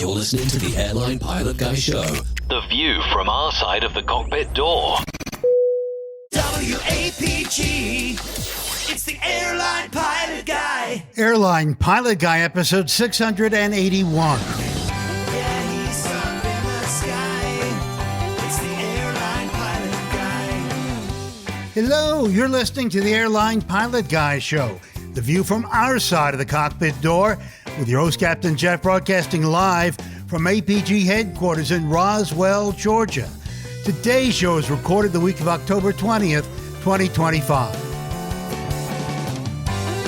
You're listening to the Airline Pilot Guy Show. The view from our side of the cockpit door. WAPG, it's the Airline Pilot Guy. Airline Pilot Guy, episode 681. Yeah, he's up in the sky. It's the Airline Pilot Guy. Hello, you're listening to the Airline Pilot Guy Show. The view from our side of the cockpit door, with your host, Captain Jeff, broadcasting live from APG headquarters in Roswell, Georgia. Today's show is recorded the week of October 20th, 2025.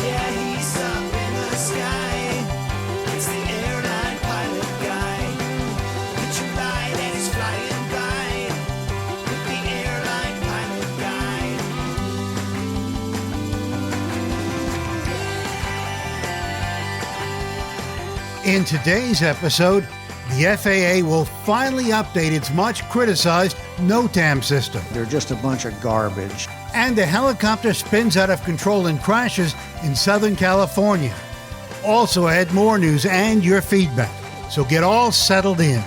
Yeah, he's up in the sky. It's the Airline Pilot Guy. Picture light and he's flying by with the Airline Pilot Guy. In today's episode, the FAA will finally update its much criticized NOTAM system. They're just a bunch of garbage. And a helicopter spins out of control and crashes in Southern California. Also ahead, more news and your feedback. So get all settled in.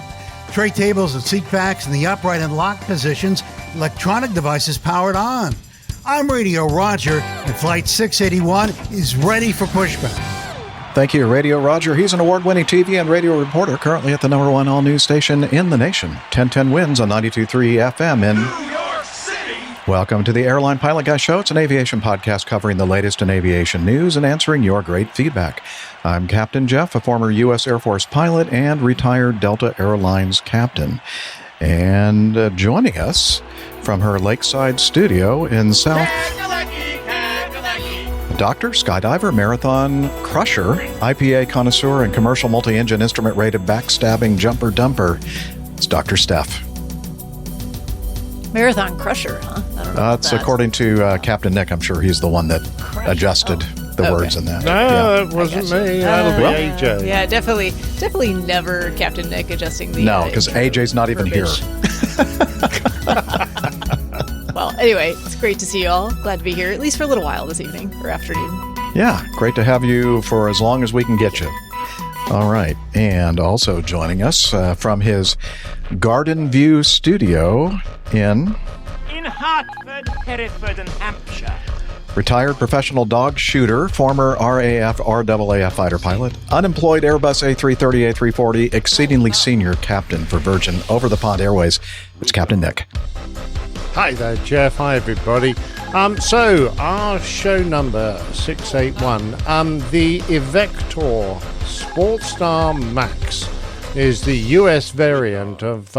Tray tables and seat backs in the upright and locked positions, electronic devices powered on. I'm Radio Roger, and Flight 681 is ready for pushback. Thank you, Radio Roger. He's an award-winning TV and radio reporter, currently at the number one all-news station in the nation. 1010 wins on 92.3 FM in New York City. Welcome to the Airline Pilot Guy Show. It's an aviation podcast covering the latest in aviation news and answering your great feedback. I'm Captain Jeff, a former U.S. Air Force pilot and retired Delta Airlines captain. And joining us from her lakeside studio in South... Doctor, skydiver, marathon crusher, IPA connoisseur, and commercial multi-engine instrument-rated backstabbing jumper dumper. It's Dr. Steph. Marathon crusher, huh? I don't know. That's according to Captain Nick. I'm sure he's the one that adjusted the words in that. No, that wasn't me. That'll be AJ. Yeah, definitely never Captain Nick adjusting the... No, because AJ's not even here. Well, anyway, it's great to see you all. Glad to be here, at least for a little while this evening or afternoon. Yeah, great to have you for as long as we can get you. All right. And also joining us from his Garden View studio in Hartford, Hereford, and Hampshire. Retired professional dog shooter, former RAF, RAAF fighter pilot, unemployed Airbus A330, A340, exceedingly senior captain for Virgin Over-the-Pond Airways. It's Captain Nick. Hi there, Jeff. Hi, everybody. So, our show number 681, the Evector Sportstar Max is the US variant of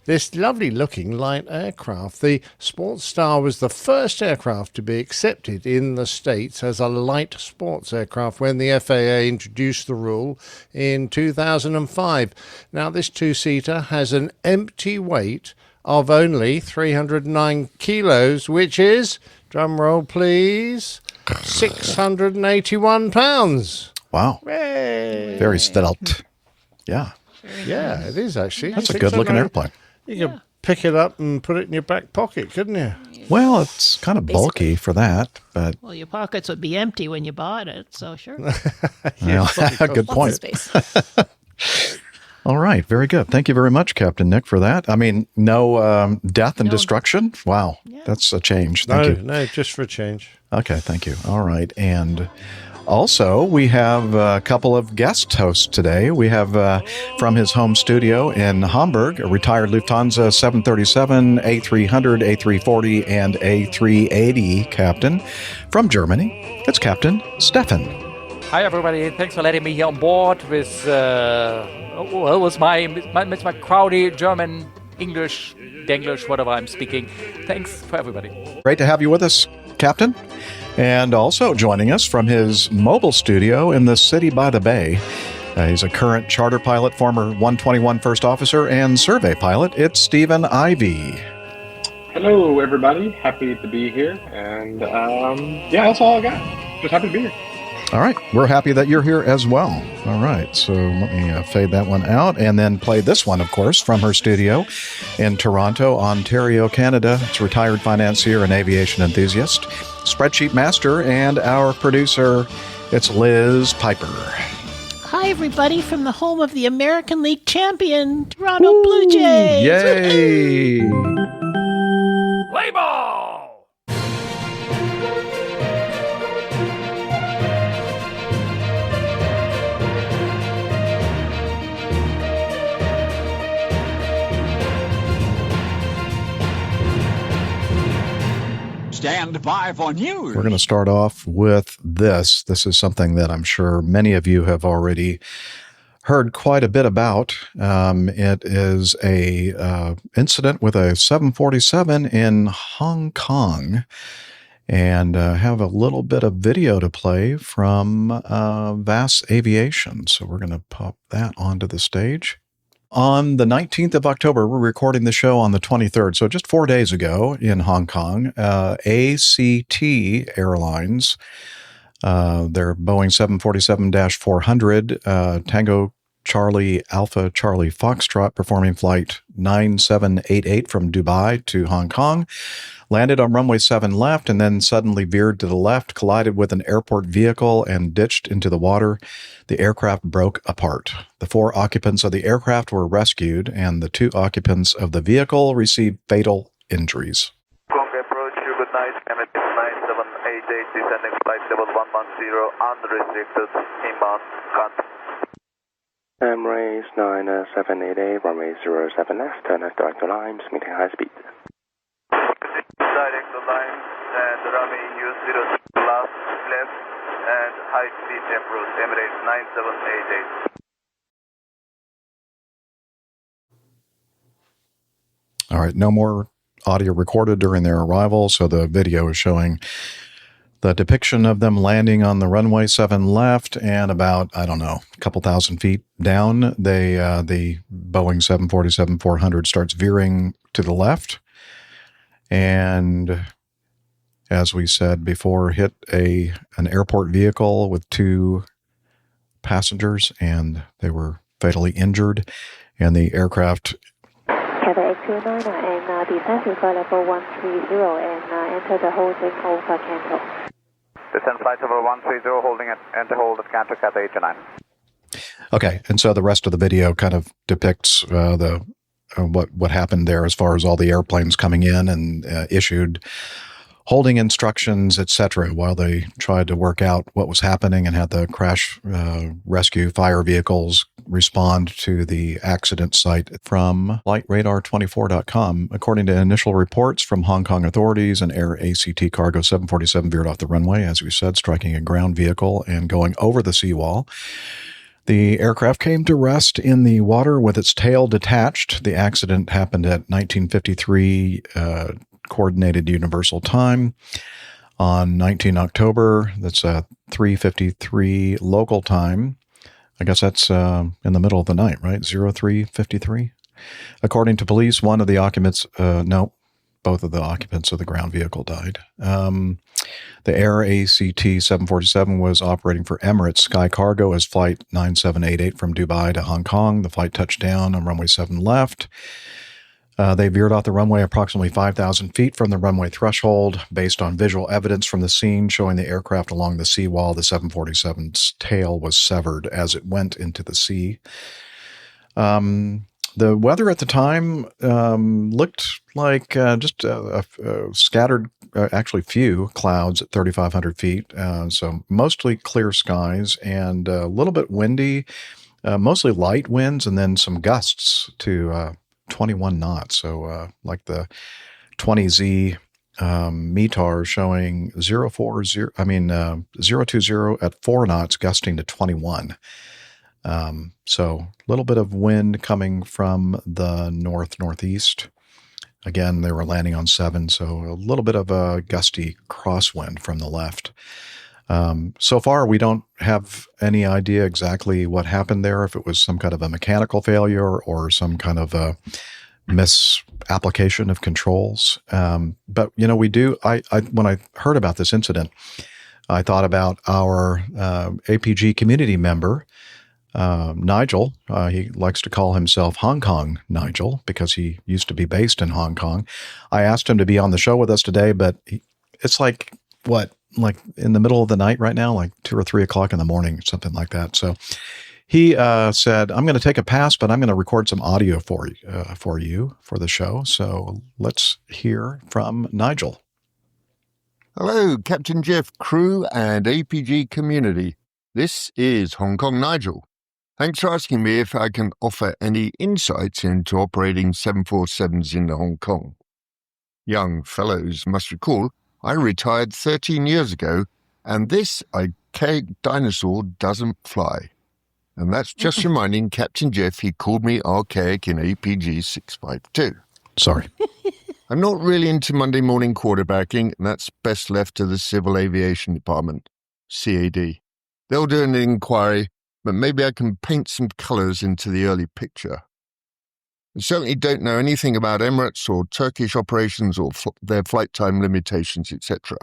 this lovely-looking light aircraft. The Sportstar was the first aircraft to be accepted in the States as a light sports aircraft when the FAA introduced the rule in 2005. Now, this two-seater has an empty weight of only 309 kilos, which is, drum roll please, 681 pounds. Wow. Yay. Very svelte. Yeah. Yeah, it is actually. That's a good-looking airplane. You could pick it up and put it in your back pocket, couldn't you? Well, it's kind of bulky for that, but... Well, your pockets would be empty when you bought it, so sure. Yeah, good point. Lots of space. All right, very good. Thank you very much, Captain Nick, for that. I mean, no death and destruction? Wow, that's a change. Thank you. No, just for a change. Okay, thank you. All right, and also we have a couple of guest hosts today. We have from his home studio in Hamburg, a retired Lufthansa 737, A300, A340, and A380 captain. From Germany, it's Captain Steffen. Hi, everybody. Thanks for letting me here on board with my crowdy German, English, Denglish, whatever I'm speaking. Thanks for everybody. Great to have you with us, Captain. And also joining us from his mobile studio in the city by the bay, he's a current charter pilot, former 121 first officer, and survey pilot. It's Stephen Ivey. Hello, everybody. Happy to be here. And that's all I got. Just happy to be here. All right. We're happy that you're here as well. All right. So let me fade that one out and then play this one, of course, from her studio in Toronto, Ontario, Canada. It's retired financier and aviation enthusiast, spreadsheet master, and our producer, it's Liz Piper. Hi, Hi, everybody, from the home of the American League champion, Toronto Blue Jays. Yay! Play ball! Stand by for news. We're going to start off with this. This is something that I'm sure many of you have already heard quite a bit about. It is a incident with a 747 in Hong Kong, and have a little bit of video to play from VAS Aviation. So we're going to pop that onto the stage. On the 19th of October, we're recording the show on the 23rd, so just 4 days ago in Hong Kong, ACT Airlines, their Boeing 747-400, Tango Charlie Alpha Charlie Foxtrot, performing flight 9788 from Dubai to Hong Kong, landed on runway 7 left and then suddenly veered to the left, collided with an airport vehicle and ditched into the water. The aircraft broke apart. The 4 occupants of the aircraft were rescued, and the 2 occupants of the vehicle received fatal injuries. Approach, good night, Emirates 9788, descending flight level 110, unrestricted, inbound, contact. Emirates 9788, runway 07 left, turn left direct to lines, meeting high speed. Direct to lines, and runway use 06 left, and high speed approach, Emirates 9788. All right, no more audio recorded during their arrival, so the video is showing the depiction of them landing on the runway 7 left, and about, I don't know, a couple thousand feet down, the Boeing 747-400 starts veering to the left, and as we said before, hit an airport vehicle with 2 passengers, and they were fatally injured, and the aircraft... Cathay 829 and descend to flight level 130 and enter the holding over Canto. Descend flight level 130, holding at enter hold at Canto, Cathay 829. Okay, and so the rest of the video kind of depicts what happened there as far as all the airplanes coming in and issued holding instructions, etc., while they tried to work out what was happening and had the crash rescue fire vehicles respond to the accident site. From FlightRadar24.com, according to initial reports from Hong Kong authorities, an AirACT cargo 747 veered off the runway, as we said, striking a ground vehicle and going over the seawall. The aircraft came to rest in the water with its tail detached. The accident happened at 1953 Coordinated Universal Time on 19 October. That's 3:53 local time. I guess that's in the middle of the night, right? 03:53. According to police, one of the occupants, both of the occupants of the ground vehicle died. The AirACT 747 was operating for Emirates Sky Cargo as flight 9788 from Dubai to Hong Kong. The flight touched down on runway 7 left. They veered off the runway approximately 5,000 feet from the runway threshold. Based on visual evidence from the scene showing the aircraft along the seawall, the 747's tail was severed as it went into the sea. The weather at the time looked like just a scattered, actually few clouds at 3,500 feet. So mostly clear skies and a little bit windy, mostly light winds, and then some gusts to 21 knots. So like the 20Z METAR showing 020 at 4 knots, gusting to 21. So a little bit of wind coming from the northeast. Again, they were landing on 7, so a little bit of a gusty crosswind from the left. So far, we don't have any idea exactly what happened there, if it was some kind of a mechanical failure or some kind of a misapplication of controls. But, we do, when I heard about this incident, I thought about our APG community member, Nigel. He likes to call himself Hong Kong Nigel because he used to be based in Hong Kong. I asked him to be on the show with us today, but it's like in the middle of the night right now, like 2 or 3 o'clock in the morning, something like that. So He said, I'm going to take a pass, but I'm going to record some audio for you for the show. So let's hear from Nigel. Hello, Captain Jeff, crew, and APG community. This is Hong Kong Nigel. Thanks for asking me if I can offer any insights into operating 747s in Hong Kong. Young fellows must recall, I retired 13 years ago, and this archaic dinosaur doesn't fly. And that's just reminding Captain Jeff he called me archaic in APG 652. Sorry. I'm not really into Monday morning quarterbacking, and that's best left to the Civil Aviation Department, CAD. They'll do an inquiry, but maybe I can paint some colours into the early picture. I certainly don't know anything about Emirates or Turkish operations or their flight time limitations, etc.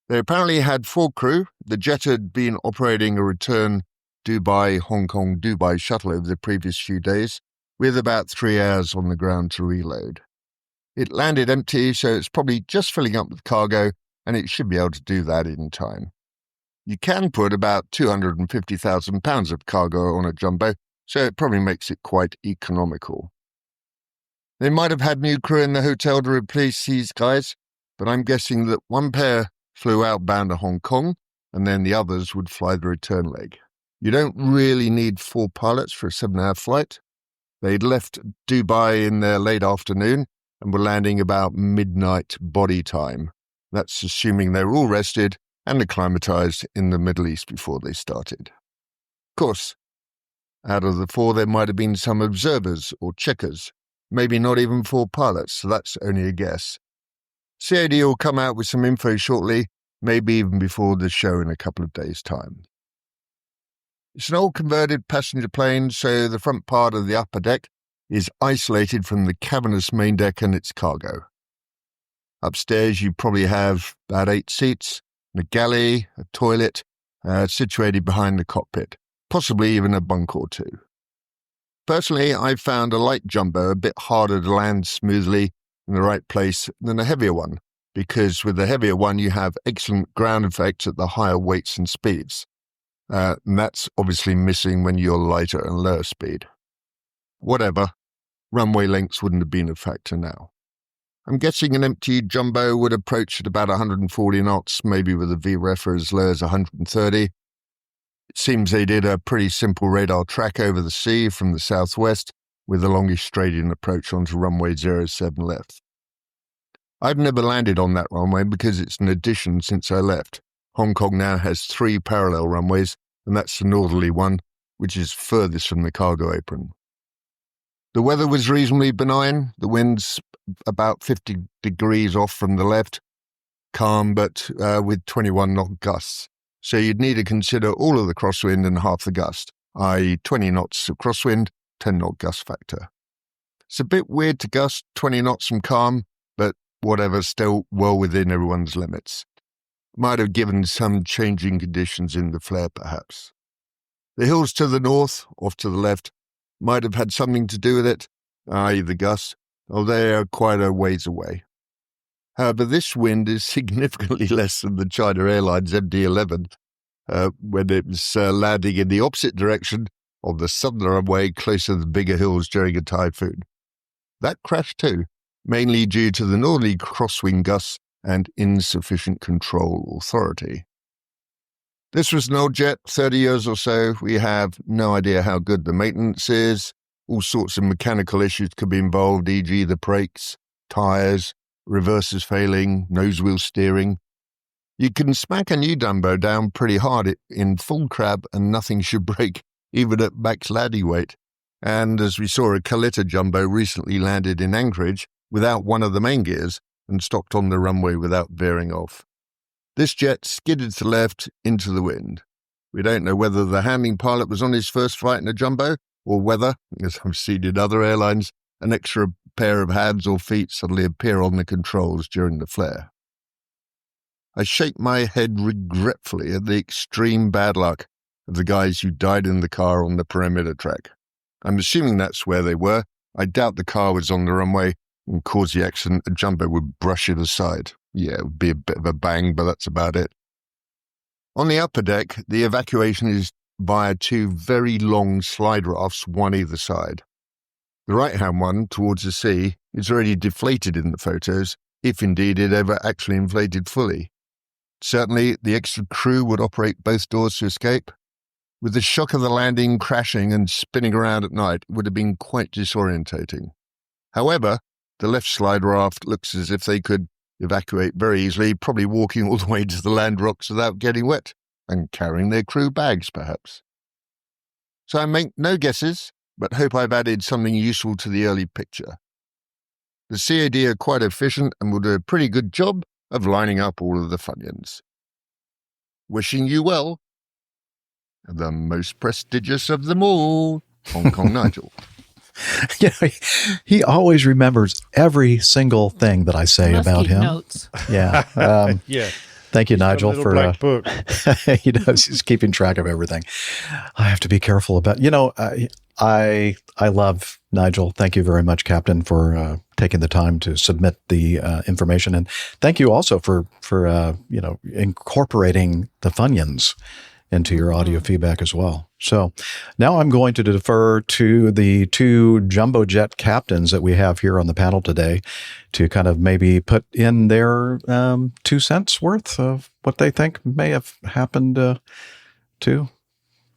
They apparently had 4 crew. The jet had been operating a return Dubai-Hong Kong-Dubai shuttle over the previous few days, with about 3 hours on the ground to reload. It landed empty, so it's probably just filling up with cargo, and it should be able to do that in time. You can put about £250,000 of cargo on a jumbo, so it probably makes it quite economical. They might have had new crew in the hotel to replace these guys, but I'm guessing that one pair flew outbound to Hong Kong, and then the others would fly the return leg. You don't really need 4 pilots for a 7-hour flight. They'd left Dubai in their late afternoon and were landing about midnight body time. That's assuming they were all rested and acclimatized in the Middle East before they started. Of course, out of the 4 there might have been some observers or checkers, maybe not even 4 pilots, so that's only a guess. CAD will come out with some info shortly, maybe even before the show in a couple of days' time. It's an old converted passenger plane, so the front part of the upper deck is isolated from the cavernous main deck and its cargo. Upstairs you probably have about 8 seats, a galley, a toilet, situated behind the cockpit, possibly even a bunk or 2. Personally, I found a light jumbo a bit harder to land smoothly in the right place than a heavier one, because with the heavier one you have excellent ground effect at the higher weights and speeds. And that's obviously missing when you're lighter and lower speed. Whatever, runway lengths wouldn't have been a factor now. I'm guessing an empty jumbo would approach at about 140 knots, maybe with a VREF as low as 130. It seems they did a pretty simple radar track over the sea from the southwest, with the longest straight-in approach onto runway 07 left. I've never landed on that runway because it's an addition since I left. Hong Kong now has 3 parallel runways, and that's the northerly one, which is furthest from the cargo apron. The weather was reasonably benign. The wind's about 50 degrees off from the left, calm but with 21 knot gusts. So you'd need to consider all of the crosswind and half the gust, i.e. 20 knots of crosswind, 10 knot gust factor. It's a bit weird to gust 20 knots from calm, but whatever, still well within everyone's limits. Might have given some changing conditions in the flare, perhaps. The hills to the north, off to the left, might have had something to do with it, i.e. the gusts, although they are quite a ways away. However, this wind is significantly less than the China Airlines MD-11, when it was landing in the opposite direction on the southern runway closer to the bigger hills during a typhoon. That crashed too, mainly due to the northerly crosswind gusts and insufficient control authority. This was an old jet, 30 years or so. We have no idea how good the maintenance is. All sorts of mechanical issues could be involved, e.g. the brakes, tyres, reverses failing, nose wheel steering. You can smack a new jumbo down pretty hard in full crab and nothing should break, even at max landing weight. And as we saw, a Kalita jumbo recently landed in Anchorage without one of the main gears and stopped on the runway without veering off. This jet skidded to the left into the wind. We don't know whether the handling pilot was on his first flight in a jumbo, or whether, as I've seen in other airlines, an extra pair of hands or feet suddenly appear on the controls during the flare. I shake my head regretfully at the extreme bad luck of the guys who died in the car on the perimeter track. I'm assuming that's where they were. I doubt the car was on the runway and caused the accident. A jumbo would brush it aside. Yeah, it would be a bit of a bang, but that's about it. On the upper deck, the evacuation is via two very long slide rafts, one either side. The right-hand one, towards the sea, is already deflated in the photos, if indeed it ever actually inflated fully. Certainly, the extra crew would operate both doors to escape. With the shock of the landing, crashing and spinning around at night, it would have been quite disorientating. However, the left slide raft looks as if they could evacuate very easily, probably walking all the way to the land rocks without getting wet, and carrying their crew bags, perhaps. So I make no guesses, but hope I've added something useful to the early picture. The CAD are quite efficient and will do a pretty good job of lining up all of the Funyuns. Wishing you well, the most prestigious of them all, Hong Kong Nigel. He always remembers every single thing that I say about him. Notes. Yeah. Yeah. Thank you, He's got a Nigel, little for black book. he does. He's keeping track of everything. I have to be careful about. I love Nigel. Thank you very much, Captain, for taking the time to submit the information, and thank you also for incorporating the Funyuns into your audio feedback as well. So now I'm going to defer to the two jumbo jet captains that we have here on the panel today to kind of maybe put in their 2 cents worth of what they think may have happened to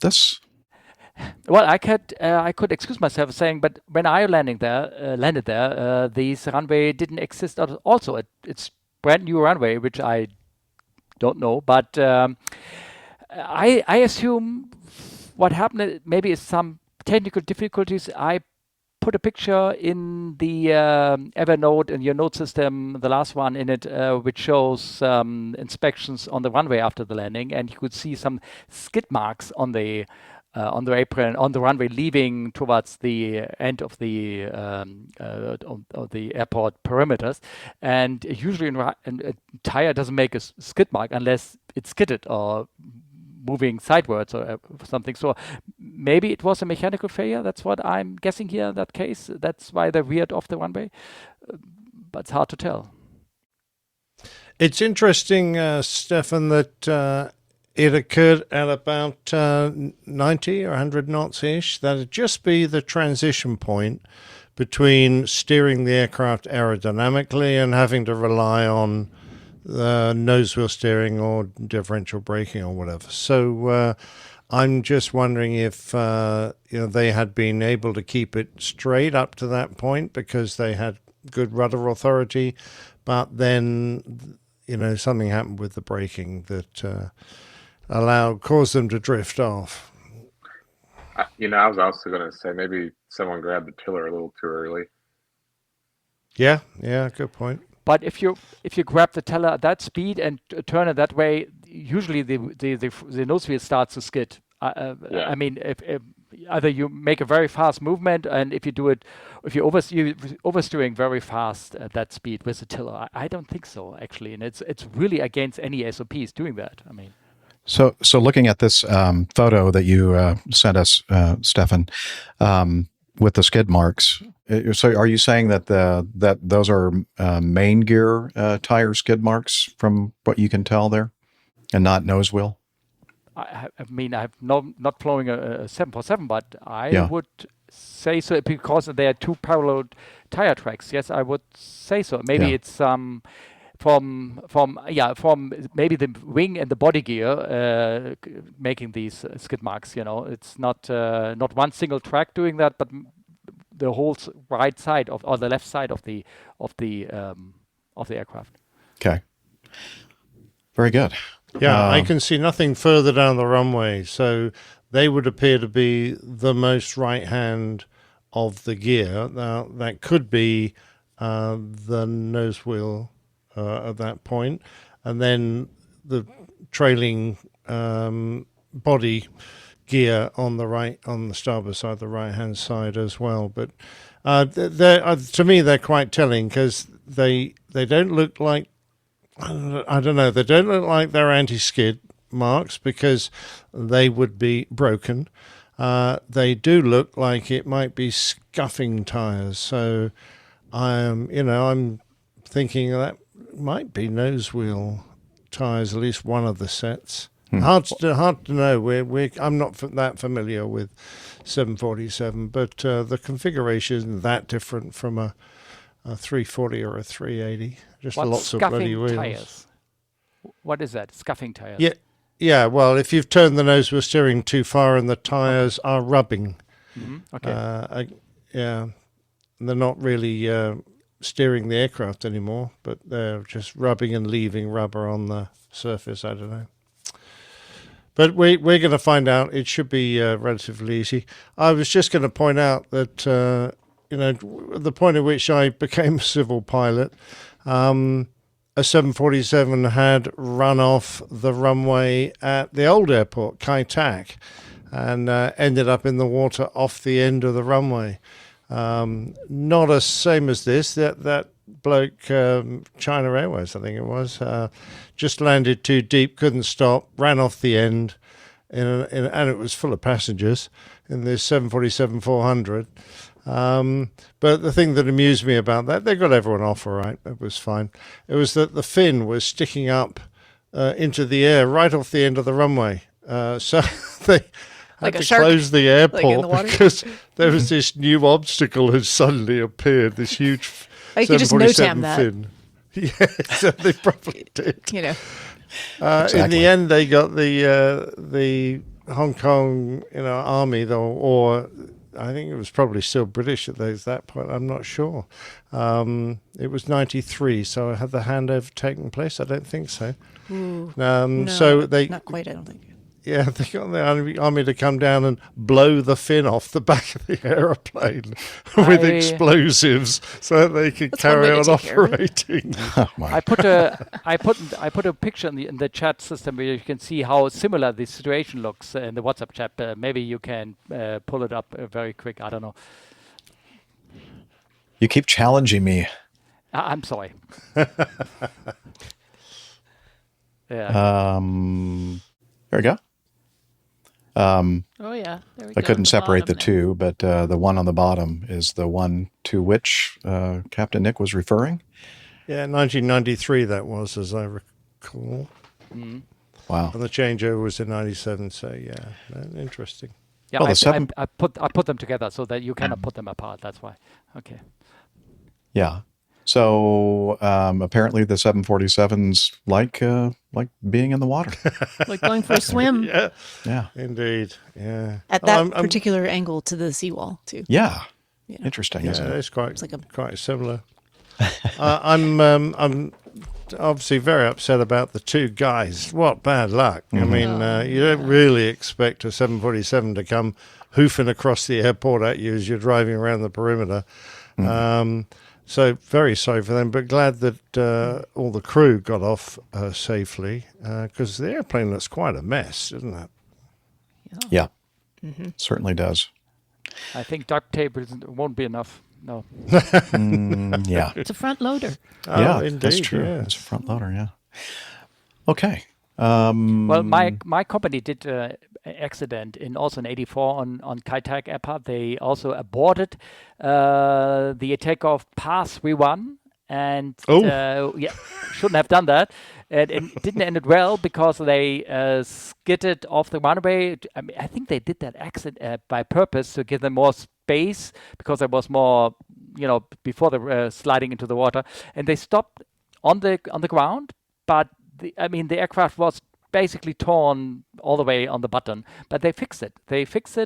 this. Well, I could excuse myself saying, but when I landed there, this runway didn't exist. Also, it's brand new runway, which I don't know, but I assume what happened maybe is some technical difficulties. I put a picture in the Evernote in your note system, the last one in it, which shows inspections on the runway after the landing, and you could see some skid marks on the apron on the runway leaving towards the end of the airport perimeters. And usually a tire doesn't make a skid mark unless it's skidded or moving sidewards or something. So maybe it was a mechanical failure. That's what I'm guessing here in that case. That's why they veered off the runway. But it's hard to tell. It's interesting, Steffen, that it occurred at about 90 or 100 knots-ish. That'd just be the transition point between steering the aircraft aerodynamically and having to rely on nose wheel steering or differential braking or whatever. So I'm just wondering if they had been able to keep it straight up to that point because they had good rudder authority, but then something happened with the braking that caused them to drift off. I was also going to say maybe someone grabbed the tiller a little too early. Yeah, good point. But if you grab the tiller at that speed and turn it that way, usually the nose wheel starts to skid. I mean, if either you make a very fast movement, and if you're oversteering very fast at that speed with the tiller, I don't think so actually, and it's really against any SOPs doing that. I mean. So looking at this photo that you sent us, Steffen, with the skid marks. So are you saying that that those are main gear tire skid marks from what you can tell there, and not nose wheel? I mean, I'm not following a 747, but I would say so because there are two parallel tire tracks. Yes, I would say so. Maybe it's from maybe the wing and the body gear making these skid marks. It's not one single track doing that, but the whole right side or the left side of the aircraft. Okay. Very good. Yeah, I can see nothing further down the runway, so they would appear to be the most right hand of the gear. Now that could be the nose wheel at that point, and then the trailing body gear on the starboard side, the right hand side as well. But to me, they're quite telling because they don't look like, I don't know, they don't look like they're anti-skid marks because they would be broken. They do look like it might be scuffing tires. So I'm thinking that might be nose wheel tires, at least one of the sets. Hard to know. I'm not that familiar with 747, but the configuration isn't that different from a 340 or a 380. Just lots of bloody wheels. Tires? What is that? Scuffing tires? Yeah. Well, if you've turned the nose wheel steering too far and the tires are rubbing, okay. They're not really steering the aircraft anymore, but they're just rubbing and leaving rubber on the surface. I don't know. But we're going to find out. It should be relatively easy. I was just going to point out that, the point at which I became a civil pilot, a 747 had run off the runway at the old airport, Kai Tak, and ended up in the water off the end of the runway. Not the same as this. That bloke, China Airways, I think it was, just landed too deep, couldn't stop, ran off the end, and it was full of passengers in this 747-400. But the thing that amused me about that, they got everyone off all right. It was fine. It was that the fin was sticking up into the air right off the end of the runway. So they had to close the airport because there was this new obstacle had suddenly appeared, this huge 747 fin. Yeah, so they probably did. Exactly. In the end, they got the Hong Kong, army, though, or I think it was probably still British at that point. I'm not sure. It was 93, so had the handover taken place? I don't think so. Ooh, no, so they not quite. I don't think. Yeah, they got the army to come down and blow the fin off the back of the aeroplane with explosives so that they could carry on operating. I put a picture in the chat system where you can see how similar the situation looks in the WhatsApp chat. Maybe you can pull it up very quick. I don't know. You keep challenging me. I'm sorry. Yeah. There we go. Oh yeah, there we go. I couldn't separate the two, but the one on the bottom is the one to which Captain Nick was referring. Yeah, 1993 that was, as I recall. Mm-hmm. Wow. And the changeover was in 97, so yeah, interesting. Yeah, I put them together so that you cannot put them apart. That's why. Okay. Yeah. So apparently the 747's like being in the water, like going for a swim. Yeah, indeed. Yeah, at that particular angle to the seawall too. Yeah, interesting. Yeah, isn't it? It's quite similar. I'm obviously very upset about the two guys. What bad luck! I mean, you don't really expect a 747 to come hoofing across the airport at you as you're driving around the perimeter. So very sorry for them, but glad that all the crew got off safely because the airplane looks quite a mess, doesn't it? Yeah, certainly does. I think duct tape won't be enough. No. Yeah. It's a front loader. Yeah, indeed, that's true. yes. It's a front loader, yeah. Okay. Well, my company did accident also in '84 on Kai Tak Airport. They also aborted the takeoff pass we won, and shouldn't have done that. And it didn't end it well because they skidded off the runway. I think they did that accident by purpose to give them more space because there was more, before the sliding into the water. And they stopped on the ground, but the aircraft was basically torn all the way on the button, but they fixed it. Because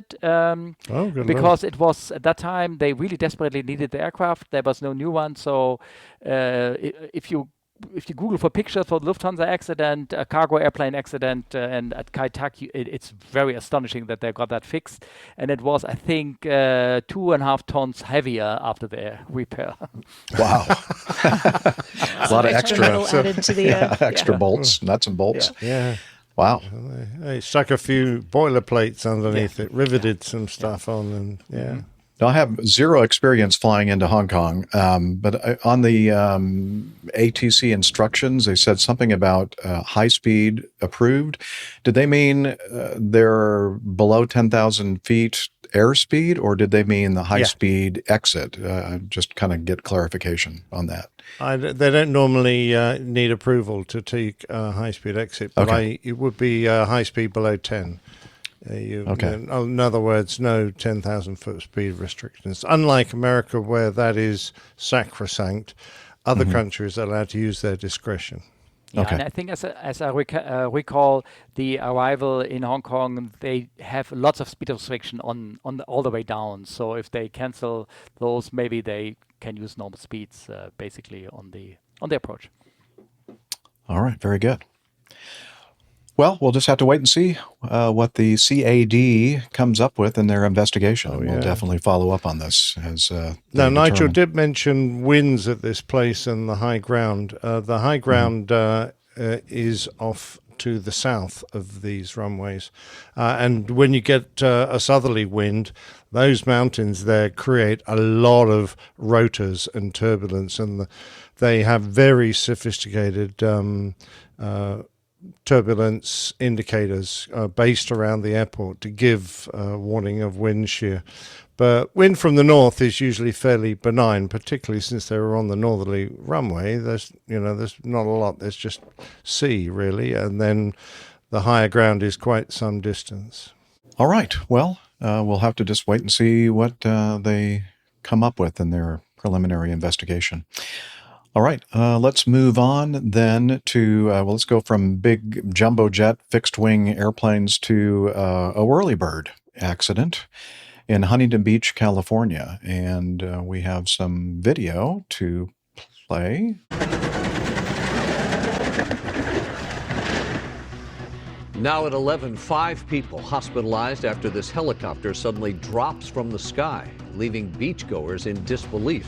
it was at that time they really desperately needed the aircraft. There was no new one, so if you Google for pictures for the Lufthansa accident, a cargo airplane accident, and at Kai Tak, it's very astonishing that they got that fixed. And it was, I think, 2.5 tons heavier after the repair. Wow. A lot of extra added to the extra bolts, nuts and bolts. Yeah. Wow. They stuck a few boiler plates underneath it, riveted some stuff on, and yeah. Now, I have zero experience flying into Hong Kong, but on the ATC instructions, they said something about high speed approved. Did they mean they're below 10,000 feet airspeed, or did they mean the high-speed exit? Just kind of get clarification on that. They don't normally need approval to take high-speed exit, but it would be high-speed below 10. In other words, no 10,000-foot speed restrictions. Unlike America, where that is sacrosanct, other countries are allowed to use their discretion. Yeah, and I think as I recall, the arrival in Hong Kong, they have lots of speed restriction on all the way down. So if they cancel those, maybe they can use normal speeds basically on the approach. All right, very good. Well, we'll just have to wait and see what the CAD comes up with in their investigation. We'll definitely follow up on this. Now, Nigel did mention winds at this place and the high ground. The high ground is off to the south of these runways. And when you get a southerly wind, those mountains there create a lot of rotors and turbulence, and they have very sophisticated turbulence indicators based around the airport to give warning of wind shear. But wind from the north is usually fairly benign, particularly since they were on the northerly runway. There's not a lot. There's just sea, really, and then the higher ground is quite some distance. All right. Well, we'll have to just wait and see what they come up with in their preliminary investigation. All right, let's move on then to, let's go from big jumbo jet fixed-wing airplanes to a whirlybird accident in Huntington Beach, California. And we have some video to play. Now at 11, 5 people hospitalized after this helicopter suddenly drops from the sky, leaving beachgoers in disbelief.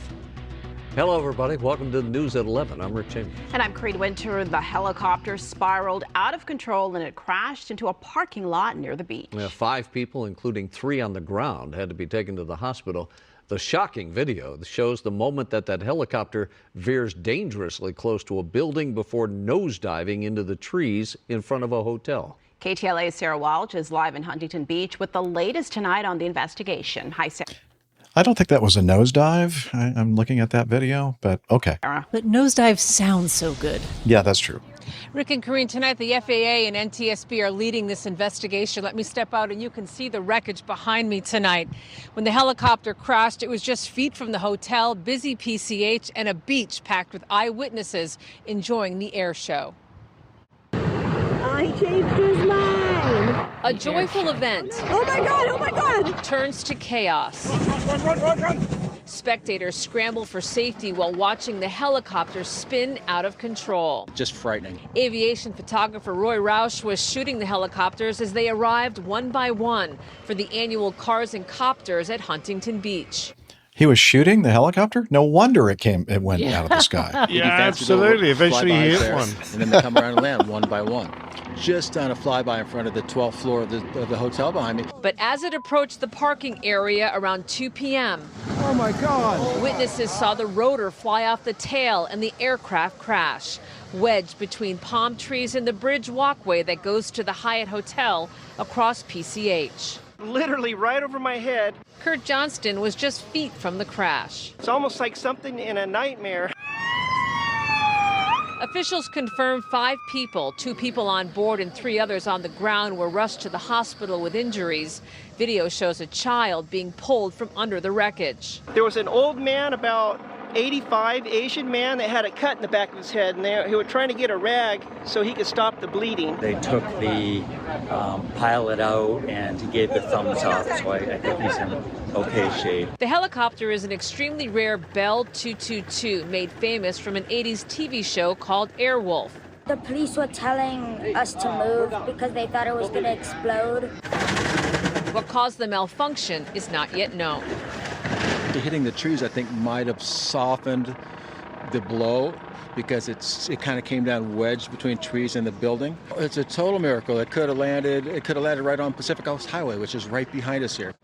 Hello, everybody. Welcome to the news at 11. I'm Rick Cheney. And I'm Creed Winter. The helicopter spiraled out of control and it crashed into a parking lot near the beach. 5 people, including 3 on the ground, had to be taken to the hospital. The shocking video shows the moment that helicopter veers dangerously close to a building before nosediving into the trees in front of a hotel. KTLA's Sarah Walsh is live in Huntington Beach with the latest tonight on the investigation. Hi, Sarah. I don't think that was a nosedive. I'm looking at that video, but okay. But nosedive sounds so good. Yeah, that's true. Rick and Karine, tonight the FAA and NTSB are leading this investigation. Let me step out and you can see the wreckage behind me tonight. When the helicopter crashed, it was just feet from the hotel, busy PCH, and a beach packed with eyewitnesses enjoying the air show. I changed his mind. A joyful event. Oh my God, oh my God. Turns to chaos. Run. Spectators scramble for safety while watching the helicopter spin out of control. Just frightening. Aviation photographer Roy Roush was shooting the helicopters as they arrived one by one for the annual Cars and Copters at Huntington Beach. He was shooting the helicopter? No wonder it went out of the sky. Yeah, absolutely. Eventually he hit one. And then they come around and land one by one. Just on a flyby in front of the 12th floor of the hotel behind me. But as it approached the parking area around 2 p.m. Oh my God! Witnesses saw the rotor fly off the tail and the aircraft crash. Wedged between palm trees and the bridge walkway that goes to the Hyatt Hotel across PCH. Literally right over my head. Kurt Johnston was just feet from the crash. It's almost like something in a nightmare. Officials confirmed 5 people, 2 people on board and 3 others on the ground were rushed to the hospital with injuries. Video shows a child being pulled from under the wreckage. There was an old man, about 85, Asian man, that had a cut in the back of his head, and he was trying to get a rag so he could stop the bleeding. They took the pilot out and he gave the thumbs up, so I think he's in okay shape. The helicopter is an extremely rare Bell 222, made famous from an 80s TV show called Airwolf. The police were telling us to move because they thought it was going to explode. What caused the malfunction is not yet known. Hitting the trees, I think, might have softened the blow because it kind of came down wedged between trees and the building. It's a total miracle. It could have landed right on Pacific Coast Highway, which is right behind us here.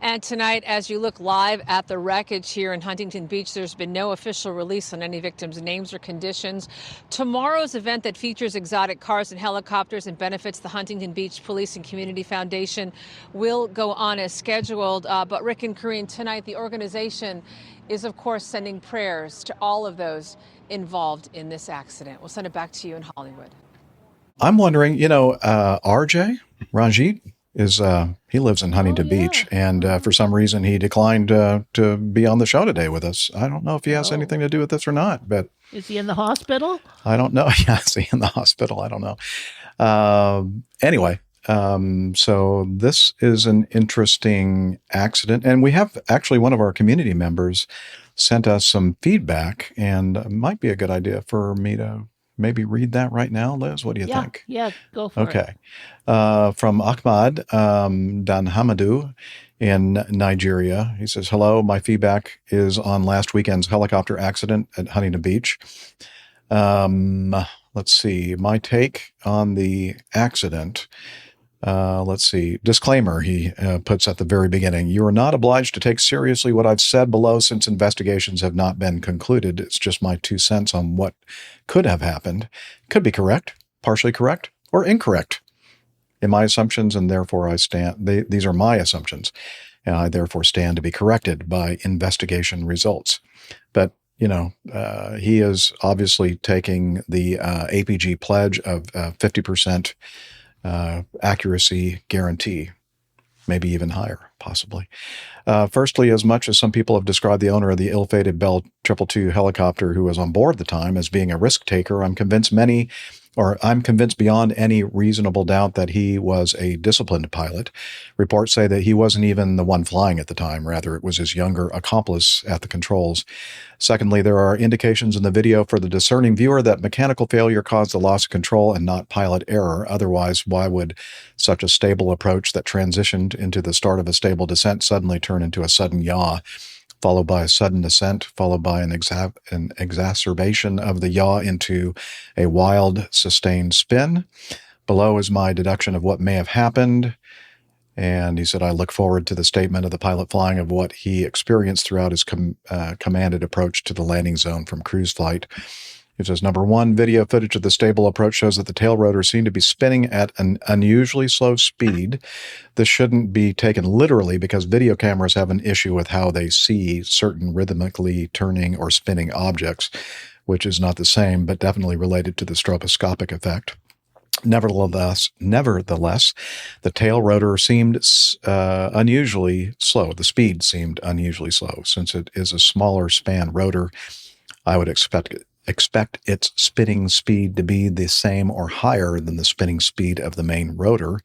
And tonight, as you look live at the wreckage here in Huntington Beach, there's been no official release on any victims' names or conditions. Tomorrow's event that features exotic cars and helicopters and benefits the Huntington Beach Police and Community Foundation will go on as scheduled. But Rick and Karine, tonight the organization is, of course, sending prayers to all of those involved in this accident. We'll send it back to you in Hollywood. I'm wondering, RJ, Ranjit, he lives in Huntington Beach, and for some reason he declined to be on the show today with us. I don't know if he has anything to do with this or not, but Is he in the hospital? I don't know. Yeah, is he in the hospital? I don't know. Anyway, so this is an interesting accident, and we have actually one of our community members sent us some feedback, and it might be a good idea for me to maybe read that right now. Liz, what do you think? Yeah, go for it. Okay. From Ahmad Danhamadu in Nigeria. He says, hello, my feedback is on last weekend's helicopter accident at Huntington Beach. Let's see. My take on the accident. Let's see. Disclaimer, he puts at the very beginning. You are not obliged to take seriously what I've said below since investigations have not been concluded. It's just my 2 cents on what could have happened. Could be correct, partially correct, or incorrect in my assumptions, and therefore I stand. These are my assumptions, and I therefore stand to be corrected by investigation results. But he is obviously taking the APG pledge of 50% accuracy guarantee, maybe even higher, possibly. Firstly, as much as some people have described the owner of the ill-fated Bell 222 helicopter who was on board at the time as being a risk taker, I'm convinced beyond any reasonable doubt that he was a disciplined pilot. Reports say that he wasn't even the one flying at the time. Rather, it was his younger accomplice at the controls. Secondly, there are indications in the video for the discerning viewer that mechanical failure caused the loss of control and not pilot error. Otherwise, why would such a stable approach that transitioned into the start of a stable descent suddenly turn into a sudden yaw, followed by a sudden descent, followed by an exacerbation of the yaw into a wild, sustained spin? Below is my deduction of what may have happened. And he said, I look forward to the statement of the pilot flying of what he experienced throughout his commanded approach to the landing zone from cruise flight. He says, number one, video footage of the stable approach shows that the tail rotor seemed to be spinning at an unusually slow speed. This shouldn't be taken literally because video cameras have an issue with how they see certain rhythmically turning or spinning objects, which is not the same, but definitely related to the stroboscopic effect. Nevertheless, the tail rotor seemed unusually slow. The speed seemed unusually slow. Since it is a smaller span rotor, I would expect its spinning speed to be the same or higher than the spinning speed of the main rotor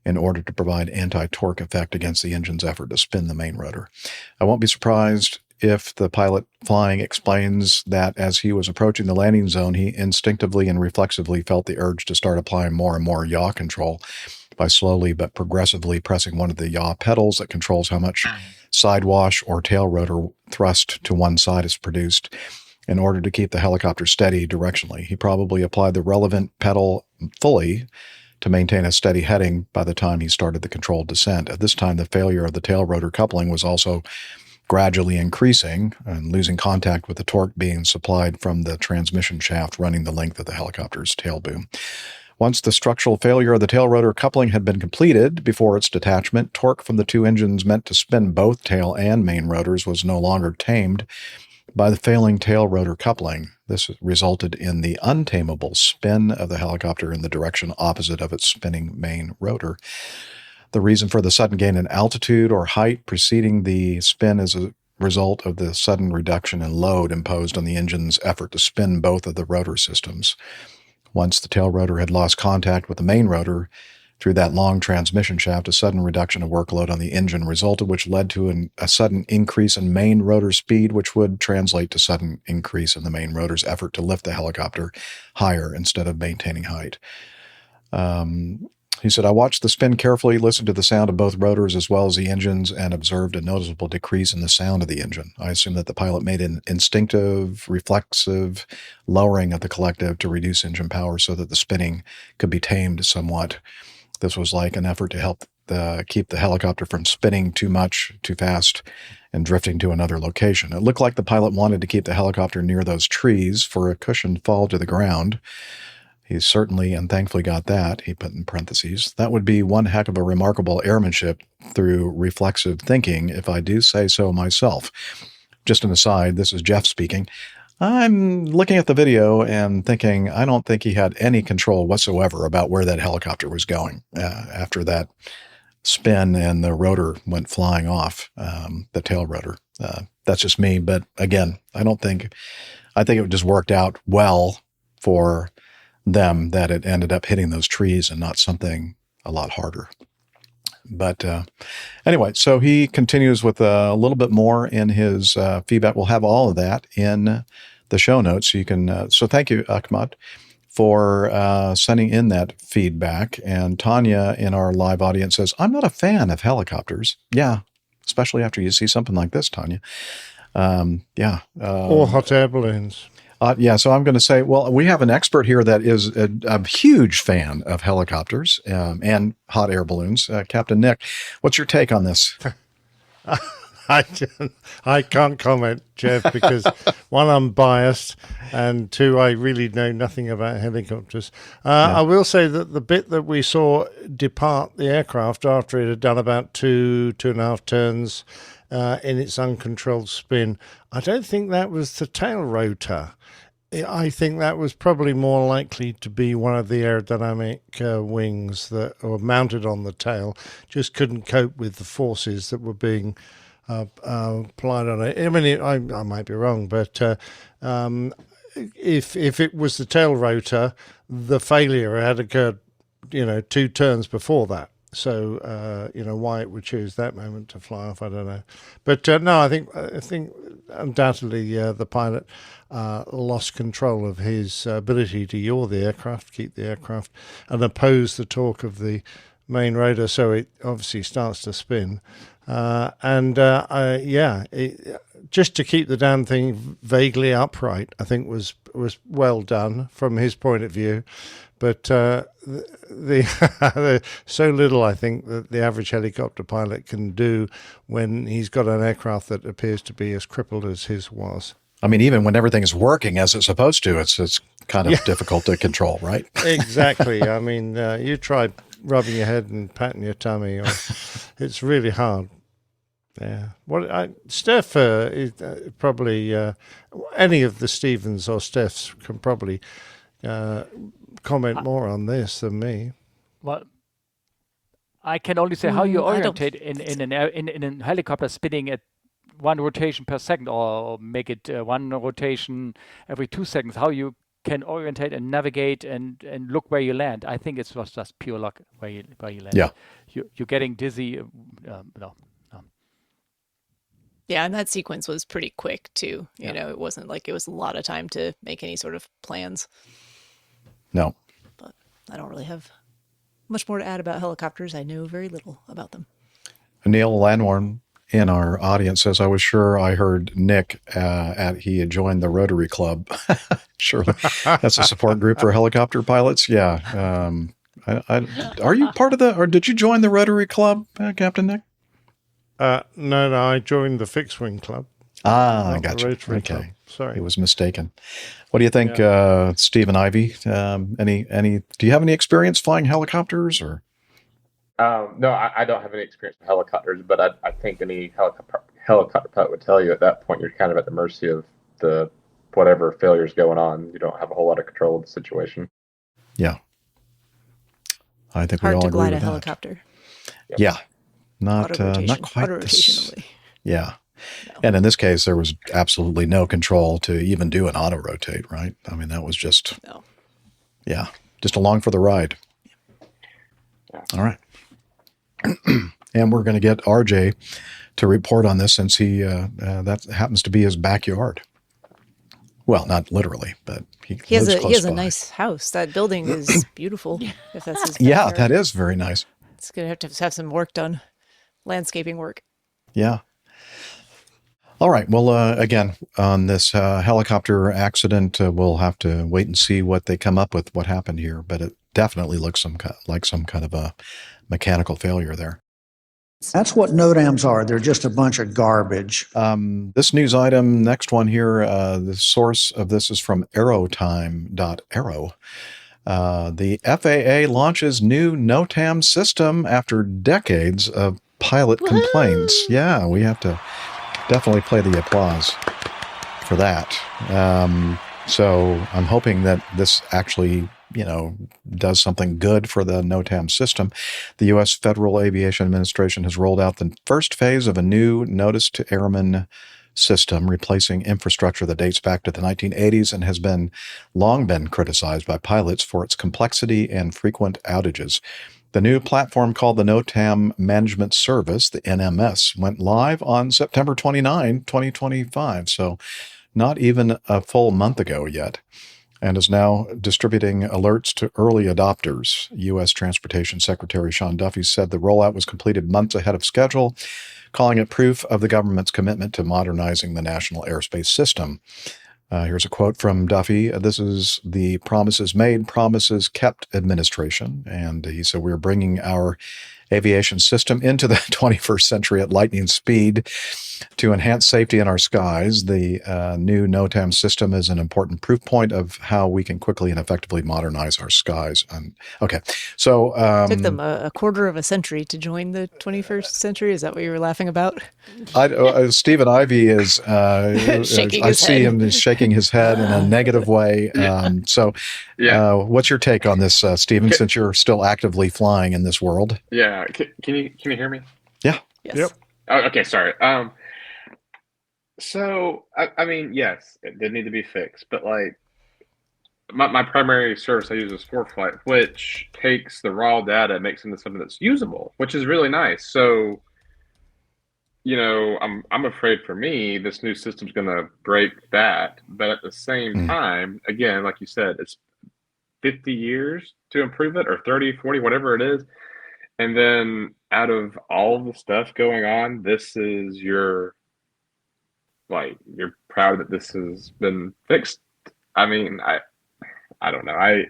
in order to provide anti-torque effect against the engine's effort to spin the main rotor. I won't be surprised if the pilot flying explains that as he was approaching the landing zone, he instinctively and reflexively felt the urge to start applying more and more yaw control by slowly but progressively pressing one of the yaw pedals that controls how much sidewash or tail rotor thrust to one side is produced in order to keep the helicopter steady directionally. He probably applied the relevant pedal fully to maintain a steady heading by the time he started the controlled descent. At this time, the failure of the tail rotor coupling was also gradually increasing and losing contact with the torque being supplied from the transmission shaft running the length of the helicopter's tail boom. Once the structural failure of the tail rotor coupling had been completed before its detachment, torque from the two engines meant to spin both tail and main rotors was no longer tamed by the failing tail rotor coupling. This resulted in the untamable spin of the helicopter in the direction opposite of its spinning main rotor. The reason for the sudden gain in altitude or height preceding the spin is a result of the sudden reduction in load imposed on the engine's effort to spin both of the rotor systems. Once the tail rotor had lost contact with the main rotor through that long transmission shaft, a sudden reduction of workload on the engine resulted, which led to a sudden increase in main rotor speed, which would translate to sudden increase in the main rotor's effort to lift the helicopter higher instead of maintaining height. He said, I watched the spin carefully, listened to the sound of both rotors as well as the engines, and observed a noticeable decrease in the sound of the engine. I assume that the pilot made an instinctive, reflexive lowering of the collective to reduce engine power so that the spinning could be tamed somewhat. This was like an effort to help keep the helicopter from spinning too much, too fast, and drifting to another location. It looked like the pilot wanted to keep the helicopter near those trees for a cushioned fall to the ground. He certainly and thankfully got that, he put in parentheses. That would be one heck of a remarkable airmanship through reflexive thinking, if I do say so myself. Just an aside, this is Jeff speaking. I'm looking at the video and thinking, I don't think he had any control whatsoever about where that helicopter was going after that spin and the rotor went flying off, the tail rotor. That's just me. But again, I think it just worked out well for them that it ended up hitting those trees and not something a lot harder. But anyway, so he continues with a little bit more in his feedback. We'll have all of that in the show notes. So you can. So thank you, Ahmad, for sending in that feedback. And Tanya in our live audience says, "I'm not a fan of helicopters." Yeah, especially after you see something like this, Tanya. Or hot air balloons. So I'm going to say, well, we have an expert here that is a huge fan of helicopters and hot air balloons. Captain Nick, what's your take on this? I can't comment, Jeff, because one, I'm biased, and two, I really know nothing about helicopters. I will say that the bit that we saw depart the aircraft after it had done about two and a half turns in its uncontrolled spin, I don't think that was the tail rotor. I think that was probably more likely to be one of the aerodynamic wings that were mounted on the tail, just couldn't cope with the forces that were being applied on it. I mean, I might be wrong, but if it was the tail rotor, the failure had occurred, 2 turns before that. So, why it would choose that moment to fly off, I don't know. But no, I think undoubtedly the pilot lost control of his ability to yaw the aircraft, keep the aircraft, and oppose the torque of the main rotor, so it obviously starts to spin. Just to keep the damn thing vaguely upright, I think was well done from his point of view. But the so little, I think, that the average helicopter pilot can do when he's got an aircraft that appears to be as crippled as his was. I mean, even when everything's working as it's supposed to, it's kind of difficult to control, right? Exactly. I mean, you try rubbing your head and patting your tummy, it's really hard. Yeah. Steph is probably any of the Stevens or Stephs can probably comment more on this than me. Well, I can only say how you orientate in a helicopter spinning at 1 rotation per second, or make it 1 rotation every 2 seconds. How you can orientate and navigate and look where you land. I think it was just pure luck where you land. Yeah, you're getting dizzy. No. Yeah, and that sequence was pretty quick too. You know, it wasn't like it was a lot of time to make any sort of plans. No. But I don't really have much more to add about helicopters. I know very little about them. Neil Lanwarn in our audience says, I was sure I heard Nick he had joined the Rotary Club. Surely that's a support group for helicopter pilots. Yeah. Are you part of or did you join the Rotary Club, Captain Nick? No, I joined the Fixed Wing Club. I got you. Okay. Club. Sorry. He was mistaken. What do you think, Steve and Ivy? Do you have any experience flying helicopters or? No, I don't have any experience with helicopters, but I think any helicopter pilot would tell you at that point you're kind of at the mercy of the whatever failure's going on. You don't have a whole lot of control of the situation. Yeah. I think hard we all to agree glide with a helicopter. That. Yeah. Not quite this. Yeah. No. And in this case, there was absolutely no control to even do an auto rotate, right? I mean, that was just, just along for the ride. Yeah. All right. And we're going to get RJ to report on this since that happens to be his backyard. Well, not literally, but he has a nice house. That building is beautiful. If that's his backyard. Yeah, that is very nice. It's going to have some work done, landscaping work. Yeah. All right. Well, again, on this helicopter accident, we'll have to wait and see what they come up with, what happened here. But it definitely looks like some kind of a mechanical failure there. That's what NOTAMs are. They're just a bunch of garbage. This news item, next one here, the source of this is from aerotime.aero. The FAA launches new NOTAM system after decades of pilot complaints. Yeah, we have to definitely play the applause for that. So I'm hoping that this actually, does something good for the NOTAM system. The U.S. Federal Aviation Administration has rolled out the first phase of a new Notice to Airmen system, replacing infrastructure that dates back to the 1980s and has long been criticized by pilots for its complexity and frequent outages. The new platform, called the NOTAM Management Service, the NMS, went live on September 29, 2025, so not even a full month ago yet, and is now distributing alerts to early adopters. U.S. Transportation Secretary Sean Duffy said the rollout was completed months ahead of schedule, calling it proof of the government's commitment to modernizing the national airspace system. Here's a quote from Duffy. This is the Promises Made, Promises Kept administration. And he said, we're bringing our aviation system into the 21st century at lightning speed to enhance safety in our skies. The new NOTAM system is an important proof point of how we can quickly and effectively modernize our skies. Okay, so took them a quarter of a century to join the 21st century. Is that what you were laughing about? Stephen Ivey is shaking I his see head. him shaking his head in a negative way. What's your take on this, Stephen? Since you're still actively flying in this world? Yeah, can you hear me? Yeah. Yes. Yep. Oh, okay, sorry. So I mean, yes, it did need to be fixed, but like my primary service I use is ForeFlight, which takes the raw data and makes it into something that's usable, which is really nice. So, I'm afraid for me, this new system's going to break that. But at the same time, again, like you said, it's 50 years to improve it, or 30, 40, whatever it is. And then out of all the stuff going on, this is you're proud that this has been fixed. I mean, I don't know.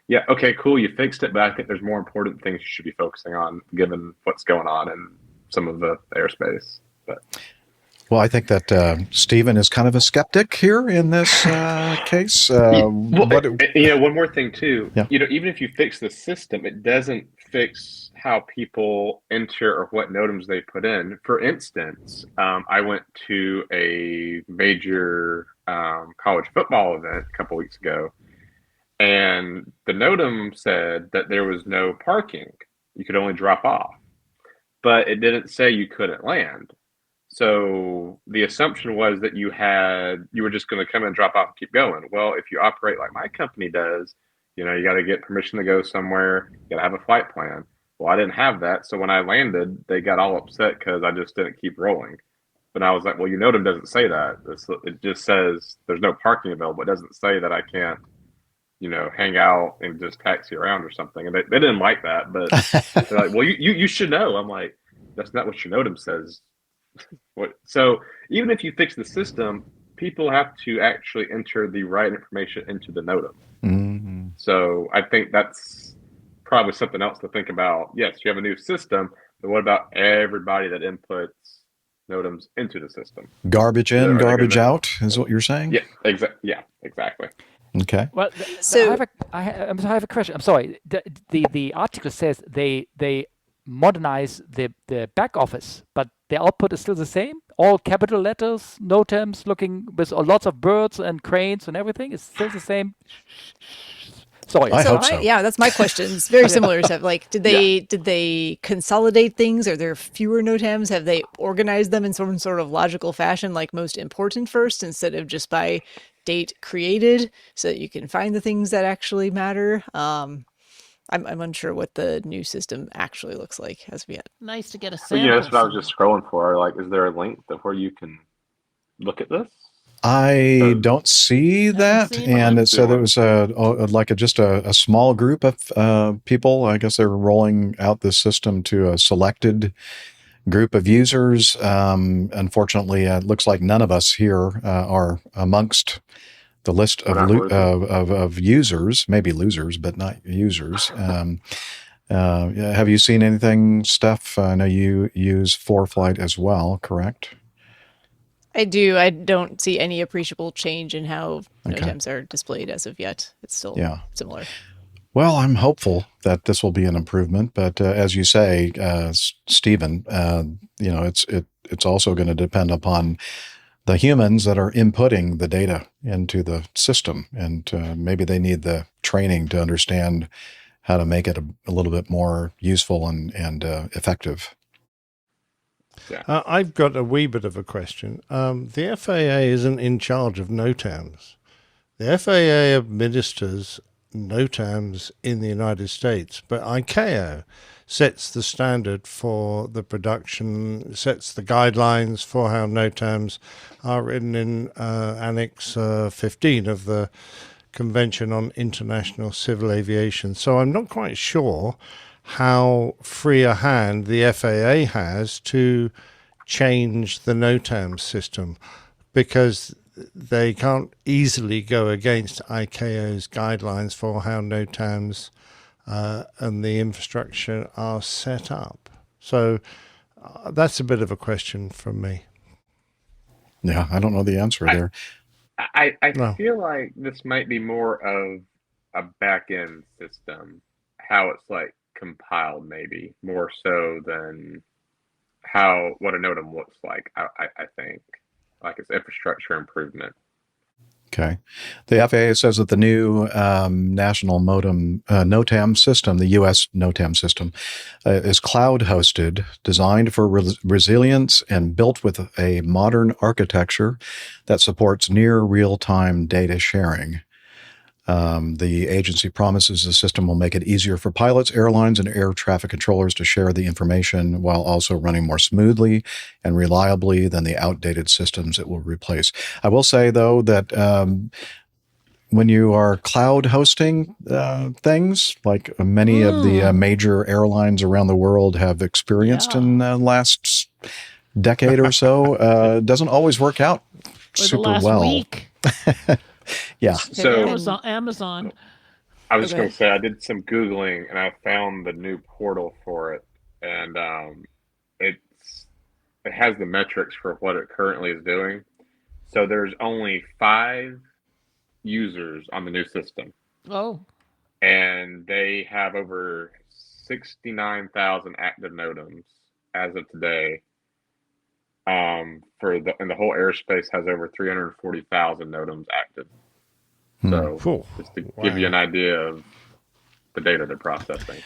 Yeah, okay, cool, you fixed it, but I think there's more important things you should be focusing on given what's going on in some of the airspace. But Well, I think that Stephen is kind of a skeptic here in this case. one more thing too. Yeah. Even if you fix the system, it doesn't fix how people enter or what NOTAMs they put in. For instance, I went to a major college football event a couple weeks ago, and the NOTAM said that there was no parking. You could only drop off, but it didn't say you couldn't land. So the assumption was that you were just going to come and drop off and keep going. Well, if you operate like my company does, you got to get permission to go somewhere. You got to have a flight plan. Well, I didn't have that. So when I landed, they got all upset because I just didn't keep rolling. But I was like, well, NOTAM doesn't say that. It just says there's no parking available. It doesn't say that I can't, hang out and just taxi around or something. And they didn't like that. But they're like, well, you should know. I'm like, that's not what your NOTAM says. So even if you fix the system, people have to actually enter the right information into the NOTAM. Mm-hmm. So I think that's probably something else to think about. Yes, you have a new system, but what about everybody that inputs NOTAMs into the system? Garbage in, garbage out is what you're saying? Yeah, exactly. Okay. Well, so I have a question. I'm sorry. The article says they modernize the back office, but the output is still the same. All capital letters, NOTAMs, looking with lots of birds and cranes and everything. Is still the same. Sorry, I hope so. Yeah, that's my question. It's very similar. Did they consolidate things? Are there fewer NOTAMs? Have they organized them in some sort of logical fashion, like most important first, instead of just by date created, so that you can find the things that actually matter? I'm unsure what the new system actually looks like as of yet. Nice to get a Well, sample. that's what I was just scrolling for. Like, is there a link where you can look at this? I don't see that, and it said it was just a small group of people. I guess they were rolling out this system to a selected group of users. Unfortunately, it looks like none of us here are amongst the list of users, maybe losers, but not users. Have you seen anything, Steph? I know you use ForeFlight as well, correct? I do. I don't see any appreciable change in how NOTAMs are displayed as of yet. It's still similar. Well, I'm hopeful that this will be an improvement, but as you say, Stephen, it's also going to depend upon the humans that are inputting the data into the system, and maybe they need the training to understand how to make it a little bit more useful and effective. Yeah. I've got a wee bit of a question. The FAA isn't in charge of NOTAMs. The FAA administers NOTAMs in the United States, but ICAO sets the standard for the production, sets the guidelines for how NOTAMs are written in Annex 15 of the Convention on International Civil Aviation. So I'm not quite sure how free a hand the FAA has to change the NOTAM system, because they can't easily go against ICAO's guidelines for how NOTAMs and the infrastructure are set up. So that's a bit of a question from me. Yeah, I don't know the answer there. I feel like this might be more of a back-end system, how it's like compiled, maybe more so than what a NOTAM looks like. I think like it's infrastructure improvement. Okay. The FAA says that the new national NOTAM system, the U.S. NOTAM system, is cloud-hosted, designed for resilience, and built with a modern architecture that supports near real-time data sharing. The agency promises the system will make it easier for pilots, airlines, and air traffic controllers to share the information while also running more smoothly and reliably than the outdated systems it will replace. I will say, though, that when you are cloud hosting things, like many of the major airlines around the world have experienced in the last decade or so, it doesn't always work out super well. Week. Yeah. So Amazon. I was just going to say, I did some Googling and I found the new portal for it, and it has the metrics for what it currently is doing. So there's only 5 users on the new system. Oh. And they have over 69,000 active NOTAMs as of today. And the whole airspace has over 340,000 NOTAMs active. So just to give you an idea of the data they're processing.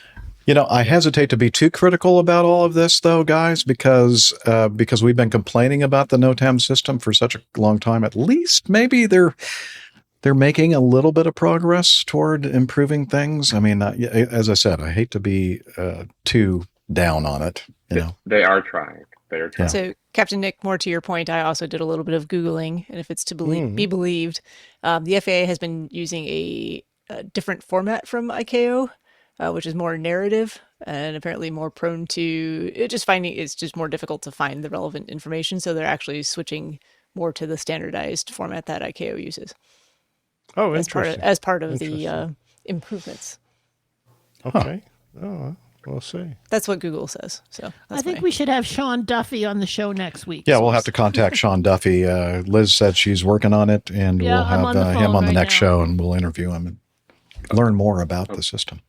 I hesitate to be too critical about all of this, though, guys, because we've been complaining about the NOTAM system for such a long time. At least maybe they're making a little bit of progress toward improving things. I mean, as I said, I hate to be too down on it. They are trying. Yeah. So, Captain Nick, more to your point, I also did a little bit of Googling, and if it's to be believed, the FAA has been using a different format from ICAO, which is more narrative and apparently more prone to it's just more difficult to find the relevant information. So they're actually switching more to the standardized format that ICAO uses. Oh, interesting. As part of the improvements. Okay. Oh, we'll see. That's what Google says. So I think we should have Sean Duffy on the show next week. Yeah, we'll have to contact Sean Duffy. Liz said she's working on it, and we'll have him on the next show, and we'll interview him and learn more about the system.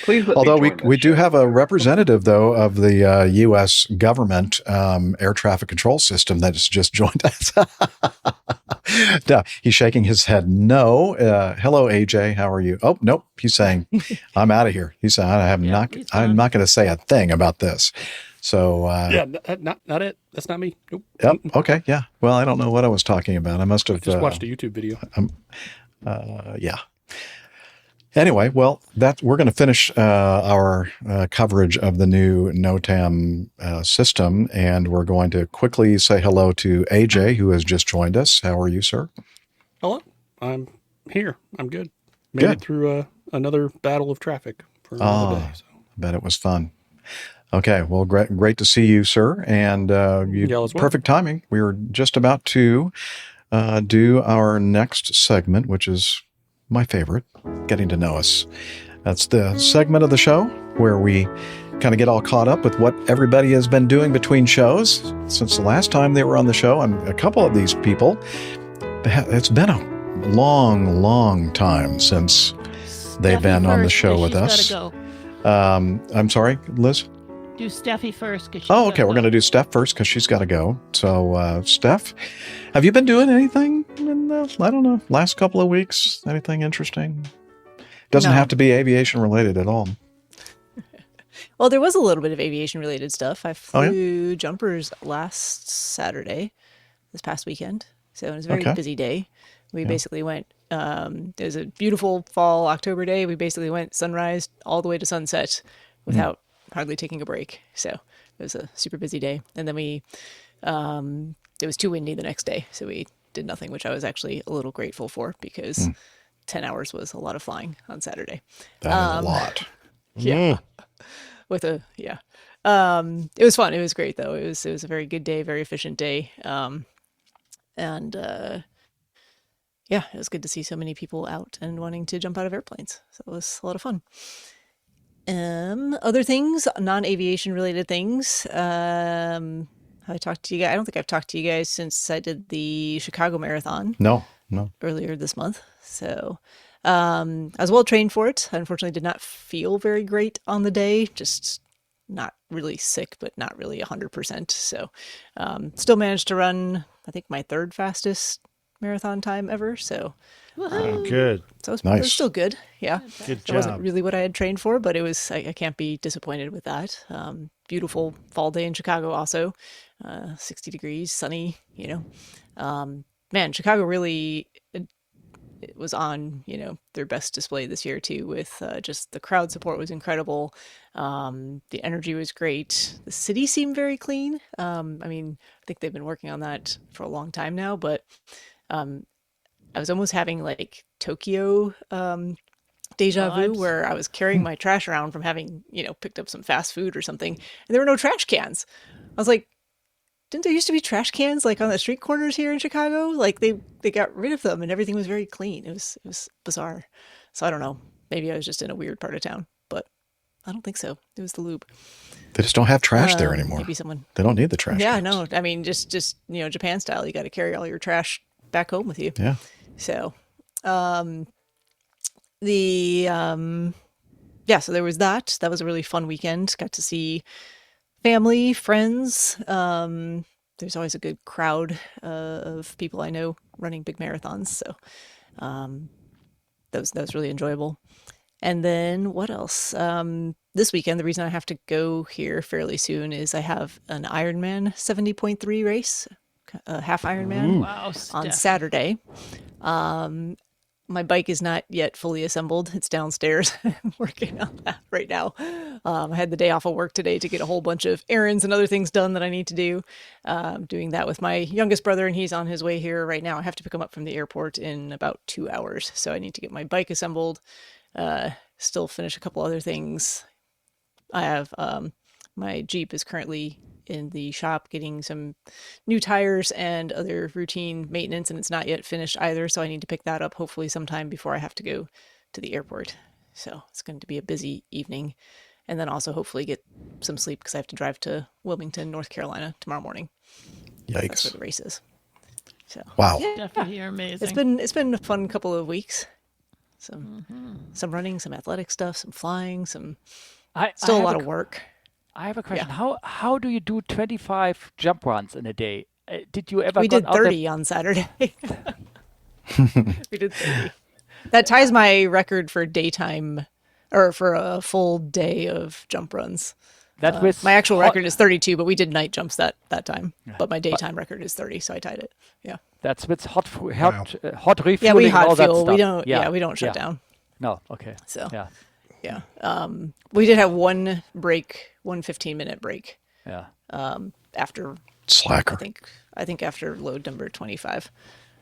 Please let Although me we do have a representative, though, of the U.S. government air traffic control system that has just joined us. No, he's shaking his head. No. Hello, AJ. How are you? Oh, nope. He's saying, I'm out of here. He's saying, I'm not going to say a thing about this. So not it. That's not me. Nope. Yep. Okay. Yeah. Well, I don't know what I was talking about. I must have just watched a YouTube video. Yeah. Anyway, well, we're going to finish our coverage of the new NOTAM system, and we're going to quickly say hello to AJ, who has just joined us. How are you, sir? Hello. I'm here. I'm good. Made it through another battle of traffic for another day. So. I bet it was fun. Okay, well, great to see you, sir, and perfect timing. We were just about to do our next segment, which is my favorite, Getting to Know Us. That's the segment of the show where we kind of get all caught up with what everybody has been doing between shows since the last time they were on the show. And a couple of these people, it's been a long time since they've been on the show with us. Go. I'm sorry, Liz? Do Steffi first. Oh, okay. We're going to do Steph first because she's got to go. So, Steph, have you been doing anything in the, I don't know, last couple of weeks? Anything interesting? Doesn't have to be aviation related at all. Well, there was a little bit of aviation related stuff. I flew jumpers last Saturday, this past weekend. So it was a very busy day. We basically went, it was a beautiful fall October day. We basically went sunrise all the way to sunset without hardly taking a break. So it was a super busy day. And then it was too windy the next day. So we did nothing, which I was actually a little grateful for because 10 hours was a lot of flying on Saturday. That is a lot. Yeah. It was fun. It was great though. It was a very good day, very efficient day. Yeah, it was good to see so many people out and wanting to jump out of airplanes. So it was a lot of fun. Other things, non-aviation related things. I talked to you guys. I don't think I've talked to you guys since I did the Chicago Marathon. No. Earlier this month. So I was well trained for it. I unfortunately did not feel very great on the day. Just not really sick, but not really 100%. So still managed to run, I think, my third fastest marathon time ever. So good. So it was still good. Yeah. Good job. It wasn't really what I had trained for, but it was, I can't be disappointed with that. Beautiful fall day in Chicago also. 60 degrees, sunny, man, Chicago really it was on, their best display this year too, with just the crowd support was incredible. The energy was great. The city seemed very clean. I think they've been working on that for a long time now, but I was almost having like Tokyo deja vu, where I was carrying my trash around from having, picked up some fast food or something, and there were no trash cans. I was like, didn't there used to be trash cans like on the street corners here in Chicago? Like they got rid of them and everything was very clean. It was bizarre. So I don't know. Maybe I was just in a weird part of town, but I don't think so. It was the loop. They just don't have trash there anymore. Maybe someone. They don't need the trash. Yeah, cans. no. Just Japan style. You got to carry all your trash back home with you. Yeah. So, so there was that. That was a really fun weekend. Got to see family, friends. There's always a good crowd of people I know running big marathons. So that was really enjoyable. And then what else? This weekend, the reason I have to go here fairly soon is I have an Ironman 70.3 race, a half Ironman on Saturday. My bike is not yet fully assembled. It's downstairs. I'm working on that right now. I had the day off of work today to get a whole bunch of errands and other things done that I need to do. I'm doing that with my youngest brother, and he's on his way here right now. I have to pick him up from the airport in about 2 hours. So I need to get my bike assembled, still finish a couple other things. I have my Jeep is currently in the shop getting some new tires and other routine maintenance, and it's not yet finished either, so I need to pick that up hopefully sometime before I have to go to the airport. So it's going to be a busy evening, and then also hopefully get some sleep because I have to drive to Wilmington, North Carolina tomorrow morning. Yikes. That's where the race is. So wow. Definitely amazing. It's been a fun couple of weeks. Some running, some athletic stuff, some flying, still a lot of work. I have a question. Yeah. How do you do 25 jump runs in a day? Did you ever? We did 30 on Saturday. We did 30. That ties my record for daytime, or for a full day of jump runs. My actual record is 32, but we did night jumps that time. Yeah. But my daytime record is 30, so I tied it. Yeah. That's with hot refueling. Yeah, we hot all fuel. That we stuff. don't. Yeah, we don't shut down. No. Okay. So. Yeah. Yeah. We did have one 15-minute break. Yeah. After slacker. I think after load number 25.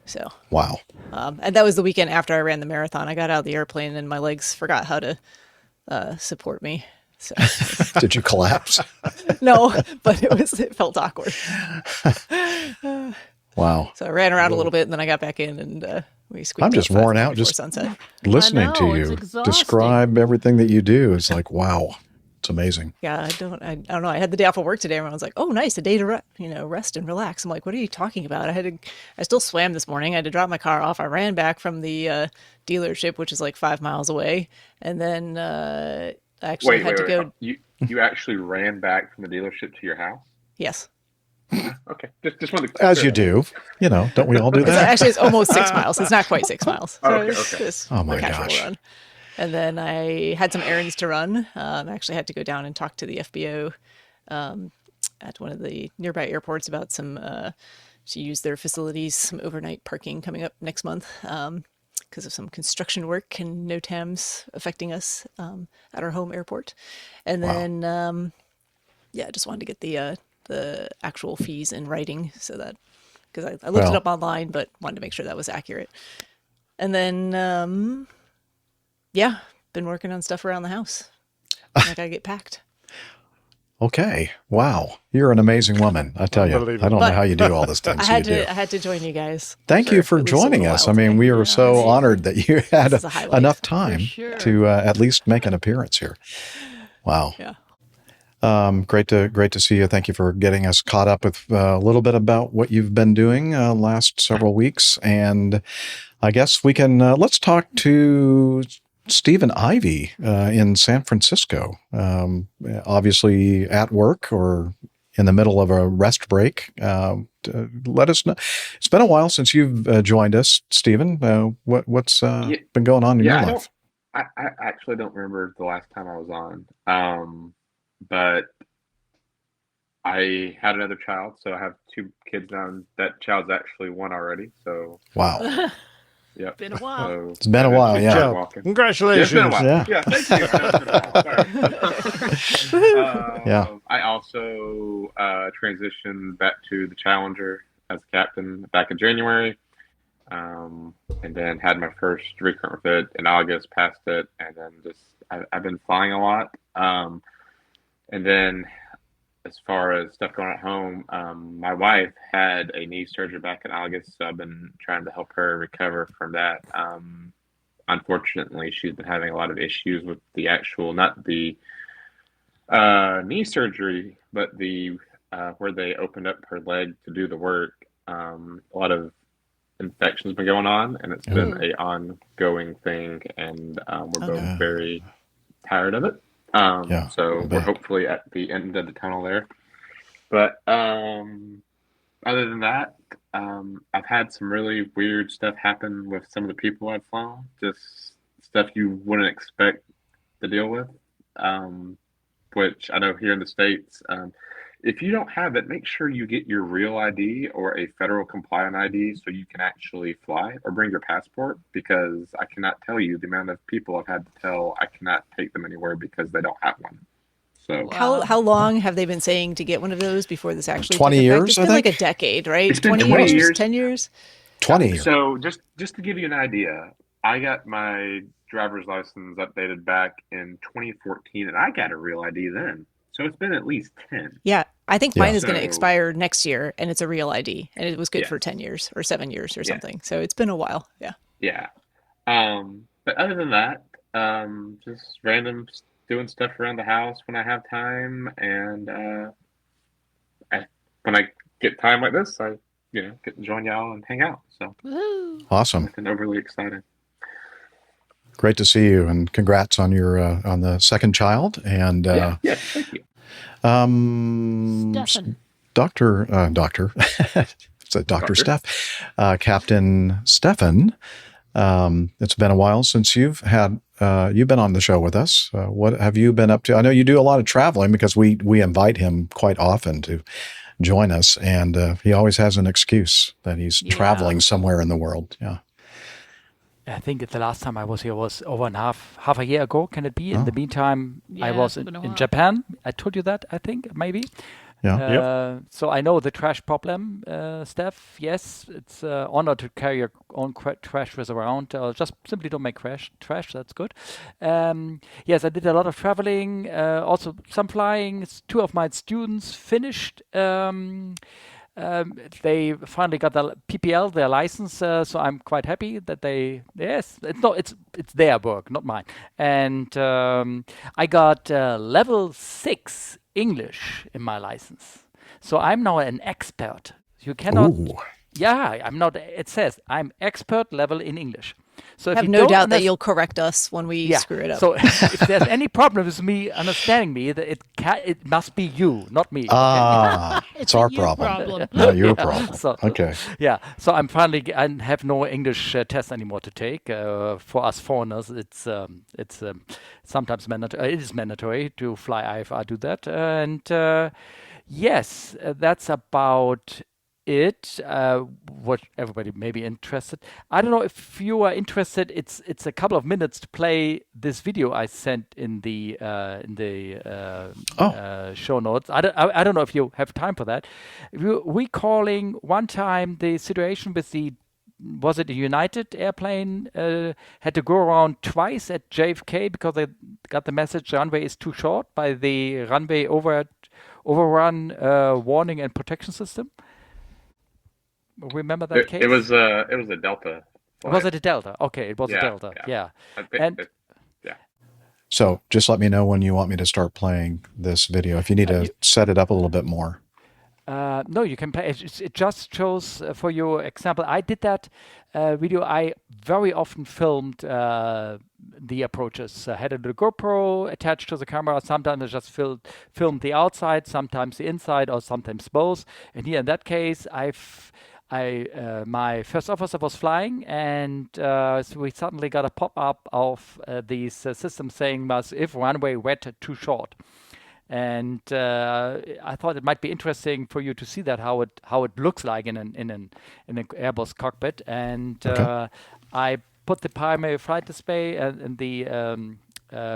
So. Wow. And that was the weekend after I ran the marathon. I got out of the airplane and my legs forgot how to support me. So. Did you collapse? No, but it felt awkward. Wow. So I ran around a little bit, and then I got back in, and we squeaked. I'm just out 5 worn minutes out before just sunset. listening to it's you exhausting. describe everything that you do. It's like, wow, it's amazing. Yeah, I don't know. I had the day off of work today, and I was like, "Oh, nice, a day to rest and relax." I'm like, "What are you talking about?" I still swam this morning. I had to drop my car off. I ran back from the dealership, which is like 5 miles away, and then I actually had to go. You actually ran back from the dealership to your house? Yes. Okay, just wanted to. As you do, don't we all do that? Actually, it's almost 6 miles. It's not quite 6 miles. So it's Oh my casual gosh. run. And then I had some errands to run. I actually had to go down and talk to the FBO at one of the nearby airports about some to use their facilities, some overnight parking coming up next month because of some construction work and NOTAMs affecting us at our home airport. And then, I just wanted to get the actual fees in writing so that, because I looked it up online, but wanted to make sure that was accurate. And then, been working on stuff around the house. I gotta get packed. Okay. Wow. You're an amazing woman. I tell you, I don't know how you do all this things. I had to join you guys. Thank you for joining us. I mean, we are so honored that you had enough time to at least make an appearance here. Wow. Yeah. Great to see you. Thank you for getting us caught up with a little bit about what you've been doing last several weeks. And I guess we can, let's talk to Stephen Ivy in San Francisco, obviously at work or in the middle of a rest break. Let us know. It's been a while since you've joined us, Stephen. What's been going on in your life? I actually don't remember the last time I was on, but I had another child, so I have 2 kids now. And that child's actually 1 already. So wow. Yeah, been a while. So, it's been a while, yeah. Congratulations. Yeah, it's been a while. Yeah. Thank you. Yeah. I also transitioned back to the Challenger as captain back in January, and then had my first recurrent fit in August, passed it, and then I've been flying a lot. And then as far as stuff going at home, my wife had a knee surgery back in August, so I've been trying to help her recover from that. Unfortunately, she's been having a lot of issues with the actual, not the knee surgery, but the where they opened up her leg to do the work. A lot of infections been going on, and it's been an ongoing thing, and we're both very tired of it. So we're hopefully at the end of the tunnel there. But other than that, I've had some really weird stuff happen with some of the people I've flown. Just stuff you wouldn't expect to deal with, which I know here in the States, if you don't have it, make sure you get your real ID or a federal compliant ID so you can actually fly, or bring your passport, because I cannot tell you the amount of people I've had to tell I cannot take them anywhere because they don't have one. So how long have they been saying to get one of those before this actually 20 took effect? years, It's I been think. like a decade, right? It's been 20 20 years, years. 10 years? 20 years. So just to give you an idea, I got my driver's license updated back in 2014, and I got a real ID then. So it's been at least 10. Yeah, I think mine is going to So- expire next year, and it's a real ID, and it was good Yeah. for 10 years or 7 years or something. So it's been a while. Yeah. Yeah. But other than that, just random doing stuff around the house when I have time, and when I get time like this, I get to join y'all and hang out. So Awesome. nothing overly exciting. Great to see you, and congrats on your on the second child. And Yeah, thank you. Steffen. Dr. It's a Dr. Steph, Captain Steffen. It's been a while since you've been on the show with us. What have you been up to? I know you do a lot of traveling, because we invite him quite often to join us, and he always has an excuse that he's traveling somewhere in the world. Yeah. I think the last time I was here was over half a year ago. Can it be? In the meantime, I Yeah, was it's been a in while. Japan. I told you that, I think, maybe. Yeah. So I know the trash problem, Steph. Yes, it's an honor to carry your own trash with around. Just simply don't make trash. That's good. Yes, I did a lot of traveling, also some flying. 2 of my students finished they finally got the PPL, their license, so I'm quite happy that it's their work, not mine. And I got level 6 English in my license, so I'm now an expert. You cannot. Ooh. Yeah, I'm not. It says I'm expert level in English. So I if have you no don't doubt that you'll correct us when we screw it up. So if there's any problem with me understanding me, that it must be you, not me. It's our problem. Not your problem. So, okay. Yeah. So I have no English test anymore to take. For us foreigners, it's sometimes mandatory. It is mandatory to fly IFR. Do that. And yes, that's about it. What everybody may be interested. I don't know if you are interested. It's a couple of minutes to play this video I sent in the show notes. I don't know if you have time for that. Recalling one time the situation with was it a United airplane had to go around twice at JFK because they got the message the runway is too short by the runway overrun warning and protection system. Remember that case? It was a Delta flight. Was it a Delta? Okay, it was a Delta. Yeah. So just let me know when you want me to start playing this video. If you need to set it up a little bit more. No, you can play. It just shows for your example. I did that video. I very often filmed the approaches. I had a GoPro attached to the camera. Sometimes I just filmed the outside, sometimes the inside, or sometimes both. And here in that case, my first officer was flying, and so we suddenly got a pop-up of these systems saying, if runway wet too short. And I thought it might be interesting for you to see that how it looks like in an Airbus cockpit. And I put the primary flight display and the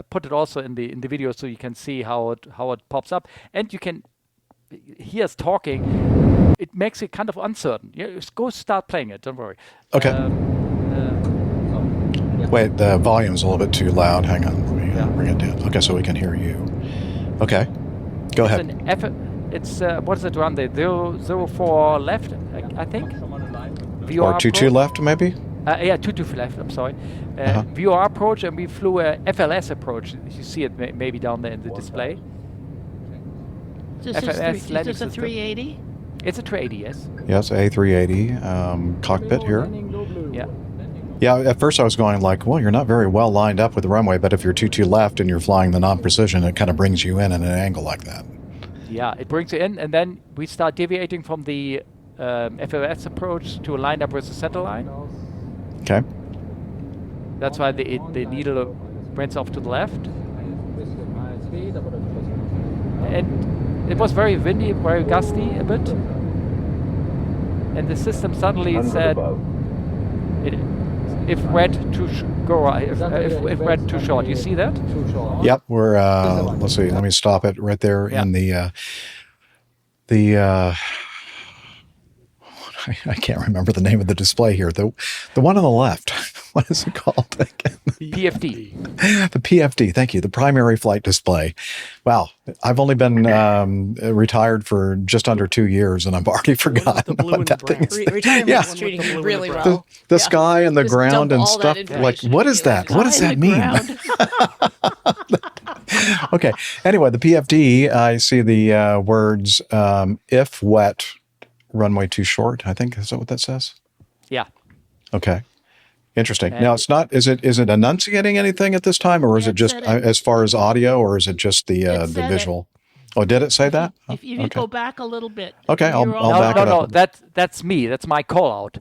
put it also in the video so you can see how it pops up, and you can hear us talking. It makes it kind of uncertain. Just go start playing it. Don't worry. Okay. Wait, the volume's a little bit too loud. Hang on. Let me bring it down. Okay, so we can hear you. Okay. Go ahead. It's what is it around the 004 left, I think. Or 22 left, maybe? Yeah, 22 left. I'm sorry. VOR approach, and we flew a FLS approach. You see it maybe down there in the display. Is this a 380? It's a 380, yes. Yes, A380 cockpit here. Yeah. Yeah, at first I was going like, well, you're not very well lined up with the runway, but if you're 22 left and you're flying the non-precision, it kind of brings you in an angle like that. Yeah, it brings you in, and then we start deviating from the FLS approach to line up with the center line. Okay. That's why the needle went off to the left. And it was very windy, very gusty a bit. And the system suddenly said, if red too if red too short. You see that? Yep, we're let's see, let me stop it right there in the I can't remember the name of the display here. The one on the left. What is it called again? PFD. The PFD. Thank you. The primary flight display. Wow. I've only been retired for just under 2 years, and I've already forgotten what that thing is. Retirement's treating you really well. The sky and the ground and stuff. Like, what is that? What does that mean? Okay. Anyway, the PFD, I see the words, if wet, runway too short, I think. Is that what that says? Yeah. Okay. Interesting. Now, it's not, is it enunciating anything at this time, or is it just as far as audio, or is it just the visual? Oh, did it say that? If you go back a little bit. Okay, I'll back it up. No, that's me. That's my call out.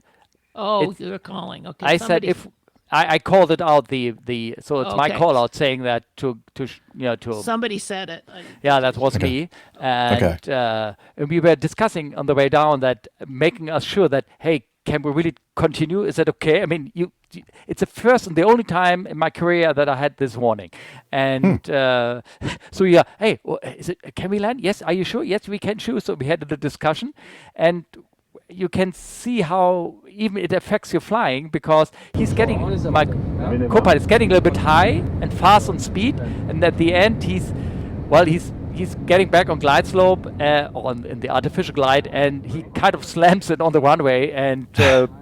Oh, you're calling. Okay. I said if I called it out so it's my call out saying that to somebody said it. Yeah, that was me. And we were discussing on the way down that making us sure that, hey, can we really continue? Is that okay? I mean, it's the first and the only time in my career that I had this warning. And so hey, can we land? Yes. Are you sure? Yes, we can shoot. So we had the discussion, and you can see how even it affects your flying, because my co-pilot is getting a little bit high and fast on speed, and at the end he's he's getting back on glide slope in the artificial glide, and he kind of slams it on the runway and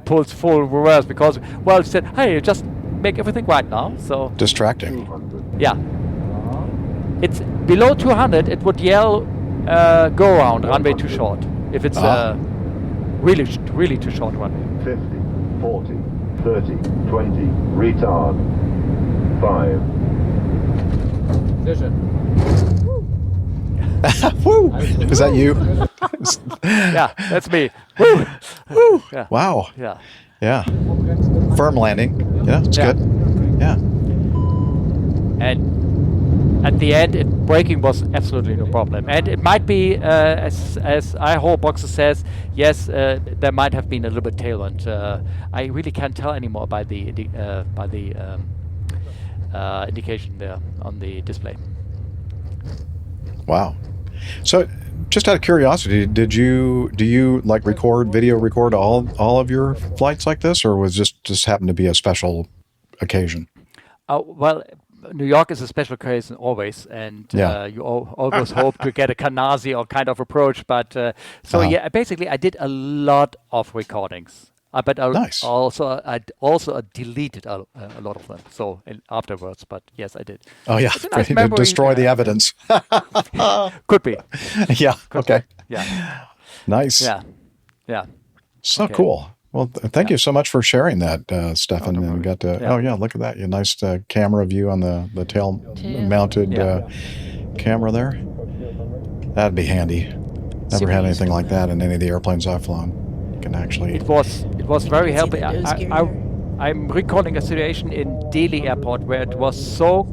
pulls full reverse because, well, he said, hey, just make everything right now. So distracting. Yeah. It's below 200, it would yell, go around, runway too short. If it's really too short runway. 50, 40, 30, 20, retard. 5. Vision. Woo! Is that you? Yeah, that's me. Woo! Woo! Yeah. Wow. Yeah. Yeah. Firm landing. Yeah, it's good. Yeah. And at the end, braking was absolutely no problem. And it might be, as iHole Boxer says, yes, there might have been a little bit tailwind. I really can't tell anymore by the indication there on the display. Wow. So, just out of curiosity, do you like video record all of your flights like this, or was just happen to be a special occasion? Well, New York is a special case always, and you always hope to get a Canasi or kind of approach. But basically, I did a lot of recordings. But nice. I also deleted a lot of them. So afterwards, but yes, I did. Oh yeah, nice to destroy the evidence. Could be. Yeah. Okay. Yeah. Nice. Yeah. So cool. Well, thank you so much for sharing that, Steffen. And we got to. Oh yeah, look at that! Your nice camera view on the tail-mounted camera there. That'd be handy. Never had anything like that in any of the airplanes I've flown. Can actually. It was very helpful. I'm recalling a situation in Delhi airport where it was so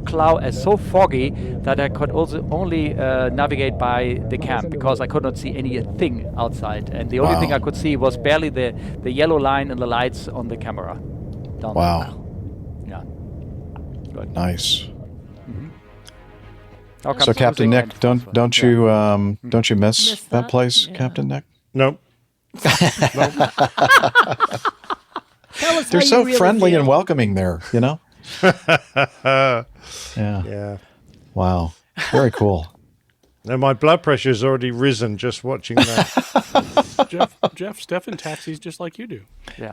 foggy that I could also only navigate by the cam because I could not see anything outside, and the only thing I could see was barely the yellow line and the lights on the camera. Wow. Yeah. Good. Nice. Mm-hmm. So, Captain Nick, don't you miss that place, Captain Nick? Nope. They're so friendly and welcoming there, you know? Yeah. Wow. Very cool. Now my blood pressure's already risen just watching that. Jeff, Steffen taxis just like you do.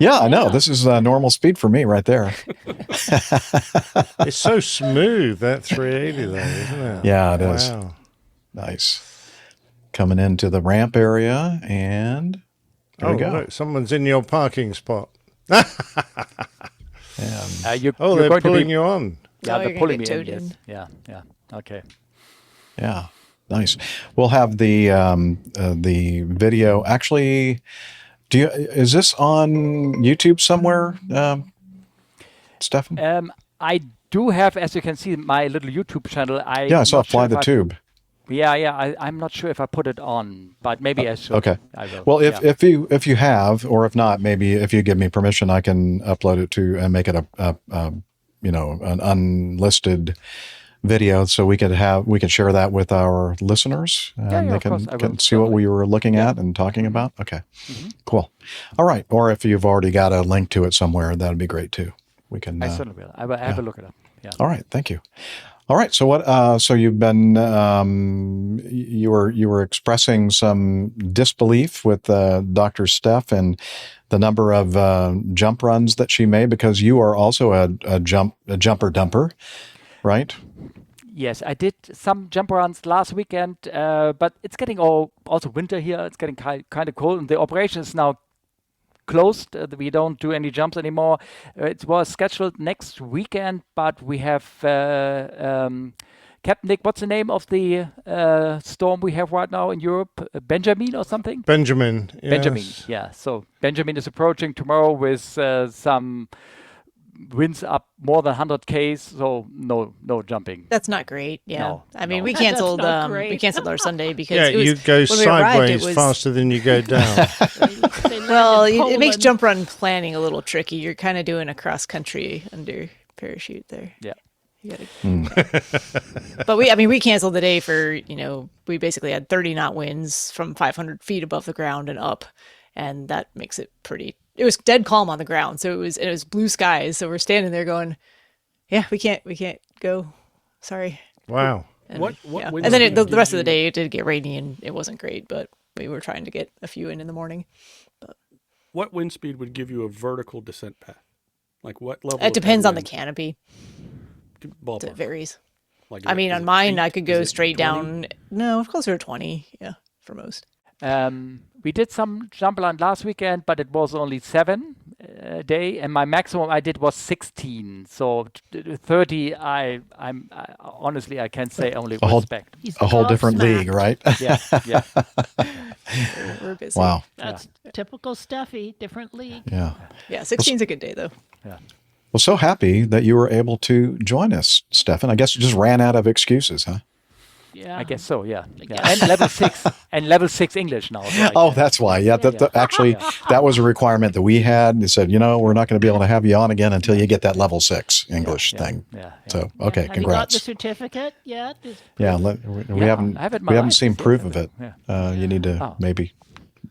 Yeah, I know. This is normal speed for me right there. It's so smooth, that 380 though, isn't it? Yeah, it is. Wow. Nice. Coming into the ramp area, and there we go. Look, someone's in your parking spot. You're they're going pulling to you on. Yeah, they're pulling me in. towed Yes. in. Yeah. Okay. Yeah, nice. We'll have the video. Actually, is this on YouTube somewhere, Steffen? I do have, as you can see, my little YouTube channel. I saw Fly the Tube. Yeah. I'm not sure if I put it on, but maybe I should. Okay. I will. Well, if you have, or if not, maybe if you give me permission, I can upload it to and make it an unlisted video, so we could share that with our listeners, and they can see what we were looking at and talking about. Okay. Mm-hmm. Cool. All right. Or if you've already got a link to it somewhere, that'd be great too. We can. I certainly will. I will have a look at it. Yeah. All right. Thank you. All right. So what? So you've been you were expressing some disbelief with Dr. Steph and the number of jump runs that she made, because you are also a jumper dumper, right? Yes, I did some jump runs last weekend, but it's getting also winter here. It's getting kind of cold, and the operation is now closed. We don't do any jumps anymore. It was scheduled next weekend, but we have Captain Nick. What's the name of the storm we have right now in Europe? Benjamin or something? Benjamin. Yes. Benjamin. Yeah. So Benjamin is approaching tomorrow with some winds up more than 100 k's. So no jumping. That's not great. Yeah. No, I mean, no. we canceled. We canceled our Sunday because you go sideways faster than you go down. Well, it makes jump run planning a little tricky. You're kind of doing a cross country under parachute there. Yeah. But we canceled the day for, we basically had 30 knot winds from 500 feet above the ground and up, and that makes it it was dead calm on the ground. So it was blue skies. So we're standing there going, yeah, we can't go. Sorry. Wow. And, What and then the rest of the day it did get rainy and it wasn't great, but we were trying to get a few in the morning. But what wind speed would give you a vertical descent path? Like what level? It depends on the canopy. Ballpark. It varies. Like I mean, on mine, I could go straight down. No, closer to 20. Yeah, for most. We did some jump land last weekend, but it was only 7 a day, and my maximum I did was 16. So 30, I'm honestly I can't say only respect. A whole different league, right? Yeah, yeah. We're busy. Wow. That's typical Steffi, different league. Yeah. Yeah, 16's a good day though. Yeah. Well, so happy that you were able to join us, Steffen. I guess you just ran out of excuses, huh? Yeah. I guess so. Yeah. And level 6 English now. So Oh, that's why. Yeah, actually, that was a requirement that we had. They said, we're not going to be able to have you on again until you get that level 6 English thing. Yeah. So, okay, Have congrats. you got the certificate yet? Yeah, we haven't seen proof of it. You need to maybe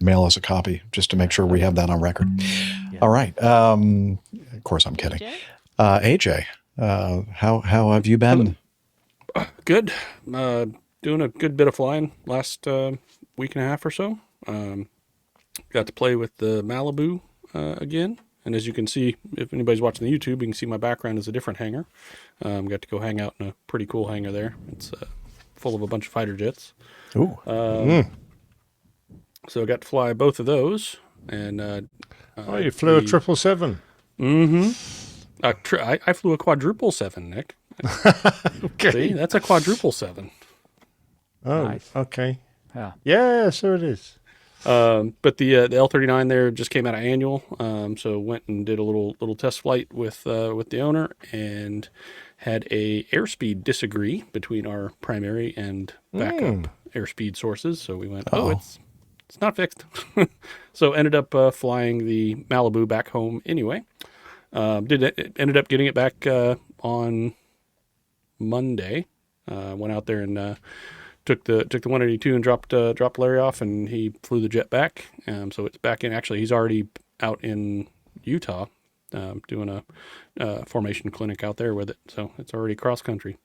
mail us a copy just to make sure we have that on record. All right. Of course, I'm kidding. AJ, how have you been? Good. Doing a good bit of flying last week and a half or so. Got to play with the Malibu again. And as you can see, if anybody's watching the YouTube, you can see my background is a different hangar. Got to go hang out in a pretty cool hangar there. It's full of a bunch of fighter jets. Ooh. So I got to fly both of those. And you flew a 777. Mm-hmm. I flew a quadruple 7, Nick. Okay. See, that's a quadruple 7. Oh, nice. Okay. Yeah, so it is. But the L-39 there just came out of annual, so went and did a little test flight with the owner and had a airspeed disagree between our primary and backup airspeed sources. So we went, it's not fixed. So ended up flying the Malibu back home anyway. Ended up getting it back on Monday. Went out there and took the 182 and dropped Larry off, and he flew the jet back. So it's back in. Actually, he's already out in Utah doing a formation clinic out there with it. So it's already cross country.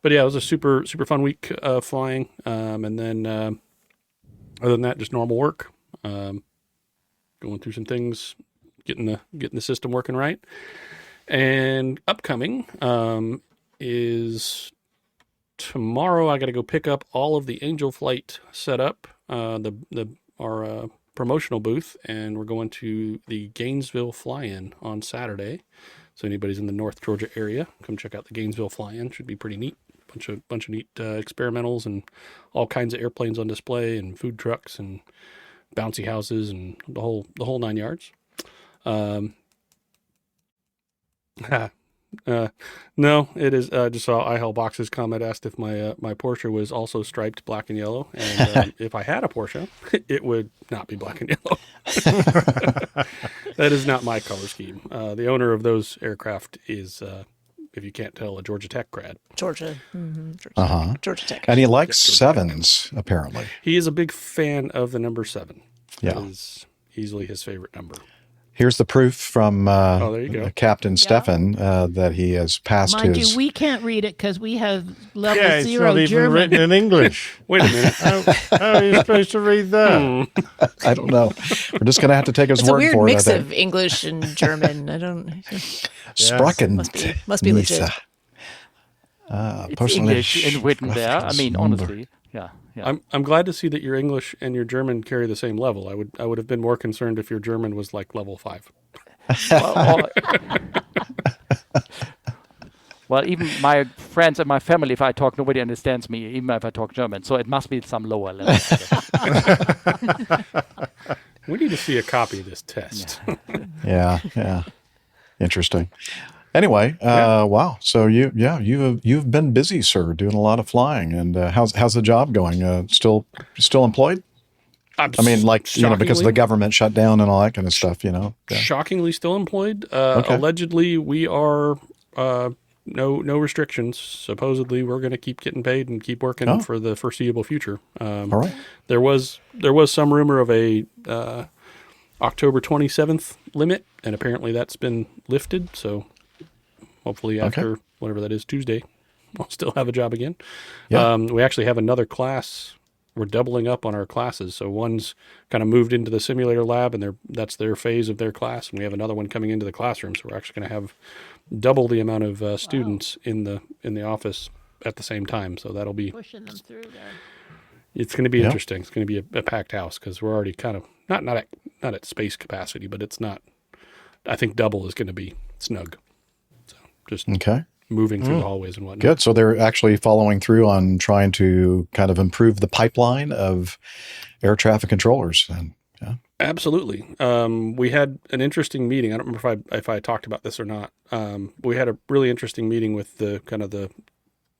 But yeah, it was a super fun week flying. And then other than that, just normal work. Going through some things, getting the system working right. And upcoming is tomorrow. I got to go pick up all of the Angel Flight setup, our promotional booth, and we're going to the Gainesville Fly-In on Saturday. So anybody's in the North Georgia area, come check out the Gainesville Fly-In. Should be pretty neat. Bunch of neat experimentals and all kinds of airplanes on display and food trucks and bouncy houses and the whole 9 yards. No, it is. Just saw iHell Box's comment, asked if my Porsche was also striped black and yellow, and if I had a Porsche, it would not be black and yellow. That is not my color scheme. The owner of those aircraft is, if you can't tell, a Georgia Tech grad. Georgia Tech. And he likes 7s, apparently. He is a big fan of the number 7. Yeah. It is easily his favorite number. Here's the proof from there you go. Captain Steffen that he has passed Mind his... you, we can't read it because we have level it's 0 not even German. written in English. Wait a minute. How are you supposed to read that? I don't know. We're just going to have to take his It's a word weird for it, mix I think. of English and German. I don't. Sprachen. Must be legit. It's English and written there. I mean, honestly, yeah. I'm glad to see that your English and your German carry the same level. I would have been more concerned if your German was like level 5. Well, even my friends and my family, if I talk, nobody understands me, even if I talk German. So it must be some lower level. We need to see a copy of this test. Yeah. Interesting. Anyway, wow. So you've been busy, sir, doing a lot of flying. And how's the job going? Still employed? I mean, like, because of the government shutdown and all that kind of stuff, Yeah. Shockingly still employed. Okay. Allegedly, we are no restrictions. Supposedly, we're going to keep getting paid and keep working for the foreseeable future. All right. There was some rumor of a October 27th limit, and apparently that's been lifted. So hopefully after whatever that is, Tuesday, we'll still have a job again. Yeah. We actually have another class. We're doubling up on our classes. So one's kind of moved into the simulator lab, and that's their phase of their class. And we have another one coming into the classroom. So we're actually going to have double the amount of students in the office at the same time. So that'll be pushing them through there. It's going to be interesting. It's going to be a packed house because we're already kind of not at space capacity, but it's not. I think double is going to be snug. So just moving through the hallways and whatnot. Good. So they're actually following through on trying to kind of improve the pipeline of air traffic controllers. And absolutely. We had an interesting meeting. I don't remember if I talked about this or not. We had a really interesting meeting with the kind of the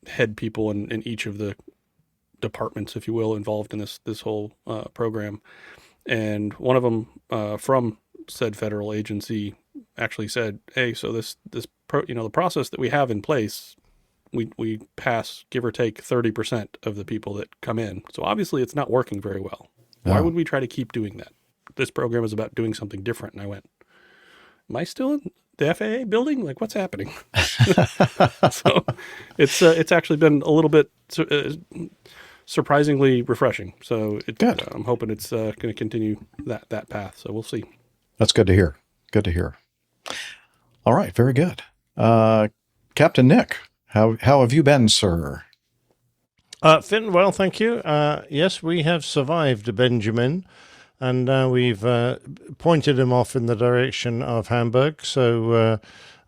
head people in each of the departments, if you will, involved in this whole program. And one of them from said federal agency actually said, "Hey, so the process that we have in place, we pass, give or take, 30% of the people that come in. So obviously it's not working very well. Why would we try to keep doing that? This program is about doing something different." And I went, "Am I still in the FAA building? Like, what's happening?" So it's actually been a little bit surprisingly refreshing. So I'm hoping it's going to continue that path. So we'll see. That's good to hear. Good to hear. All right. Very good. Captain Nick, how have you been, sir? Fitting well, thank you. Yes, we have survived Benjamin, and we've pointed him off in the direction of Hamburg. So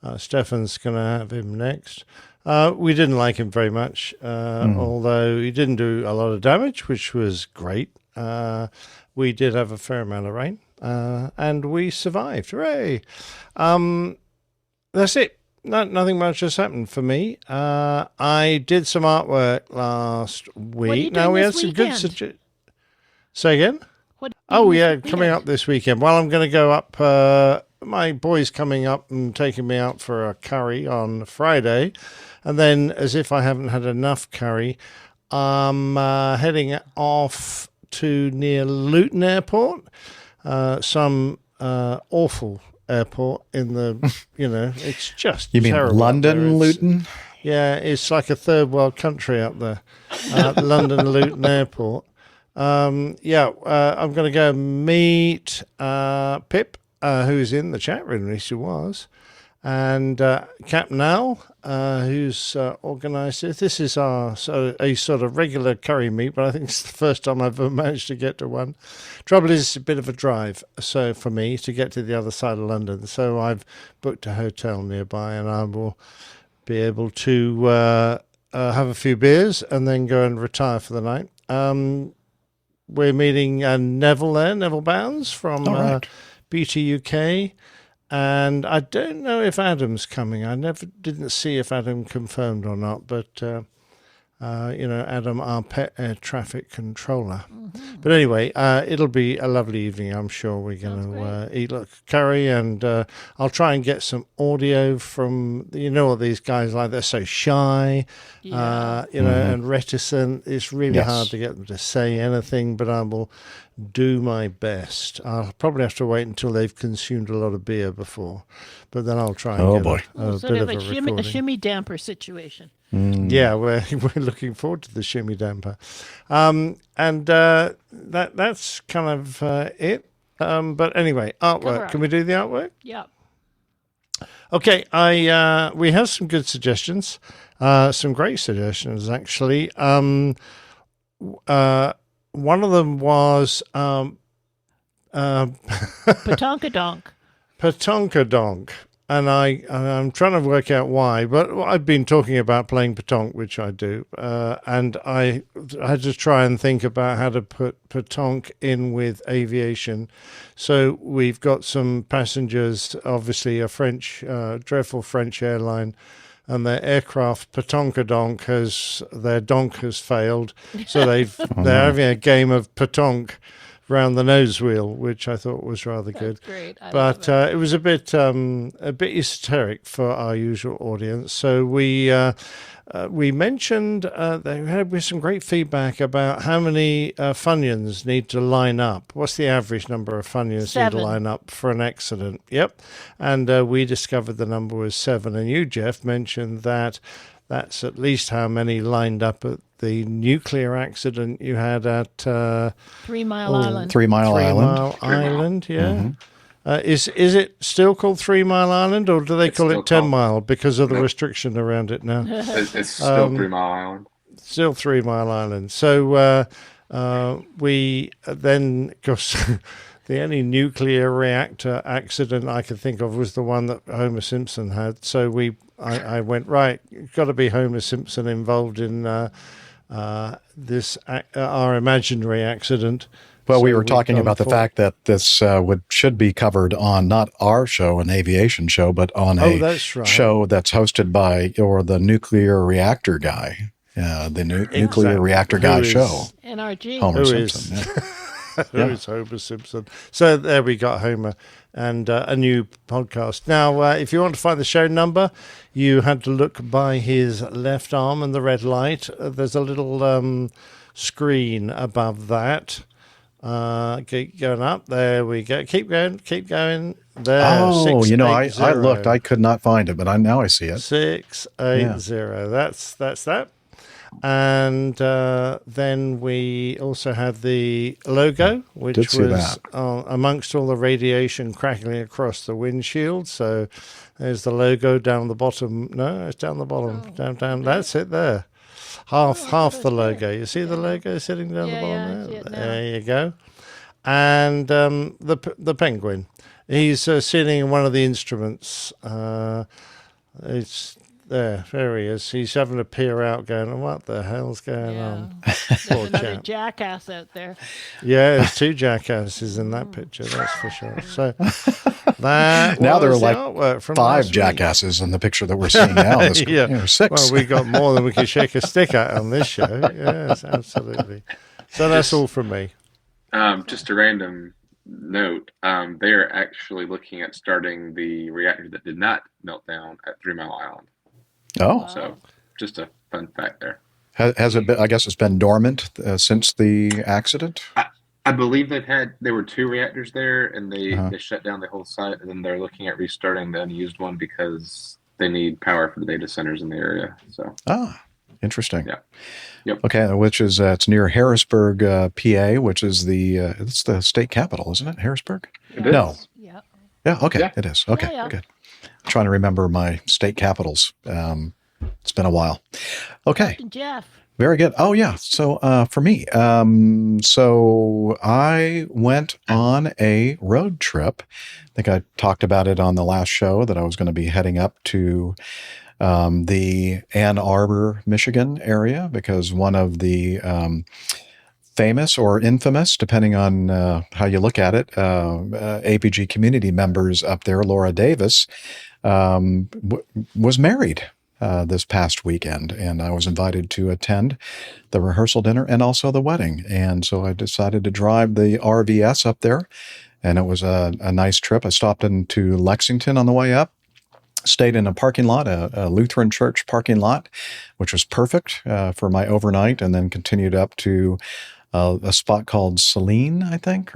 Steffen's going to have him next. We didn't like him very much, although he didn't do a lot of damage, which was great. We did have a fair amount of rain, and we survived. Hooray! That's it. Nothing much has happened for me. I did some artwork last week. What are you doing now we this had some weekend? good suggestions. Say again? What Oh yeah, coming up this weekend. Well, I'm going to go up. My boy's coming up and taking me out for a curry on Friday, and then, as if I haven't had enough curry, I'm heading off to near Luton Airport, some awful airport in the, it's just You mean terrible London, Luton? Yeah, it's like a third world country up there. London Luton Airport. I'm going to go meet Pip, who's in the chat room, at least he was, and Captain Al, who's organised it. This is a sort of regular curry meet, but I think it's the first time I've ever managed to get to one. Trouble is, it's a bit of a drive, so for me to get to the other side of London. So I've booked a hotel nearby, and I will be able to have a few beers and then go and retire for the night. We're meeting Neville there, Neville Bounds from BT UK. And I don't know if Adam's coming. I didn't see if Adam confirmed or not, but Adam, our pet air traffic controller. Mm-hmm. But anyway, it'll be a lovely evening. I'm sure we're going to eat curry, and I'll try and get some audio from what these guys like. They're so shy, and reticent. It's really hard to get them to say anything, but I will do my best. I'll probably have to wait until they've consumed a lot of beer before, but then I'll try and get a sort bit of of a recording. a shimmy damper situation. Yeah, we're looking forward to the shimmy damper, and that's kind of it. But anyway, artwork. Can we do the artwork? Yeah. Okay, we have some good suggestions, some great suggestions actually. One of them was Patonkadonk. Patonkadonk. And I'm trying to work out why, but I've been talking about playing petanque, which I do, and I had to try and think about how to put petanque in with aviation. So we've got some passengers, obviously a French, dreadful French airline, and their aircraft Patonkadonk their donk has failed, so they're having a game of petanque round the nose wheel, which I thought was rather good. Great. But it was a bit esoteric for our usual audience. So we mentioned there had some great feedback about how many Funyuns need to line up. What's the average number of Funyuns 7. need to line up for an accident? Yep. And we discovered the number was 7. And you, Jeff, mentioned that that's at least how many lined up at the nuclear accident you had at 3 Mile Island. 3 Mile Island. Mile Island, yeah. Mhm. Is it still called 3 Mile Island, or do they call it 10 Mile because of the restriction around it now? It's still 3 Mile Island. Still 3 Mile Island. So we then, because the only nuclear reactor accident I could think of was the one that Homer Simpson had. So I went, right, got to be Homer Simpson involved in this our imaginary accident. Well, So we were talking about the for- fact that this should be covered on not our show, an aviation show, but on a that's right. show that's hosted by the nuclear reactor guy, nuclear reactor guy show. NRG. Homer Simpson. Who is Homer Simpson? So there we got Homer and a new podcast. Now, if you want to find the show number, you had to look by his left arm and the red light. There's a little screen above that. Keep going up. There we go. Keep going. Keep going. There. Oh, 680. I looked. I could not find it, but now I see it. 680. That's that. And then we also had the logo, which Did see was that. amongst all the radiation crackling across the windshield. So there's the logo down the bottom. No, it's down the bottom. Down. That's it there. Half the logo. You see the logo sitting down the bottom there? There you go. And the penguin. He's sitting in one of the instruments. It's there he is. He's having to peer out going, what the hell's going on? Poor Another chap. jackass out there. Yeah, there's 2 jackasses in that picture, that's for sure. So that Now there are was the like artwork from 5 last week. jackasses in the picture that we're seeing now. Yeah. 6. Well, we got more than we could shake a stick at on this show. Yes, absolutely. So that's all from me. Just a random note. They are actually looking at starting the reactor that did not melt down at 3 Mile Island. Oh. So just a fun fact there. Has it been, I guess it's been dormant since the accident? I believe there were 2 reactors there, and they shut down the whole site, and then they're looking at restarting the unused one because they need power for the data centers in the area. So Interesting. Yeah. Yep. Okay, which is it's near Harrisburg, PA, which is it's the state capital, isn't it? Harrisburg? It is. No. Yeah. Yeah. Okay. Yeah. It is. Okay. Yeah. Good. I'm trying to remember my state capitals. It's been a while. Okay. Captain Jeff. Very good. Oh yeah. So for me, so I went on a road trip. I think I talked about it on the last show that I was going to be heading up to the Ann Arbor, Michigan area because one of the famous or infamous, depending on how you look at it, APG community members up there, Laura Davis, was married this past weekend, and I was invited to attend the rehearsal dinner and also the wedding. And so I decided to drive the RVS up there, and it was a nice trip. I stopped into Lexington on the way up. Stayed in a parking lot, a Lutheran church parking lot, which was perfect for my overnight, and then continued up to a spot called Saline, I think,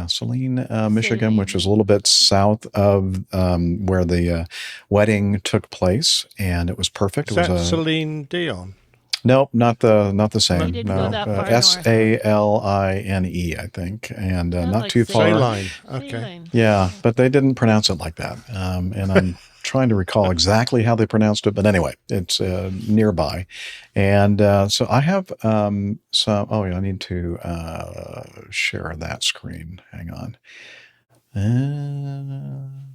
Saline, Michigan, which is a little bit south of where the wedding took place, and it was perfect. Is it was that Celine Dion? Nope, not the same. didn't go No, that far north. Saline, I think, and not like too far. Saline. Okay. Yeah, but they didn't pronounce it like that, and I'm trying to recall exactly how they pronounced it, but anyway, it's nearby. And so I have some, I need to share that screen. Hang on.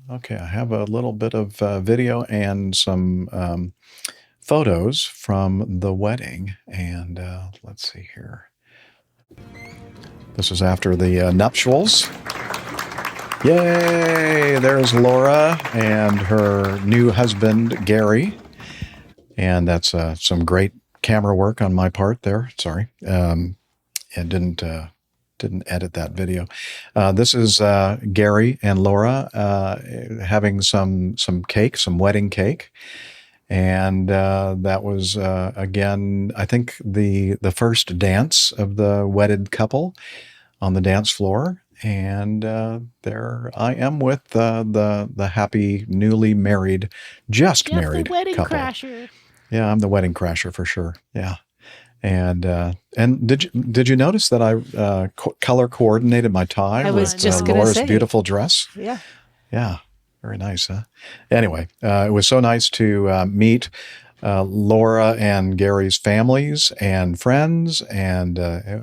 Okay, I have a little bit of video and some photos from the wedding. And let's see here. This is after the nuptials. Yay! There's Laura and her new husband, Gary. And that's some great camera work on my part there. Sorry. And didn't edit that video. This is Gary and Laura having some cake, some wedding cake. And that was, again, I think the first dance of the wedded couple on the dance floor. And there I am with the happy, newly married, just Jeff, married the wedding couple. crasher. Yeah, I'm the wedding crasher for sure. Yeah. And did you notice that I color coordinated my tie I was with just gonna Laura's say. beautiful dress? Yeah. Yeah, very nice, huh? Anyway, it was so nice to meet Laura and Gary's families and friends, and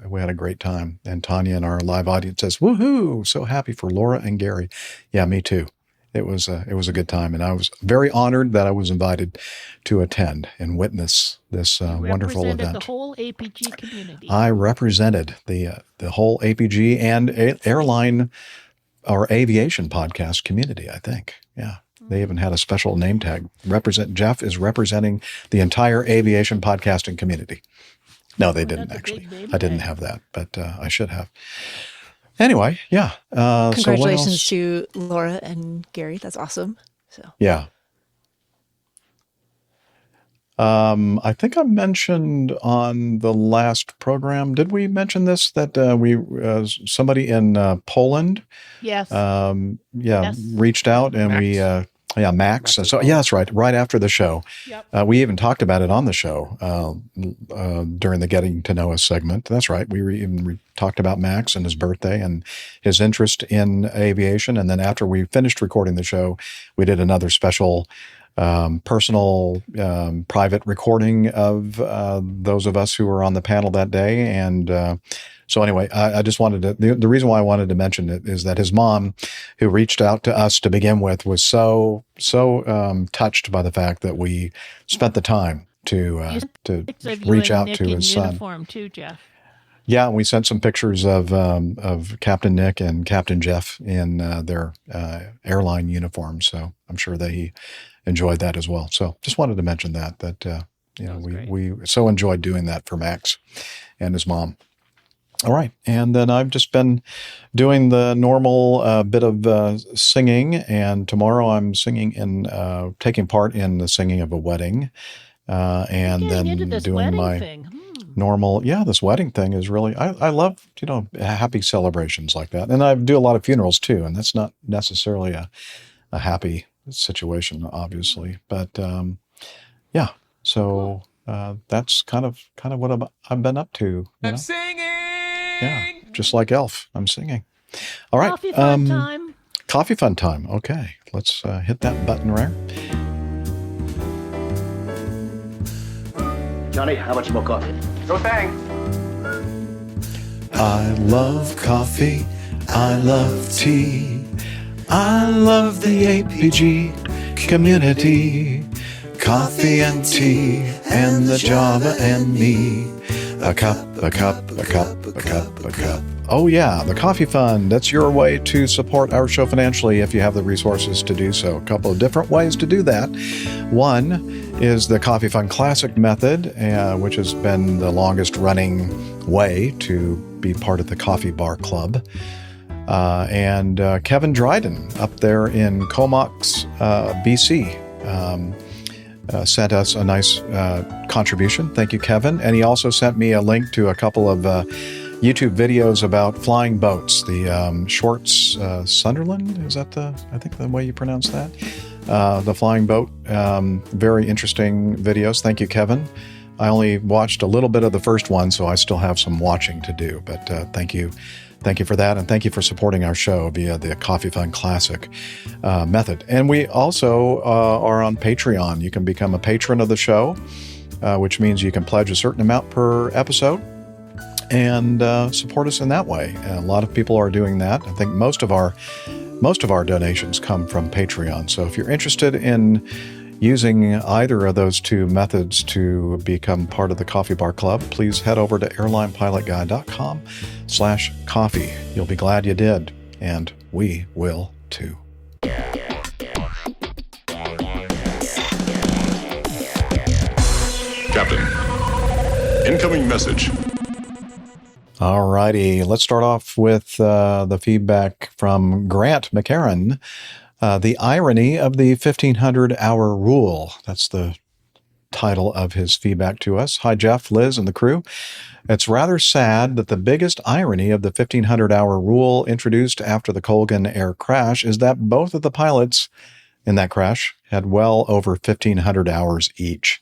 we had a great time. And Tanya in our live audience says, "Woohoo! So happy for Laura and Gary." Yeah, me too. It was a good time, and I was very honored that I was invited to attend and witness this wonderful Represented event. the whole APG community. I represented the whole APG and airline or aviation podcast community, I think. Yeah. They even had a special name tag. Jeff is representing the entire aviation podcasting community. No, they didn't actually. I didn't have that, but I should have. Anyway, yeah. Congratulations to Laura and Gary. That's awesome. So yeah. I think I mentioned on the last program, did we mention this, that somebody in Poland, Yes. reached out and Max. So yeah, that's right. Right after the show, we even talked about it on the show during the Getting to Know Us segment. That's right. We talked about Max and his birthday and his interest in aviation. And then after we finished recording the show, we did another special personal, private recording of those of us who were on the panel that day. And so anyway, I just wanted to, the reason why I wanted to mention it is that his mom, who reached out to us to begin with, was so touched by the fact that we spent the time to reach out to his son. Uniform too, Jeff. Yeah, we sent some pictures of Captain Nick and Captain Jeff in their airline uniforms. So I'm sure that he enjoyed that as well. So just wanted to mention that we so enjoyed doing that for Max and his mom. All right. And then I've just been doing the normal bit of singing. And tomorrow I'm singing taking part in the singing of a wedding. And then doing my normal, this wedding thing is really, I love, happy celebrations like that. And I do a lot of funerals too. And that's not necessarily a happy situation, obviously. But so that's kind of what I've been up to. I'm singing. Yeah, just like Elf, I'm singing. All right. Coffee fun time. Coffee fun time. Okay, let's hit that button right. Johnny, how much more coffee? No thanks. I love coffee. I love tea. I love the APG community. Coffee and tea and the Java and me. A cup, a cup, a cup, a cup, a cup. Oh yeah, the Coffee Fund. That's your way to support our show financially if you have the resources to do so. A couple of different ways to do that. One is the Coffee Fund Classic method, which has been the longest running way to be part of the Coffee Bar Club. And Kevin Dryden up there in Comox, BC, sent us a nice contribution. Thank you, Kevin. And he also sent me a link to a couple of YouTube videos about flying boats. The Shorts Sunderland, is that I think the way you pronounce that? The flying boat. Very interesting videos. Thank you, Kevin. I only watched a little bit of the first one, so I still have some watching to do. But thank you. Thank you for that, and thank you for supporting our show via the Coffee Fund Classic method. And we also are on Patreon. You can become a patron of the show, which means you can pledge a certain amount per episode and support us in that way. And a lot of people are doing that. I think most of our donations come from Patreon. So if you're interested in using either of those two methods to become part of the Coffee Bar Club, please head over to airlinepilotguy.com/coffee. You'll be glad you did, and we will too. Captain, incoming message. All righty, let's start off with the feedback from Grant McHerron. The irony of the 1,500-hour rule. That's the title of his feedback to us. Hi, Jeff, Liz, and the crew. It's rather sad that the biggest irony of the 1,500-hour rule introduced after the Colgan Air crash is that both of the pilots in that crash had well over 1,500 hours each.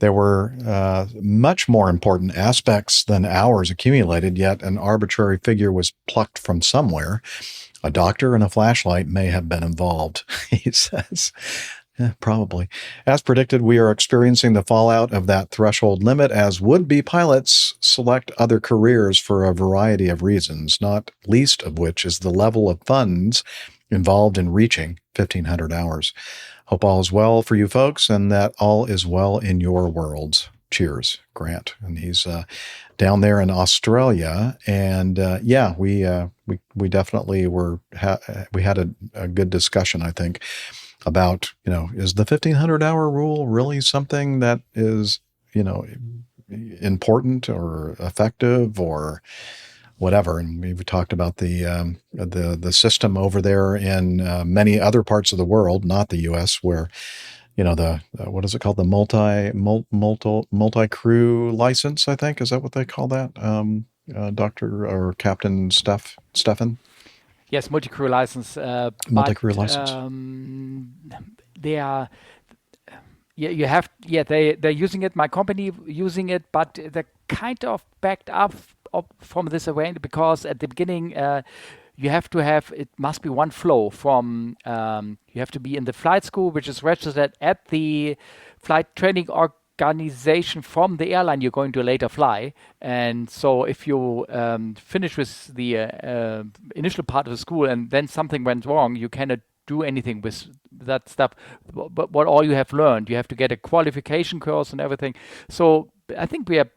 There were much more important aspects than hours accumulated, yet an arbitrary figure was plucked from somewhere. A doctor and a flashlight may have been involved, he says. Probably. As predicted, we are experiencing the fallout of that threshold limit as would-be pilots select other careers for a variety of reasons, not least of which is the level of funds involved in reaching 1,500 hours. Hope all is well for you folks and that all is well in your worlds. Cheers, Grant. And he's down there in Australia. And we definitely we had a good discussion, I think, about, is the 1,500-hour rule really something that is, important or effective or whatever? And we've talked about the system over there in many other parts of the world, not the U.S., where what is it called? The multi-crew license, I think. Is that what they call that? Dr. or Captain Steffen? Yes, multi-crew license. Multi-crew license. They're using it. My company using it, but they're kind of backed up from this arrangement because at the beginning you have to have, it must be one flow from, you have to be in the flight school, which is registered at the flight training organization from the airline you're going to later fly. And so if you finish with the initial part of the school and then something went wrong, you cannot do anything with that stuff. But what all you have learned, you have to get a qualification course and everything. So I think we are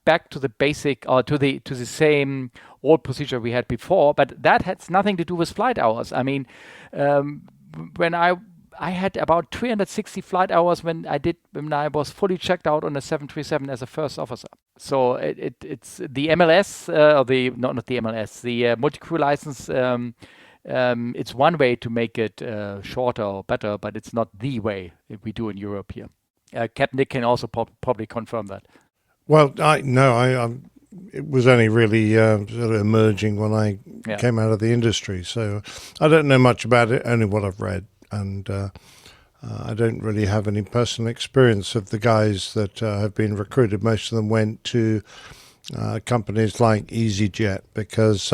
back to the basic or to the same old procedure we had before, but that has nothing to do with flight hours. I mean, when I had about 360 flight hours when I was fully checked out on a 737 as a first officer. So it's the MLS not the MLS, the multi-crew license. It's one way to make it shorter or better, but it's not the way we do in Europe here. Captain Nick can also probably confirm that. Well, it was only really sort of emerging when I came out of the industry, so I don't know much about it, only what I've read, and I don't really have any personal experience of the guys that have been recruited. Most of them went to companies like EasyJet because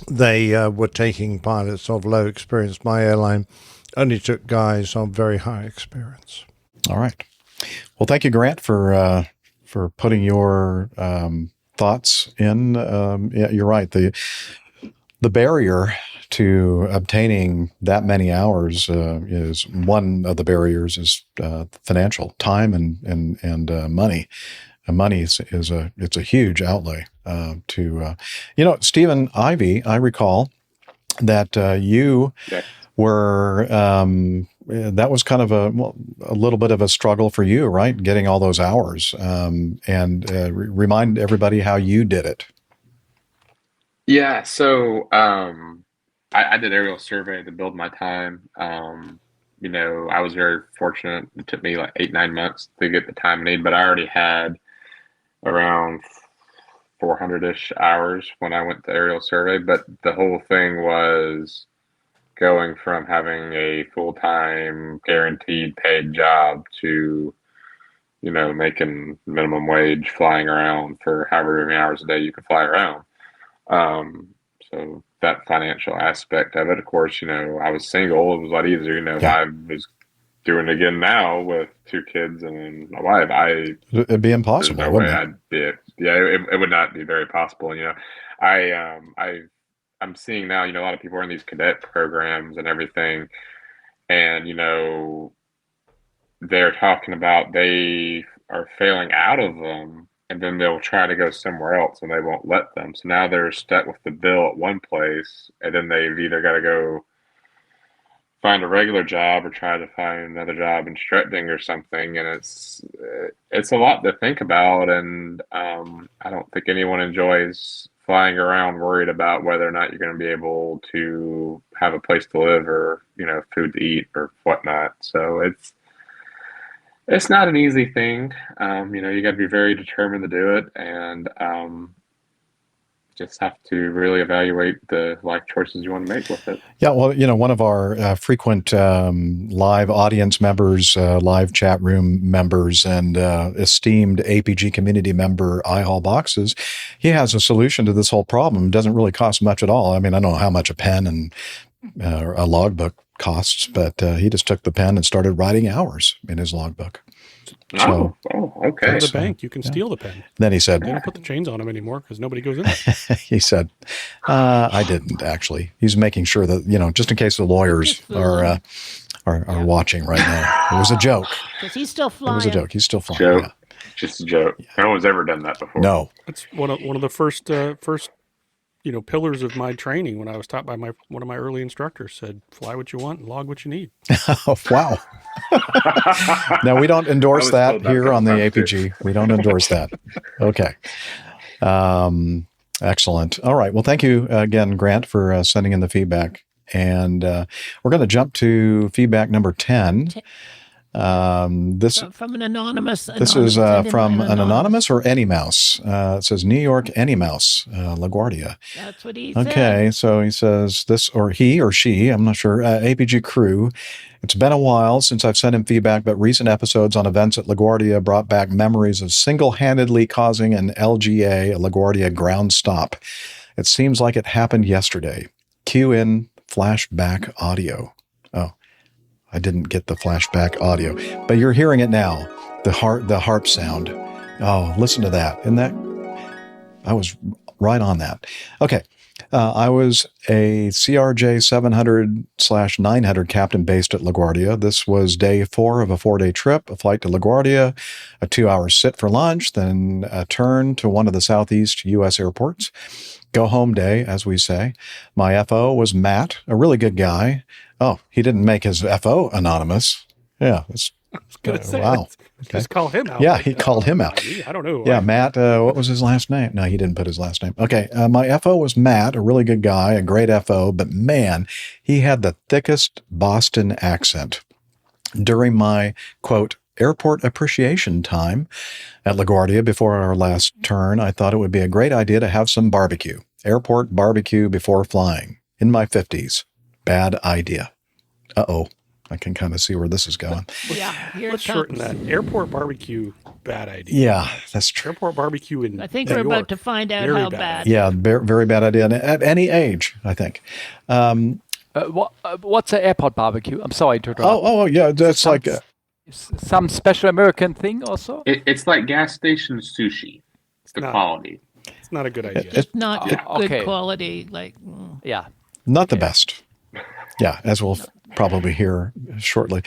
they were taking pilots of low experience. My airline only took guys of very high experience. All right. Well, thank you, Grant, for putting your thoughts in. Yeah, you're right. The barrier to obtaining that many hours is one of the barriers is financial time and money. And money is a huge outlay to Stephen Ivy. I recall that you were that was kind of a little bit of a struggle for you, right? Getting all those hours, and remind everybody how you did it. Yeah, so I did aerial survey to build my time. I was very fortunate. It took me like 8-9 months to get the time I need, but I already had around 400-ish hours when I went to aerial survey. But the whole thing was going from having a full-time guaranteed paid job to, making minimum wage flying around for however many hours a day you can fly around. So that financial aspect of it, of course, I was single. It was a lot easier. If I was doing it again now with 2 kids and my wife, it'd be impossible. There's no way I'd be it. Yeah, it would not be very possible. I'm seeing now, a lot of people are in these cadet programs and everything, and they're talking about they are failing out of them, and then they'll try to go somewhere else and they won't let them. So now they're stuck with the bill at one place, and then they've either got to go find a regular job or try to find another job instructing or something. And it's a lot to think about, and I don't think anyone enjoys flying around worried about whether or not you're going to be able to have a place to live or food to eat or whatnot. So it's not an easy thing. You got to be very determined to do it, and just have to really evaluate the life choices you want to make with it. Yeah, well, one of our frequent live audience members, live chat room members, and esteemed APG community member, iHall Boxes, he has a solution to this whole problem. It doesn't really cost much at all. I mean, I don't know how much a pen and a logbook costs, but he just took the pen and started writing hours in his logbook. So, okay. At the bank, you can steal the pen. Then he said, they don't put the chains on them anymore because nobody goes in there. he said, I didn't actually. He's making sure that, just in case the lawyers are watching right now. It was a joke. Because he's still flying. It was a joke. He's still flying. Joke. Yeah. Just a joke. No one's ever done that before. No. It's one of the first pillars of my training when I was taught by one of my early instructors said, fly what you want and log what you need. Oh, wow. Now, we don't endorse that here on the APG. We don't endorse that. Okay. Excellent. All right. Well, thank you again, Grant, for sending in the feedback. And we're going to jump to feedback number 10. This from an anonymous. This is from an anonymous or Any Mouse. It says New York Any Mouse, LaGuardia. That's what he said. Okay, so he says this, or he or she, I'm not sure. APG crew. It's been a while since I've sent him feedback, but recent episodes on events at LaGuardia brought back memories of single-handedly causing an LGA, a LaGuardia ground stop. It seems like it happened yesterday. Cue in flashback audio. I didn't get the flashback audio, but you're hearing it now. The harp sound. Oh, listen to that. Isn't that? I was right on that. Okay. I was a CRJ 700/900 captain based at LaGuardia. This was day 4 of a 4-day trip, a flight to LaGuardia, a 2-hour sit for lunch, then a turn to one of the Southeast U.S. airports. Go home day, as we say. My FO was Matt, a really good guy. Oh, he didn't make his FO anonymous. Yeah. Wow. Just call him out. Yeah, he called him out. I don't know. Yeah, Matt, what was his last name? No, he didn't put his last name. Okay, my FO was Matt, a really good guy, a great FO, but man, he had the thickest Boston accent. During my, quote, airport appreciation time at LaGuardia before our last turn, I thought it would be a great idea to have some barbecue. Airport barbecue before flying. In my 50s. Bad idea. Uh-oh. I can kind of see where this is going. Yeah, let's shorten that. Airport barbecue, bad idea. Yeah, that's true. Airport barbecue in I think New we're York, about to find out very how bad. Yeah, very bad idea. And at any age, I think. What's an airport barbecue? I'm sorry to interrupt. Oh, yeah, that's some special American thing also? It's like gas station sushi. The quality. It's not a good idea. It's not good quality. Yeah. Not the best. Yeah, as we'll probably hear shortly.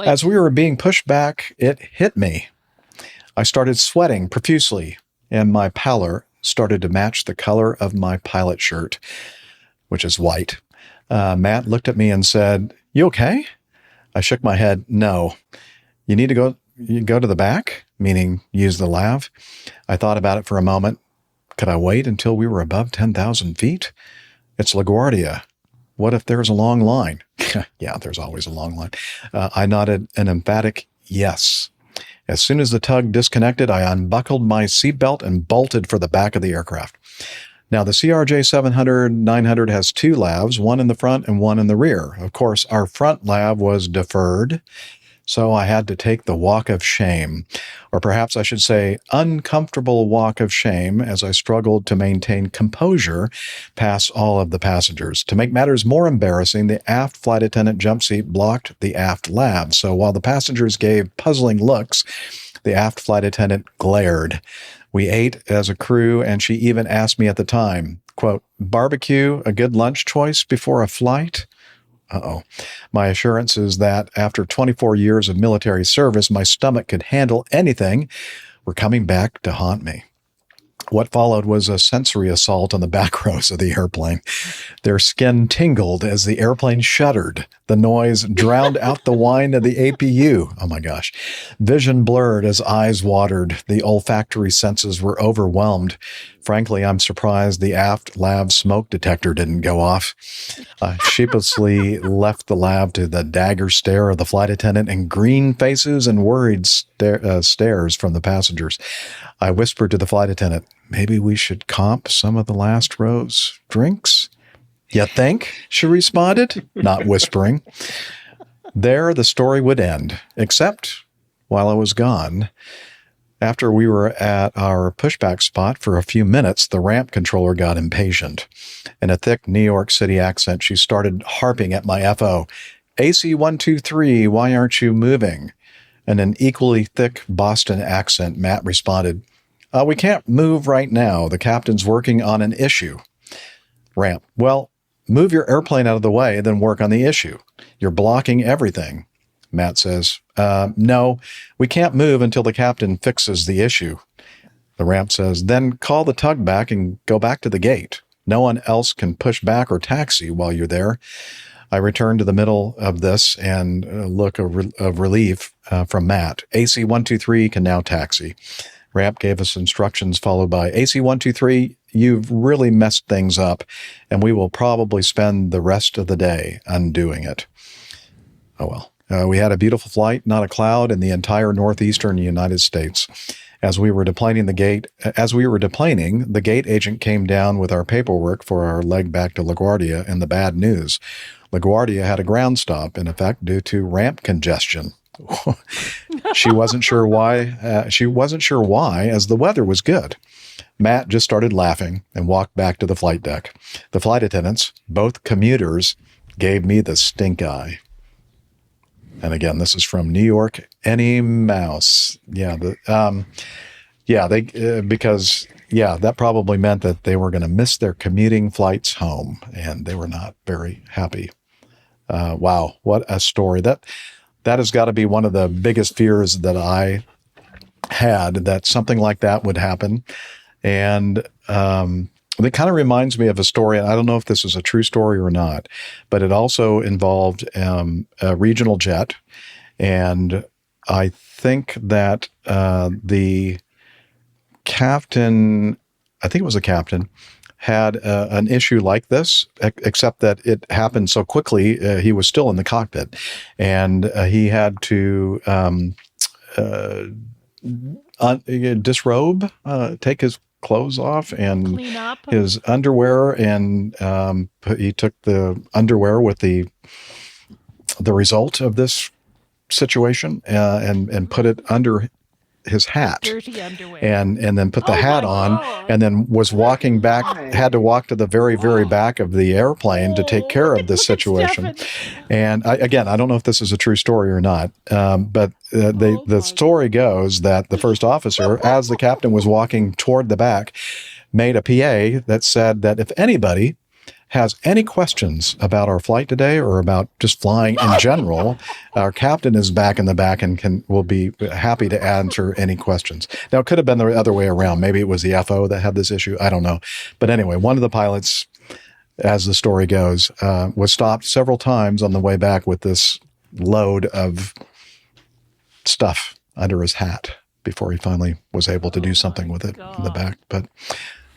As we were being pushed back, it hit me. I started sweating profusely, and my pallor started to match the color of my pilot shirt, which is white. Matt looked at me and said, "You okay?" I shook my head. "No." "You need to go to the back?" Meaning use the lav. I thought about it for a moment. Could I wait until we were above 10,000 feet? It's LaGuardia. What if there's a long line? Yeah, there's always a long line. I nodded an emphatic yes. As soon as the tug disconnected, I unbuckled my seatbelt and bolted for the back of the aircraft. Now, the CRJ 700-900 has 2 lavs, one in the front and one in the rear. Of course, our front lav was deferred, so I had to take the walk of shame, or perhaps I should say uncomfortable walk of shame, as I struggled to maintain composure past all of the passengers. To make matters more embarrassing, the aft flight attendant jump seat blocked the aft lav. So while the passengers gave puzzling looks, the aft flight attendant glared. We ate as a crew, and she even asked me at the time, quote, "Barbecue, a good lunch choice before a flight?" Uh-oh. My assurance is that after 24 years of military service, my stomach could handle anything were coming back to haunt me. What followed was a sensory assault on the back rows of the airplane. Their skin tingled as the airplane shuddered. The noise drowned out the whine of the APU. Oh my gosh. Vision blurred as eyes watered. The olfactory senses were overwhelmed. Frankly, I'm surprised the aft lav smoke detector didn't go off. I sheepishly left the lav to the dagger stare of the flight attendant and green faces and worried stares from the passengers. I whispered to the flight attendant, maybe we should comp some of the last row's drinks? You think? She responded, not whispering. There the story would end, except while I was gone. After we were at our pushback spot for a few minutes, the ramp controller got impatient. In a thick New York City accent, she started harping at my FO. AC-123, why aren't you moving? In an equally thick Boston accent, Matt responded, we can't move right now. The captain's working on an issue. Ramp, well, move your airplane out of the way, then work on the issue. You're blocking everything. Matt says, no, we can't move until the captain fixes the issue. The ramp says, then call the tug back and go back to the gate. No one else can push back or taxi while you're there. I return to the middle of this and look of relief from Matt. AC-123 can now taxi. Ramp gave us instructions followed by AC-123, you've really messed things up, and we will probably spend the rest of the day undoing it. Oh well. We had a beautiful flight, not a cloud in the entire northeastern United States. As we were deplaning, the gate agent came down with our paperwork for our leg back to LaGuardia, and the bad news. LaGuardia had a ground stop, in effect, due to ramp congestion. She wasn't sure why, as the weather was good. Matt just started laughing and walked back to the flight deck. The flight attendants, both commuters, gave me the stink eye. And again, this is from New York. Any mouse. That probably meant that they were going to miss their commuting flights home, and they were not very happy. Wow, what a story. That has got to be one of the biggest fears that I had, that something like that would happen. And it kind of reminds me of a story, and I don't know if this is a true story or not, but it also involved a regional jet. And I think that the captain, I think it was a captain, had an issue like this, except that it happened so quickly. He was still in the cockpit, and he had to disrobe, take his clothes off and his underwear, and he took the underwear with the result of this situation and put it under his hat, dirty underwear, and then put the hat on, and then was walking back, had to walk to the very, very back of the airplane to take care of this situation. And I don't know if this is a true story or not, but the story goes that the first officer, as the captain was walking toward the back, made a PA that said that if anybody has any questions about our flight today or about just flying in general, our captain is back in the back and will be happy to answer any questions. Now, it could have been the other way around. Maybe it was the FO that had this issue. I don't know. But anyway, one of the pilots, as the story goes, was stopped several times on the way back with this load of stuff under his hat before he finally was able to do something with it in the back. But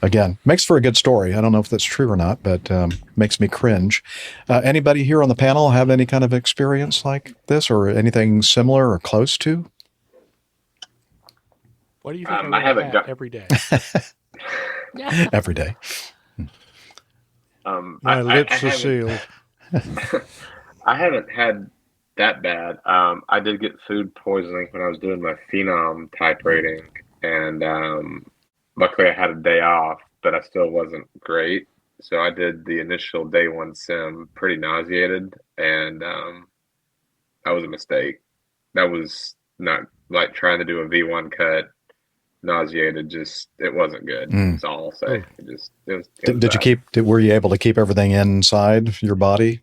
again, makes for a good story. I don't know if that's true or not, but makes me cringe. Anybody here on the panel have any kind of experience like this or anything similar or close to? What do you think I haven't got every day? Every day. My lips are sealed. I haven't had that bad. I did get food poisoning when I was doing my phenom type rating, and luckily I had a day off, but I still wasn't great. So I did the initial day one sim pretty nauseated, and that was a mistake. That was not like trying to do a V1 cut. Nauseated, just it wasn't good. That's all I'll say. Were you able to keep everything inside your body?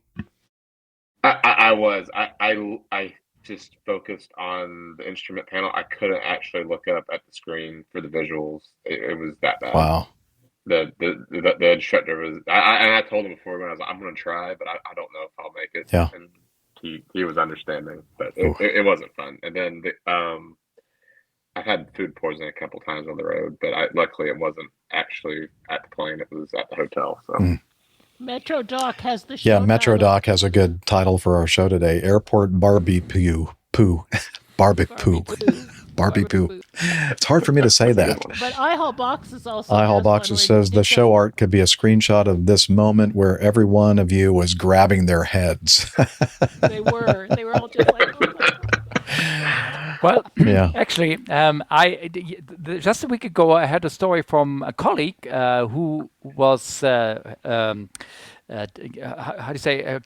I was. I just focused on the instrument panel. I couldn't actually look up at the screen for the visuals. It was that bad. Wow. The instructor was. I told him before when I was like, I'm going to try, but I don't know if I'll make it. Yeah. And he was understanding, but it wasn't fun. And then I had food poisoning a couple times on the road, but luckily it wasn't actually at the plane. It was at the hotel. So. Metro Doc has the show. Yeah, Metro Doc has a good title for our show today. Airport B-B-Poo. Barbie-Poo. B-B-Poo. It's hard for me to say that. But iHall Boxes also. iHall Boxes says the show art could be a screenshot of this moment where every one of you was grabbing their heads. They were all just like. Well, yeah. Actually, just a week ago, I had a story from a colleague who was, how do you say,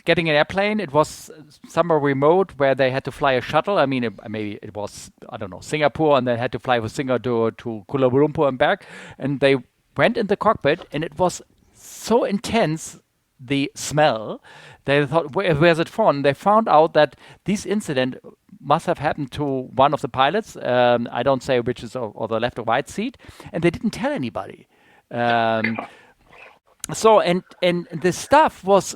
getting an airplane. It was somewhere remote where they had to fly a shuttle. I mean, maybe it was, I don't know, Singapore, and they had to fly from Singapore to Kuala Lumpur and back. And they went in the cockpit, and it was so intense, the smell. They thought, where's it from? They found out that this incident must have happened to one of the pilots. I don't say which is or the left or right seat, and they didn't tell anybody. So and the stuff was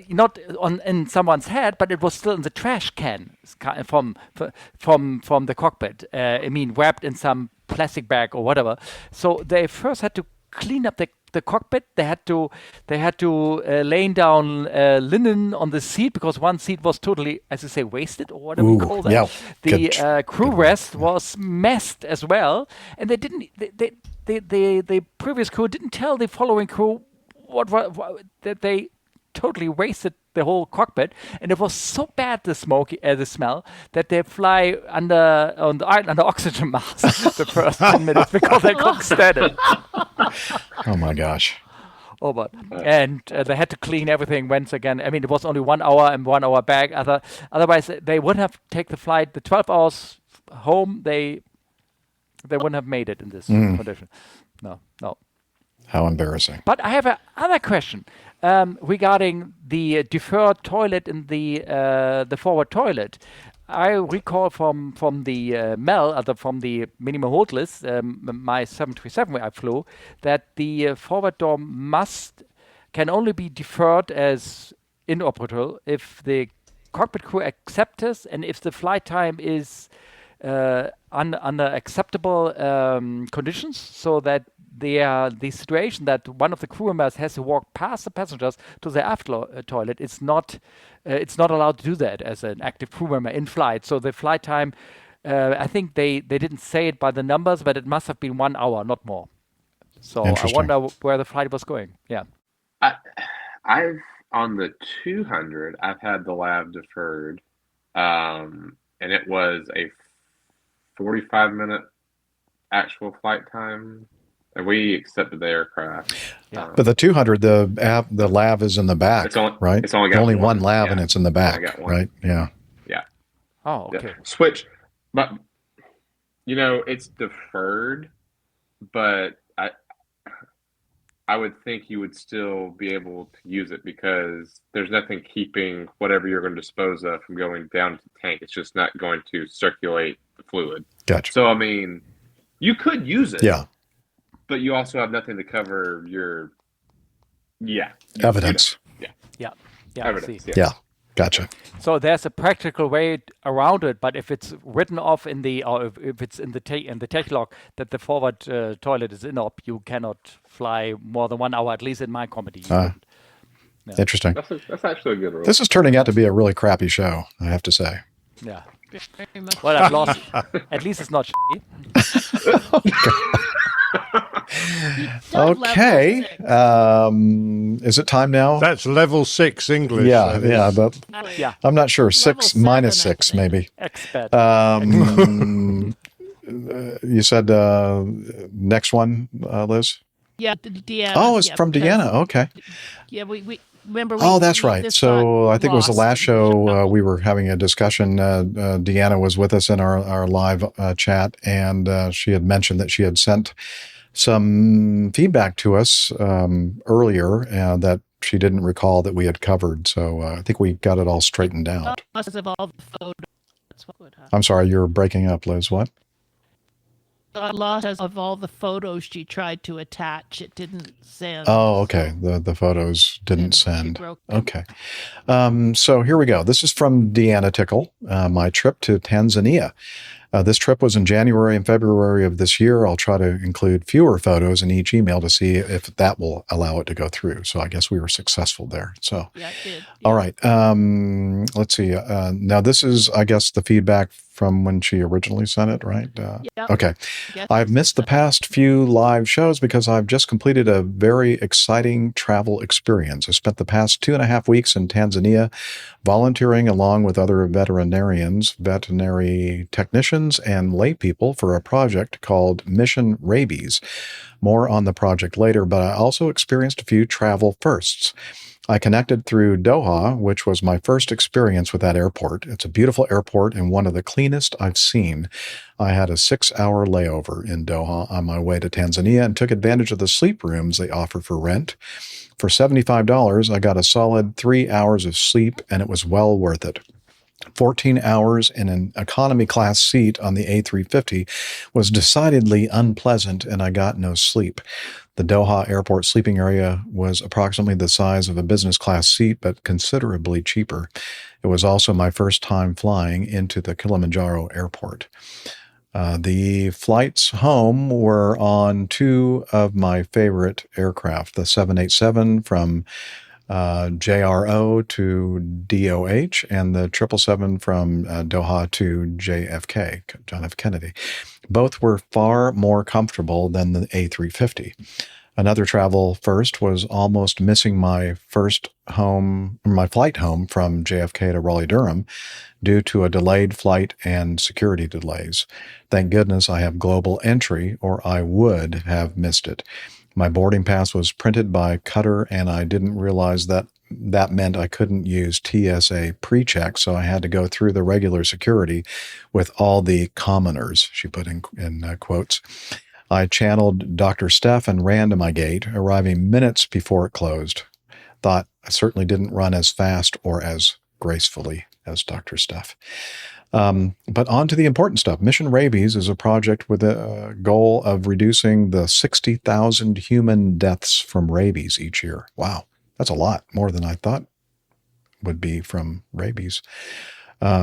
not in someone's head, but it was still in the trash can from the cockpit. I mean, wrapped in some plastic bag or whatever. So they first had to clean up the cockpit. They had to lay down linen on the seat because one seat was totally, as you say, wasted or whatever we call that. Yeah. The crew rest was messed as well, and they didn't. The previous crew didn't tell the following crew what that they totally wasted the whole cockpit, and it was so bad the smell that they fly under oxygen masks the first 10 minutes because they couldn't stand it. Oh my gosh. Oh, but and they had to clean everything once again. I mean, it was only 1 hour and 1 hour back. Otherwise, they wouldn't have taken the flight. The 12 hours home, they wouldn't have made it in this condition. No. How embarrassing. But I have another question regarding the deferred toilet in the forward toilet. I recall from the MEL, from the minimum hold list, my 737 where I flew, that the forward door can only be deferred as inoperable if the cockpit crew accepts this and if the flight time is under acceptable conditions, so that the situation that one of the crew members has to walk past the passengers to the aft toilet, it's not allowed to do that as an active crew member in flight. So the flight time, I think they didn't say it by the numbers, but it must have been 1 hour, not more. So I wonder where the flight was going. Yeah. I've on the 200, I've had the lav deferred, and it was a 45-minute actual flight time. And we accepted the aircraft. Yeah. But the 200, the lav is in the back, right? It's only got one lav, and it's in the back, right? Yeah. Yeah. Oh, okay. Yeah. Switch, but it's deferred, but I would think you would still be able to use it because there's nothing keeping whatever you're going to dispose of from going down to the tank. It's just not going to circulate the fluid. Gotcha. So I mean, you could use it. Yeah. But you also have nothing to cover your, evidence. Yeah. Evidence. Yeah. Gotcha. So there's a practical way around it, but if it's written off if it's in the tech log that the forward toilet is inop, you cannot fly more than 1 hour, at least in my comedy. Interesting. That's actually a good rule. This is turning out to be a really crappy show, I have to say. Yeah. Well, I've lost. At least it's not Okay. Is it time now? That's level 6 English. Yeah, but I'm not sure. 6 minus 6, maybe. You said next one, Liz? Yeah, Deanna. Oh, it's from Deanna. Okay. Yeah, we remember. That's right. So I think it was the last show we were having a discussion. Deanna was with us in our live chat, and she had mentioned that she had sent some feedback to us earlier that she didn't recall that we had covered. So I think we got it all straightened out. Must have all the photos. I'm sorry, you're breaking up, Liz. What? Lost of all the photos she tried to attach. It didn't send. Oh, okay. The photos didn't send. Okay. So here we go. This is from Deanna Tickle, my trip to Tanzania. This trip was in January and February of this year. I'll try to include fewer photos in each email to see if that will allow it to go through. So I guess we were successful there. So, yeah, it did. All right. Let's see. Now this is, I guess, the feedback from when she originally sent it, right? Yeah. Okay. Yes. I've missed the past few live shows because I've just completed a very exciting travel experience. I spent the past 2.5 weeks in Tanzania volunteering along with other veterinarians, veterinary technicians, and lay people for a project called Mission Rabies. More on the project later, but I also experienced a few travel firsts. I connected through Doha, which was my first experience with that airport. It's a beautiful airport and one of the cleanest I've seen. I had a 6-hour layover in Doha on my way to Tanzania and took advantage of the sleep rooms they offer for rent. For $75, I got a solid 3 hours of sleep, and it was well worth it. 14 hours in an economy class seat on the A350 was decidedly unpleasant, and I got no sleep. The Doha airport sleeping area was approximately the size of a business class seat, but considerably cheaper. It was also my first time flying into the Kilimanjaro airport. The flights home were on 2 of my favorite aircraft, the 787 from JRO to DOH, and the 777 from Doha to JFK, John F. Kennedy. Both were far more comfortable than the A350. Another travel first was almost missing my flight home from JFK to Raleigh-Durham due to a delayed flight and security delays. Thank goodness I have global entry, or I would have missed it. My boarding pass was printed by Qatar, and I didn't realize that meant I couldn't use TSA pre-check, so I had to go through the regular security with all the commoners, she put in quotes. I channeled Dr. Steph and ran to my gate, arriving minutes before it closed. Thought I certainly didn't run as fast or as gracefully as Dr. Steph. But on to the important stuff. Mission Rabies is a project with a goal of reducing the 60,000 human deaths from rabies each year. Wow, that's a lot, more than I thought would be from rabies.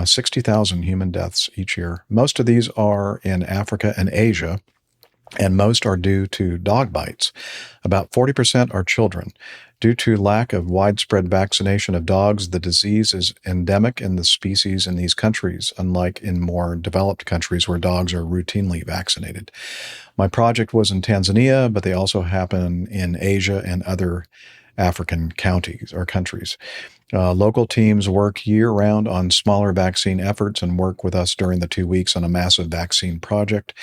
60,000 human deaths each year. Most of these are in Africa and Asia, and most are due to dog bites. About 40% are children. Due to lack of widespread vaccination of dogs, the disease is endemic in the species in these countries, unlike in more developed countries where dogs are routinely vaccinated. My project was in Tanzania, but they also happen in Asia and other African counties or countries. Local teams work year-round on smaller vaccine efforts and work with us during the 2 weeks on a massive vaccine project.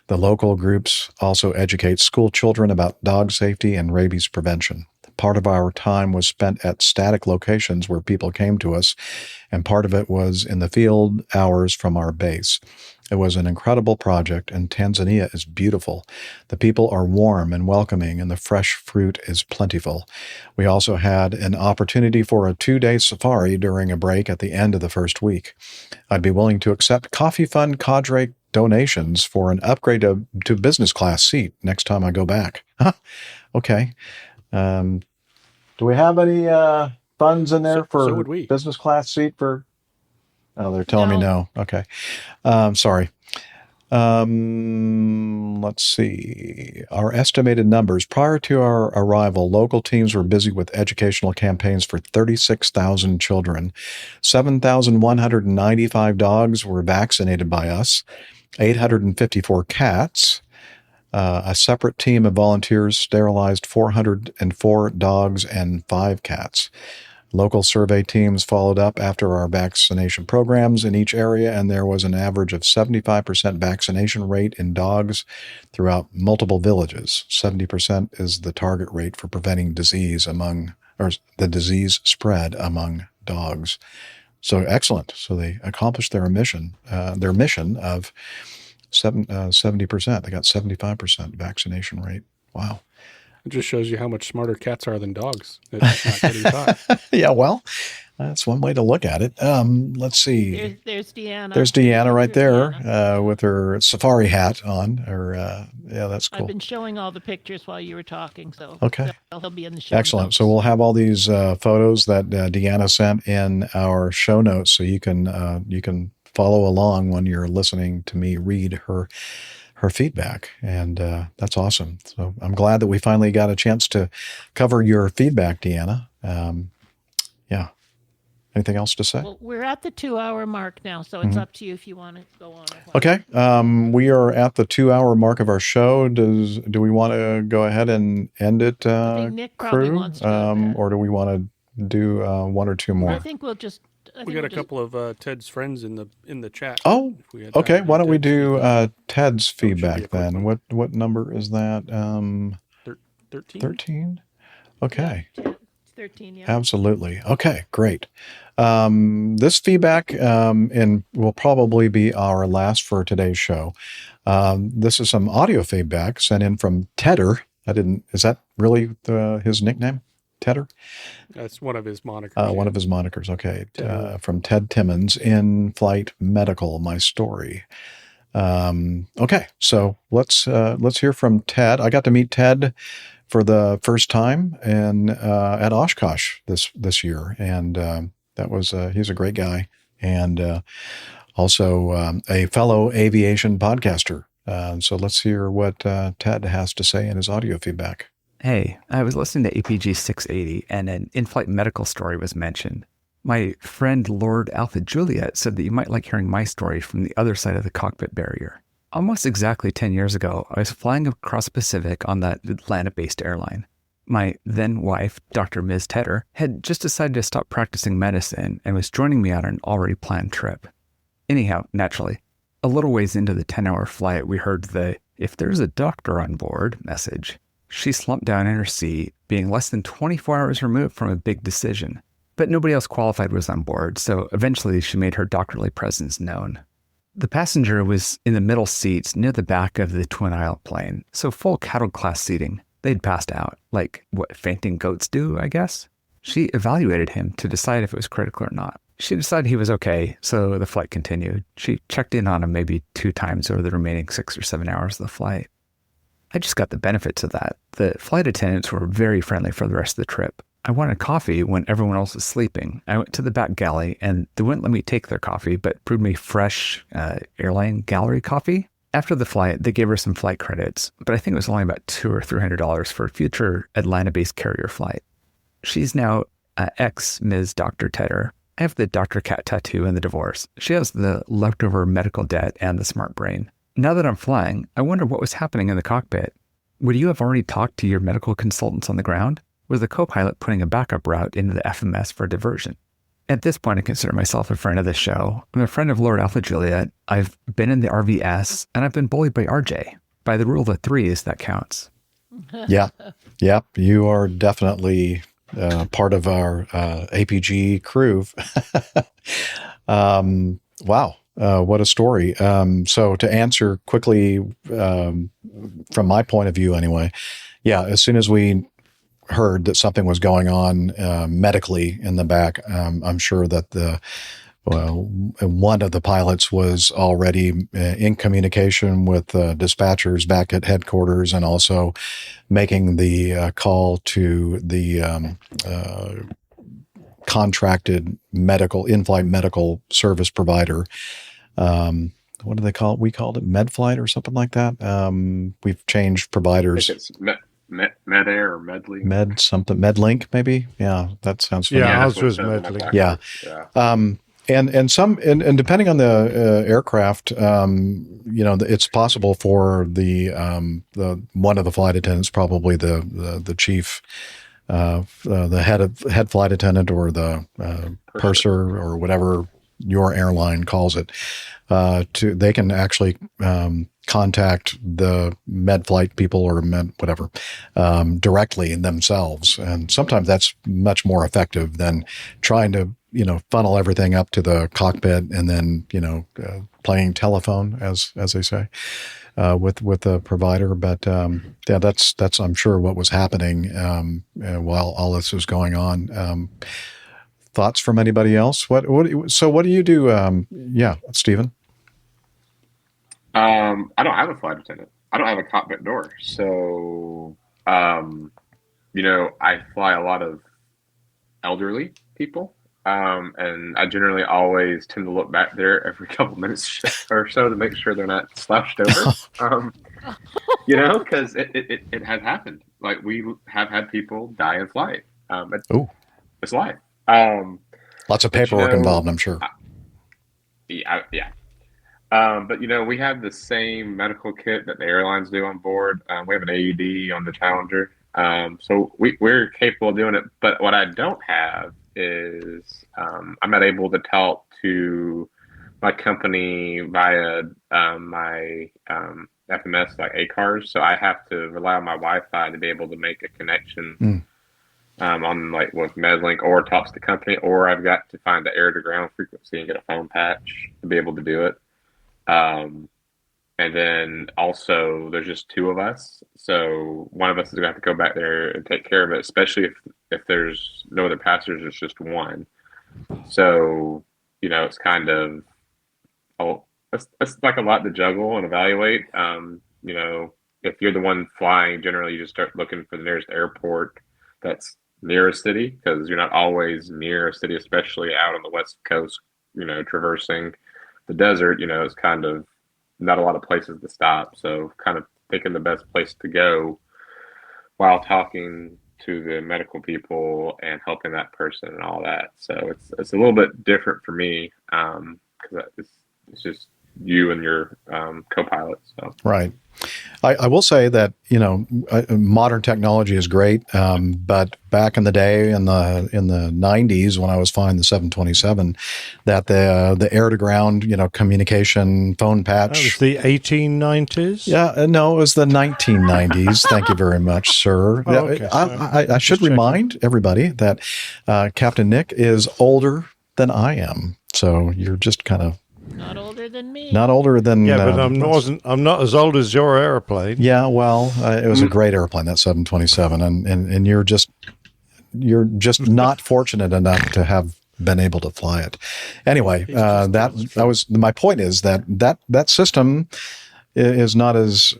The local groups also educate school children about dog safety and rabies prevention. Part of our time was spent at static locations where people came to us, and part of it was in the field hours from our base. It was an incredible project, and Tanzania is beautiful. The people are warm and welcoming, and the fresh fruit is plentiful. We also had an opportunity for a 2-day safari during a break at the end of the first week. I'd be willing to accept Coffee Fund cadre donations for an upgrade to business class seat next time I go back. Okay. Do we have any funds in there for so would we. business class seat for? Oh, they're telling me no. Okay. Sorry. Let's see. Our estimated numbers. Prior to our arrival, local teams were busy with educational campaigns for 36,000 children. 7,195 dogs were vaccinated by us. 854 cats. A separate team of volunteers sterilized 404 dogs and 5 cats. Local survey teams followed up after our vaccination programs in each area, and there was an average of 75% vaccination rate in dogs throughout multiple villages. 70% is the target rate for preventing disease the disease spread among dogs. So excellent. So they accomplished their mission of 70%. They got 75% vaccination rate. Wow. It just shows you how much smarter cats are than dogs. It's not getting caught. Yeah, well, that's one way to look at it. Let's see. There's Deanna. There's Deanna right there with her safari hat on. Yeah, that's cool. I've been showing all the pictures while you were talking, so okay. They'll be in the show Excellent. notes. So we'll have all these photos that Deanna sent in our show notes, so you can follow along when you're listening to me read her feedback, and that's awesome. So I'm glad that we finally got a chance to cover your feedback, Deanna. Yeah. Anything else to say? Well, we're at the 2-hour mark now, so it's up to you if you want to go on. Okay. We are at the 2-hour mark of our show. Do we want to go ahead and end it, I think Nick probably crew? wants to go Or do we want to do one or two more? I think we'll just. We got a couple of Ted's friends in the chat. Oh, if we had okay. time. Why don't we do Ted's feedback then? What number is that? 13. 13? Okay. 13, yeah. Absolutely. Okay, great. This feedback and will probably be our last for today's show. This is some audio feedback sent in from Tedder. Is that really his nickname? Tedder? That's one of his monikers. One of his monikers. Okay. From Ted Timmons, In-Flight Medical, my story. Okay, so let's hear from Ted. I got to meet Ted for the first time at Oshkosh this year, and that was he's a great guy, and also a fellow aviation podcaster. So let's hear what Ted has to say in his audio feedback. Hey, I was listening to APG 680 and an in-flight medical story was mentioned. My friend Lord Alpha Juliet said that you might like hearing my story from the other side of the cockpit barrier. Almost exactly 10 years ago, I was flying across the Pacific on that Atlanta-based airline. My then wife, Dr. Ms. Tedder, had just decided to stop practicing medicine and was joining me on an already planned trip. Anyhow, naturally, a little ways into the 10-hour flight, we heard the "if there's a doctor on board" message. She slumped down in her seat, being less than 24 hours removed from a big decision. But nobody else qualified was on board, so eventually she made her doctorly presence known. The passenger was in the middle seats near the back of the twin-aisle plane, so full cattle class seating. They'd passed out, like what fainting goats do, I guess. She evaluated him to decide if it was critical or not. She decided he was okay, so the flight continued. She checked in on him maybe 2 times over the remaining 6 or 7 hours of the flight. I just got the benefits of that. The flight attendants were very friendly for the rest of the trip. I wanted coffee when everyone else was sleeping. I went to the back galley, and they wouldn't let me take their coffee, but brewed me fresh airline gallery coffee. After the flight, they gave her some flight credits, but I think it was only about $200 or $300 for a future Atlanta-based carrier flight. She's now ex-Ms. Dr. Tedder. I have the Dr. Cat tattoo and the divorce. She has the leftover medical debt and the smart brain. Now that I'm flying, I wonder what was happening in the cockpit. Would you have already talked to your medical consultants on the ground? Was the co-pilot putting a backup route into the FMS for diversion? At this point, I consider myself a friend of the show. I'm a friend of Lord Alpha Juliet. I've been in the RVS, and I've been bullied by RJ. By the rule of 3, that counts. Yeah. Yep. You are definitely part of our APG crew. Wow. What a story. So to answer quickly, from my point of view anyway, yeah, as soon as we heard that something was going on medically in the back, I'm sure that one of the pilots was already in communication with dispatchers back at headquarters, and also making the call to the contracted in-flight medical service provider. What do they call it? We called it MedFlight or something like that. We've changed providers. I think it's MedAir or MedLink. MedLink maybe. Yeah, that sounds familiar. Yeah, ours was MedLink. Yeah. And depending on the aircraft, it's possible for the one of the flight attendants, probably the chief, the head flight attendant, or the purser, or whatever your airline calls it, they can actually contact the med flight people or whatever directly themselves, and sometimes that's much more effective than trying to funnel everything up to the cockpit and then playing telephone, as they say, with the provider. But yeah, that's I'm sure what was happening while all this was going on. Thoughts from anybody else? What do you do? Yeah, Stephen. I don't have a flight attendant. I don't have a cockpit door. So, I fly a lot of elderly people. and I generally always tend to look back there every couple minutes or so to make sure they're not slouched over. Because it has happened. Like, we have had people die in flight. It's life. Lots of paperwork involved, I'm sure. Yeah. But we have the same medical kit that the airlines do on board. We have an AED on the Challenger, so we're capable of doing it. But what I don't have is I'm not able to talk to my company via my FMS, like ACARS. So I have to rely on my Wi-Fi to be able to make a connection on like with MedLink or talk to the company, or I've got to find the air to ground frequency and get a phone patch to be able to do it. And then also there's just two of us. So one of us is going to have to go back there and take care of it, especially if there's no other passengers, it's just one. So, it's kind of, it's like a lot to juggle and evaluate. If you're the one flying, generally you just start looking for the nearest airport that's near a city, because you're not always near a city, especially out on the West Coast, traversing the desert. It's kind of not a lot of places to stop. So kind of picking the best place to go while talking to the medical people and helping that person and all that. So it's a little bit different for me, because it's just you and your co-pilot. So right. I will say that modern technology is great, but back in the day, in the 90s, when I was flying the 727, that the air to ground communication phone patch. That was the 1890s. Yeah, no, it was the 1990s. Thank you very much, sir. Oh, okay. I should remind everybody that Captain Nick is older than I am, so you're just kind of. Not older than me. Not older than. Yeah, but I'm not as old as your airplane. Yeah, well, it was a great airplane, that 727, and you're just not fortunate enough to have been able to fly it. Anyway, that was my point. Is that system is not as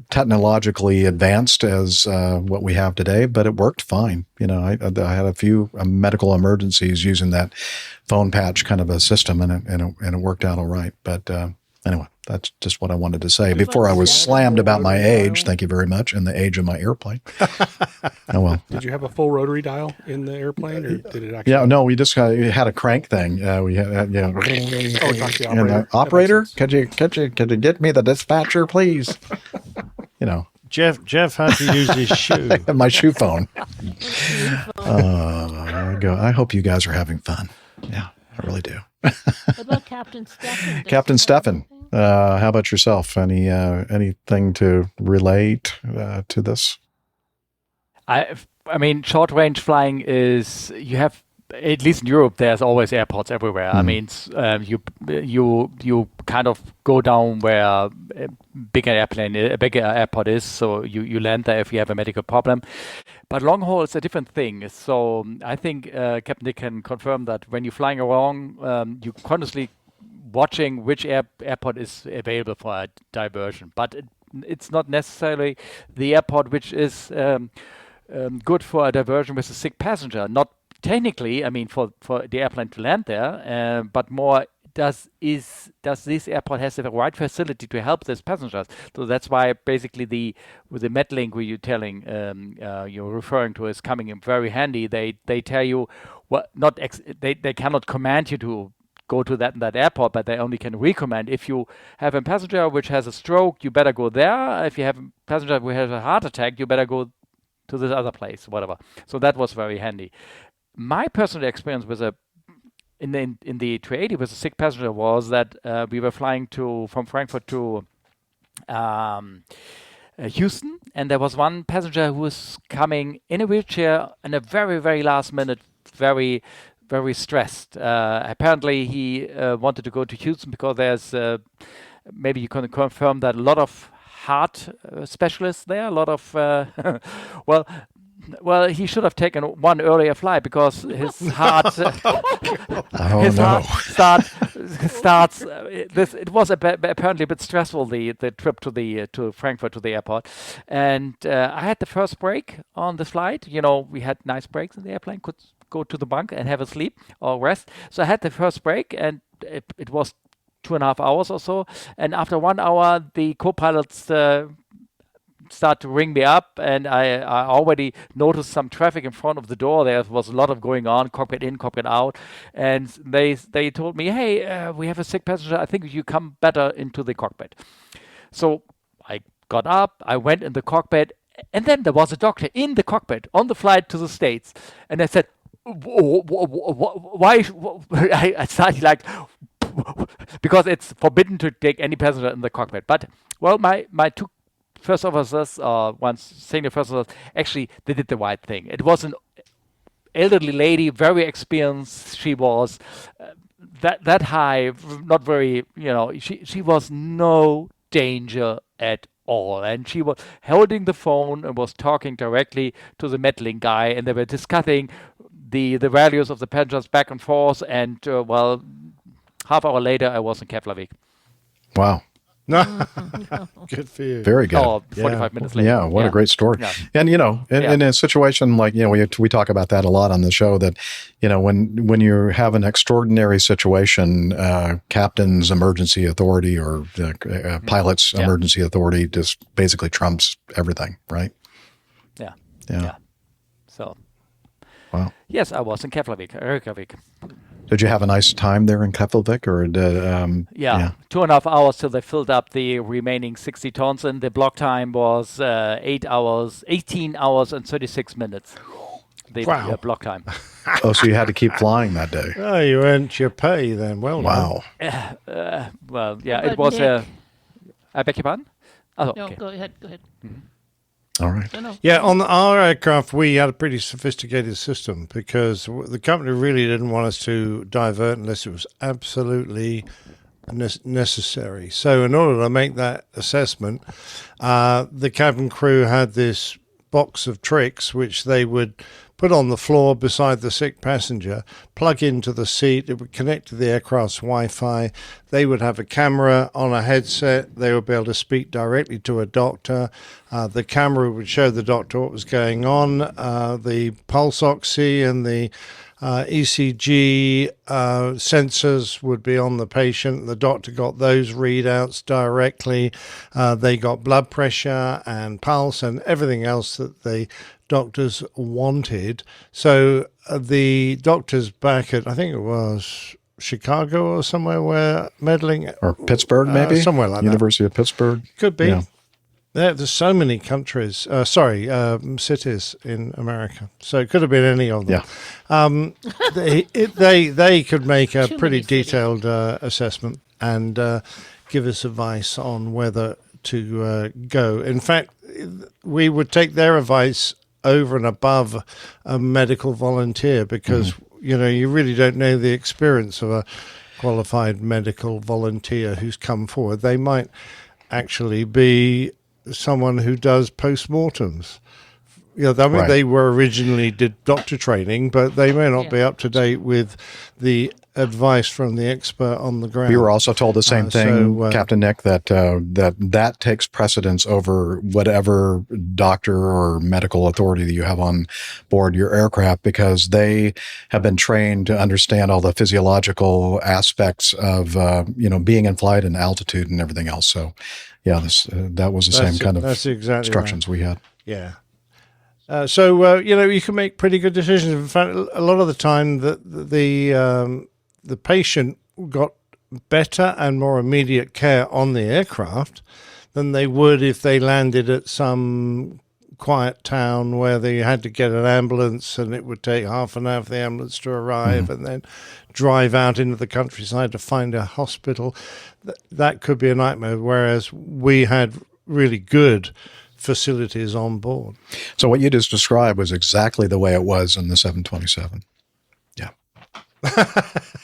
technologically advanced as what we have today, but it worked fine. I had a few medical emergencies using that phone patch kind of a system, and it worked out all right. But anyway, that's just what I wanted to say before I was slammed about my age. Thank you very much, and the age of my airplane. Oh well. Did you have a full rotary dial in the airplane, or did it actually? Yeah, no, we just had a crank thing. We had Oh, talk to the and operator. Operator, could you get me the dispatcher, please? Jeff had to use his shoe. My shoe phone. There we go. I hope you guys are having fun. Yeah, I really do. What about Captain Steffen? Captain Steffen, how about yourself? Anything to relate to this? I mean, short range flying is, you have, at least in Europe, there's always airports everywhere. I mean, you kind of go down where a bigger airport is, so you land there if you have a medical problem. But long haul is a different thing. So I think Captain Dick can confirm that when you're flying along, you're constantly watching which airport is available for a diversion. But it's not necessarily the airport which is good for a diversion with a sick passenger. Not technically, I mean, for the airplane to land there, but more, does this airport has the right facility to help these passengers? So that's why basically with the MedLink where you're referring to is coming in very handy. They tell you what they cannot command you to go to that airport, but they only can recommend. If you have a passenger which has a stroke, you better go there. If you have a passenger who has a heart attack, you better go to this other place, whatever. So that was very handy. My personal experience with in the 380 with a sick passenger was that we were flying from Frankfurt to Houston, and there was one passenger who was coming in a wheelchair in a very, very last minute, very, very stressed. Apparently, he wanted to go to Houston because there's maybe you can confirm that a lot of heart specialists there, a lot of well, he should have taken one earlier flight because his heart, starts. It was apparently a bit stressful, the trip to Frankfurt to the airport, and I had the first break on the flight. We had nice breaks in the airplane, go to the bunk and have a sleep or rest. So I had the first break, and it was 2.5 hours or so. And after 1 hour, the co-pilots start to ring me up, and I already noticed some traffic in front of the door. There was a lot of going on, cockpit in, cockpit out, and they told me, hey, we have a sick passenger. I think you come better into the cockpit. So I got up, I went in the cockpit, and then there was a doctor in the cockpit on the flight to the States, and I said, why? I started like, because it's forbidden to take any passenger in the cockpit. But well, my two first officers, one senior first officer, actually they did the right thing. It was an elderly lady, very experienced. She was that high, not very, she was no danger at all, and she was holding the phone and was talking directly to the meddling guy, and they were discussing the values of the passengers back and forth. And half hour later, I was in Keflavik. Wow. Good for you. Very good. Oh, 45 minutes later. Yeah, what a great story. Yeah. And, in a situation like, we talk about that a lot on the show, that, when you have an extraordinary situation, captain's emergency authority or pilot's emergency authority just basically trumps everything, right? Yeah. So, wow. Yes, I was in Reykjavik. Did you have a nice time there in Keflavik, or did? 2.5 hours till they filled up the remaining 60 tons, and the block time was 18 hours and 36 minutes. The block time. Oh, so you had to keep flying that day. Oh, you earned your pay then. Well wow. Well, yeah, But it was. Nick, I beg your pardon? Oh, no, okay. go ahead. Mm-hmm. All right. Yeah, on our aircraft, we had a pretty sophisticated system because the company really didn't want us to divert unless it was absolutely necessary. So in order to make that assessment, the cabin crew had this box of tricks which they would put on the floor beside the sick passenger, plug into the seat. It would connect to the aircraft's Wi-Fi. They would have a camera on a headset. They would be able to speak directly to a doctor. The camera would show the doctor what was going on. The pulse oxy and the ECG sensors would be on the patient. The doctor got those readouts directly. They got blood pressure and pulse and everything else that the doctors wanted. So the doctors back at, I think it was Chicago or somewhere, were meddling. Or Pittsburgh, maybe? Somewhere like University of Pittsburgh. Could be. Yeah. There's so many countries, cities in America. So it could have been any of them. Yeah. They could make a pretty detailed assessment and give us advice on whether to go. In fact, we would take their advice over and above a medical volunteer because, you really don't know the experience of a qualified medical volunteer who's come forward. They might actually be someone who does postmortems. They were originally did doctor training, but they may not be up to date with the advice from the expert on the ground. We were also told the same thing, Captain Nick, that takes precedence over whatever doctor or medical authority that you have on board your aircraft, because they have been trained to understand all the physiological aspects of being in flight and altitude and everything else. So, yeah, that was the same kind of instructions we had. Yeah. You can make pretty good decisions. In fact, a lot of the time, the patient got better and more immediate care on the aircraft than they would if they landed at some quiet town where they had to get an ambulance and it would take half an hour for the ambulance to arrive and then drive out into the countryside to find a hospital. That could be a nightmare, whereas we had really good facilities on board. So what you just described was exactly the way it was in the 727. Yeah.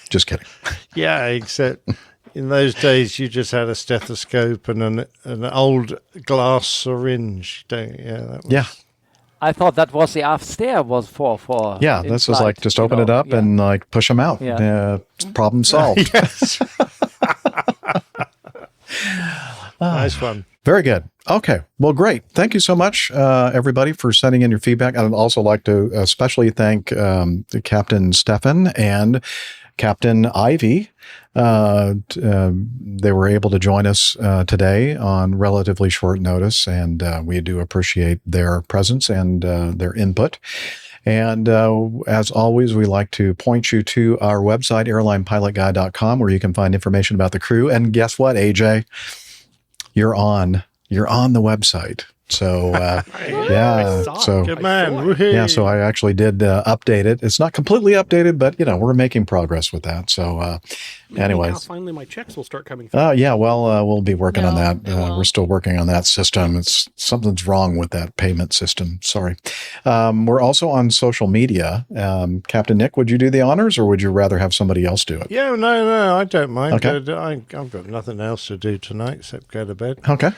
Just kidding. Yeah, except in those days you just had a stethoscope and an old glass syringe. Yeah. I thought that was the aft stair was for. Yeah, this was like just open it up and like push them out. Yeah. Problem solved. Yes. Nice one. Very good. Okay. Well, great. Thank you so much, everybody, for sending in your feedback. I'd also like to especially thank Captain Steffen and Captain Ivy. They were able to join us today on relatively short notice, and we do appreciate their presence and their input. And as always, we like to point you to our website, airlinepilotguy.com, where you can find information about the crew. And guess what, AJ? You're on the website. So, Good man. yeah, so I actually did update it. It's not completely updated, but we're making progress with that. So, anyways, now finally my checks will start coming through. yeah, well, we'll be working on that. We're still working on that system. Something's wrong with that payment system. Sorry. We're also on social media. Captain Nick, would you do the honors, or would you rather have somebody else do it? Yeah, no, I don't mind. Okay. I've got nothing else to do tonight except go to bed. Okay.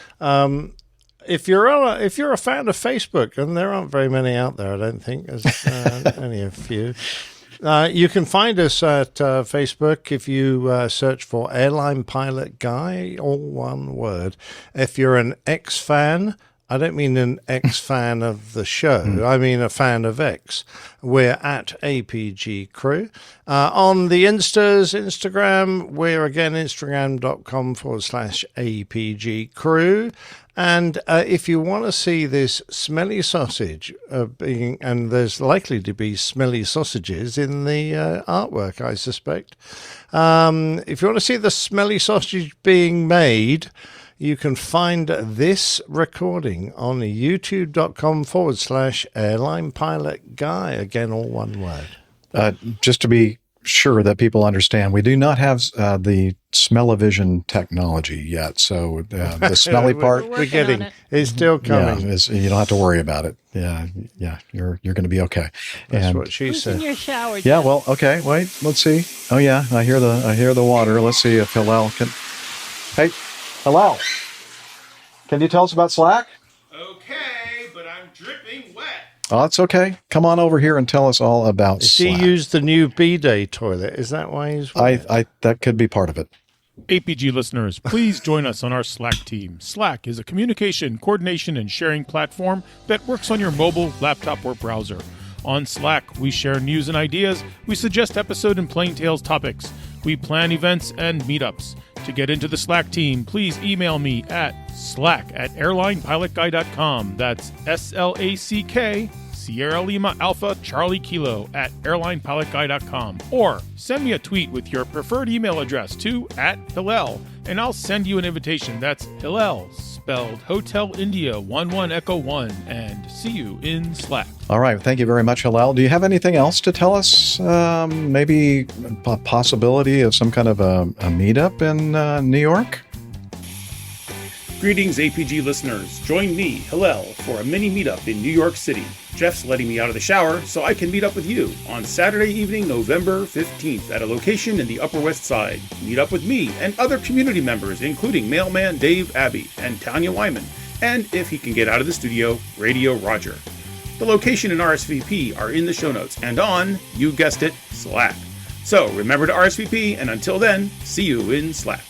If you're a fan of Facebook, and there aren't very many out there, I don't think. There's only a few. You can find us at Facebook if you search for Airline Pilot Guy, all one word. If you're an X-fan, I don't mean an X-fan of the show. I mean a fan of X. We're at APG Crew. On the Instagram, we're again instagram.com/APG Crew. And if you want to see this smelly sausage and there's likely to be smelly sausages in the artwork, I suspect. If you want to see the smelly sausage being made, you can find this recording on youtube.com/Airline Pilot Guy. Again, all one word. Just to be sure that people understand, we do not have the smell-o-vision technology yet. So the smelly part, we're getting it's still coming. Yeah, you don't have to worry about it. Yeah, you're going to be okay. That's what she said. In your shower. Yeah, well, okay. Wait, let's see. Oh yeah, I hear the water. Let's see if Hillel can. Hey, Hillel, can you tell us about Slack? Okay, but I'm dripping wet. Oh, it's okay. Come on over here and tell us all about Does Slack. he use the new B-Day toilet? Is that why he's wet? I that could be part of it. APG listeners, please join us on our Slack team. Slack is a communication, coordination, and sharing platform that works on your mobile, laptop, or browser. On Slack, we share news and ideas, we suggest episode and plain tales topics, we plan events and meetups. To get into the Slack team, please email me at slack@airlinepilotguy.com. That's SLACK, Sierra Lima Alpha Charlie Kilo @airlinepilotguy.com. Or send me a tweet with your preferred email address to @Hillel, and I'll send you an invitation. That's Hillel, spelled Hotel India 11 Echo 1, and see you in Slack. All right. Thank you very much, Hillel. Do you have anything else to tell us? Maybe a possibility of some kind of a meetup in New York? Greetings, APG listeners. Join me, Hillel, for a mini meetup in New York City. Jeff's letting me out of the shower so I can meet up with you on Saturday evening, November 15th at a location in the Upper West Side. Meet up with me and other community members, including Mailman Dave Abbey and Tanya Wyman, and if he can get out of the studio, Radio Roger. The location and RSVP are in the show notes and on, you guessed it, Slack. So remember to RSVP, and until then, see you in Slack.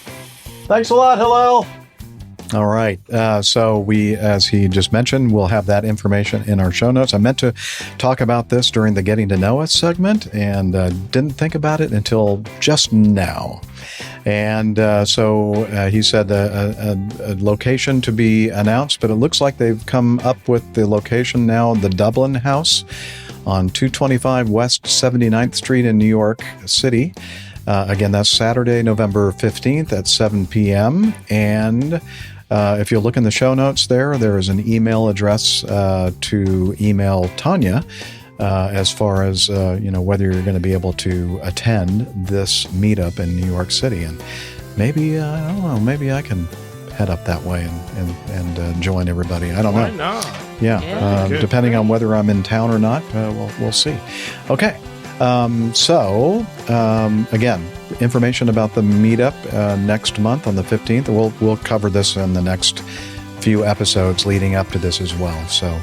Thanks a lot, Hillel. All right. So we, as he just mentioned, we'll have that information in our show notes. I meant to talk about this during the Getting to Know Us segment and didn't think about it until just now. And so he said a location to be announced, but it looks like they've come up with the location now, the Dublin House on 225 West 79th Street in New York City. Again, that's Saturday, November 15th at 7 p.m. And if you look in the show notes there is an email address to email Tanya as far as, whether you're going to be able to attend this meetup in New York City. And maybe, I don't know, maybe I can head up that way and join everybody. I don't know. Why not? Yeah, depending on whether I'm in town or not, we'll see. Okay. Again, information about the meetup next month on the 15th. We'll cover this in the next few episodes leading up to this as well. So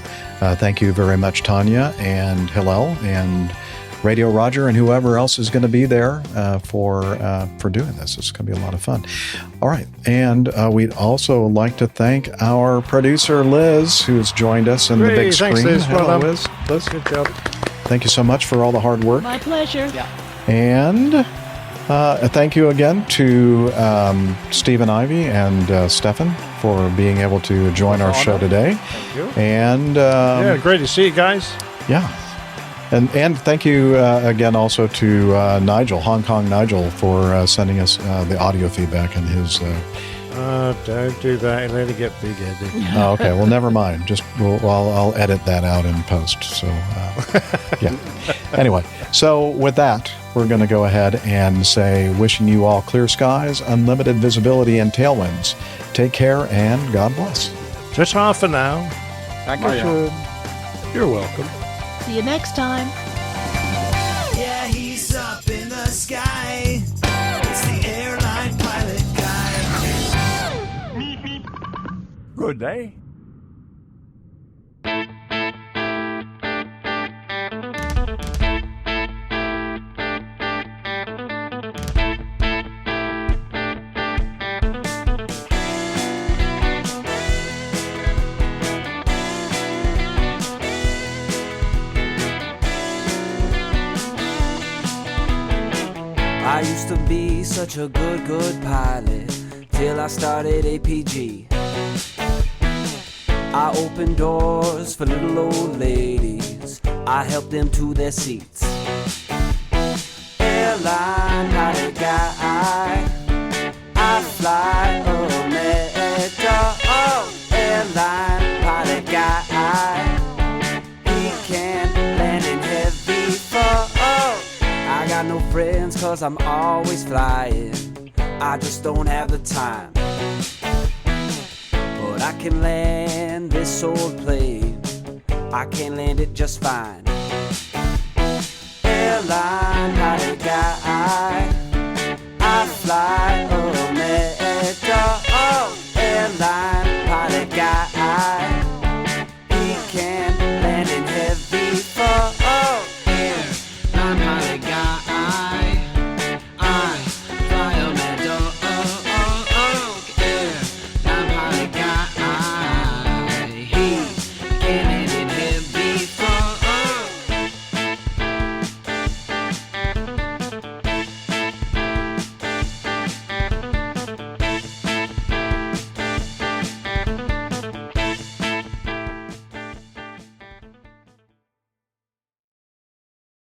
thank you very much, Tanya and Hillel, and Radio Roger and whoever else is going to be there for doing this. It's going to be a lot of fun. All right. And we'd also like to thank our producer, Liz, who's joined us in the big screen. Thanks, Liz. Hello, Well done. Liz. Liz, good job. Thank you so much for all the hard work. My pleasure. And thank you again to Steve and Ivy and Steffen for being able to join our show today. Thank you. And yeah, great to see you guys. Yeah. And thank you again also to Nigel, Hong Kong Nigel, for sending us the audio feedback and his... Don't do that. Let it get big-headed. Oh, okay. Well, never mind. Just I'll edit that out in post. So, yeah. Anyway, so with that, we're going to go ahead and say, wishing you all clear skies, unlimited visibility, and tailwinds. Take care and God bless. Just half an hour. Thank you. You're welcome. See you next time. Yeah, he's up in the sky. It's the airline pilot guy. Good day. I used to be such a good pilot till I started APG. I opened doors for little old ladies. I helped them to their seats. Airline pilot guy, I fly America. Oh, airline pilot guy, he can land in heavy fog. I got no friends 'cause I'm always flying. I just don't have the time. But I can land this old plane. I can land it just fine. Airline pilot guy, I fly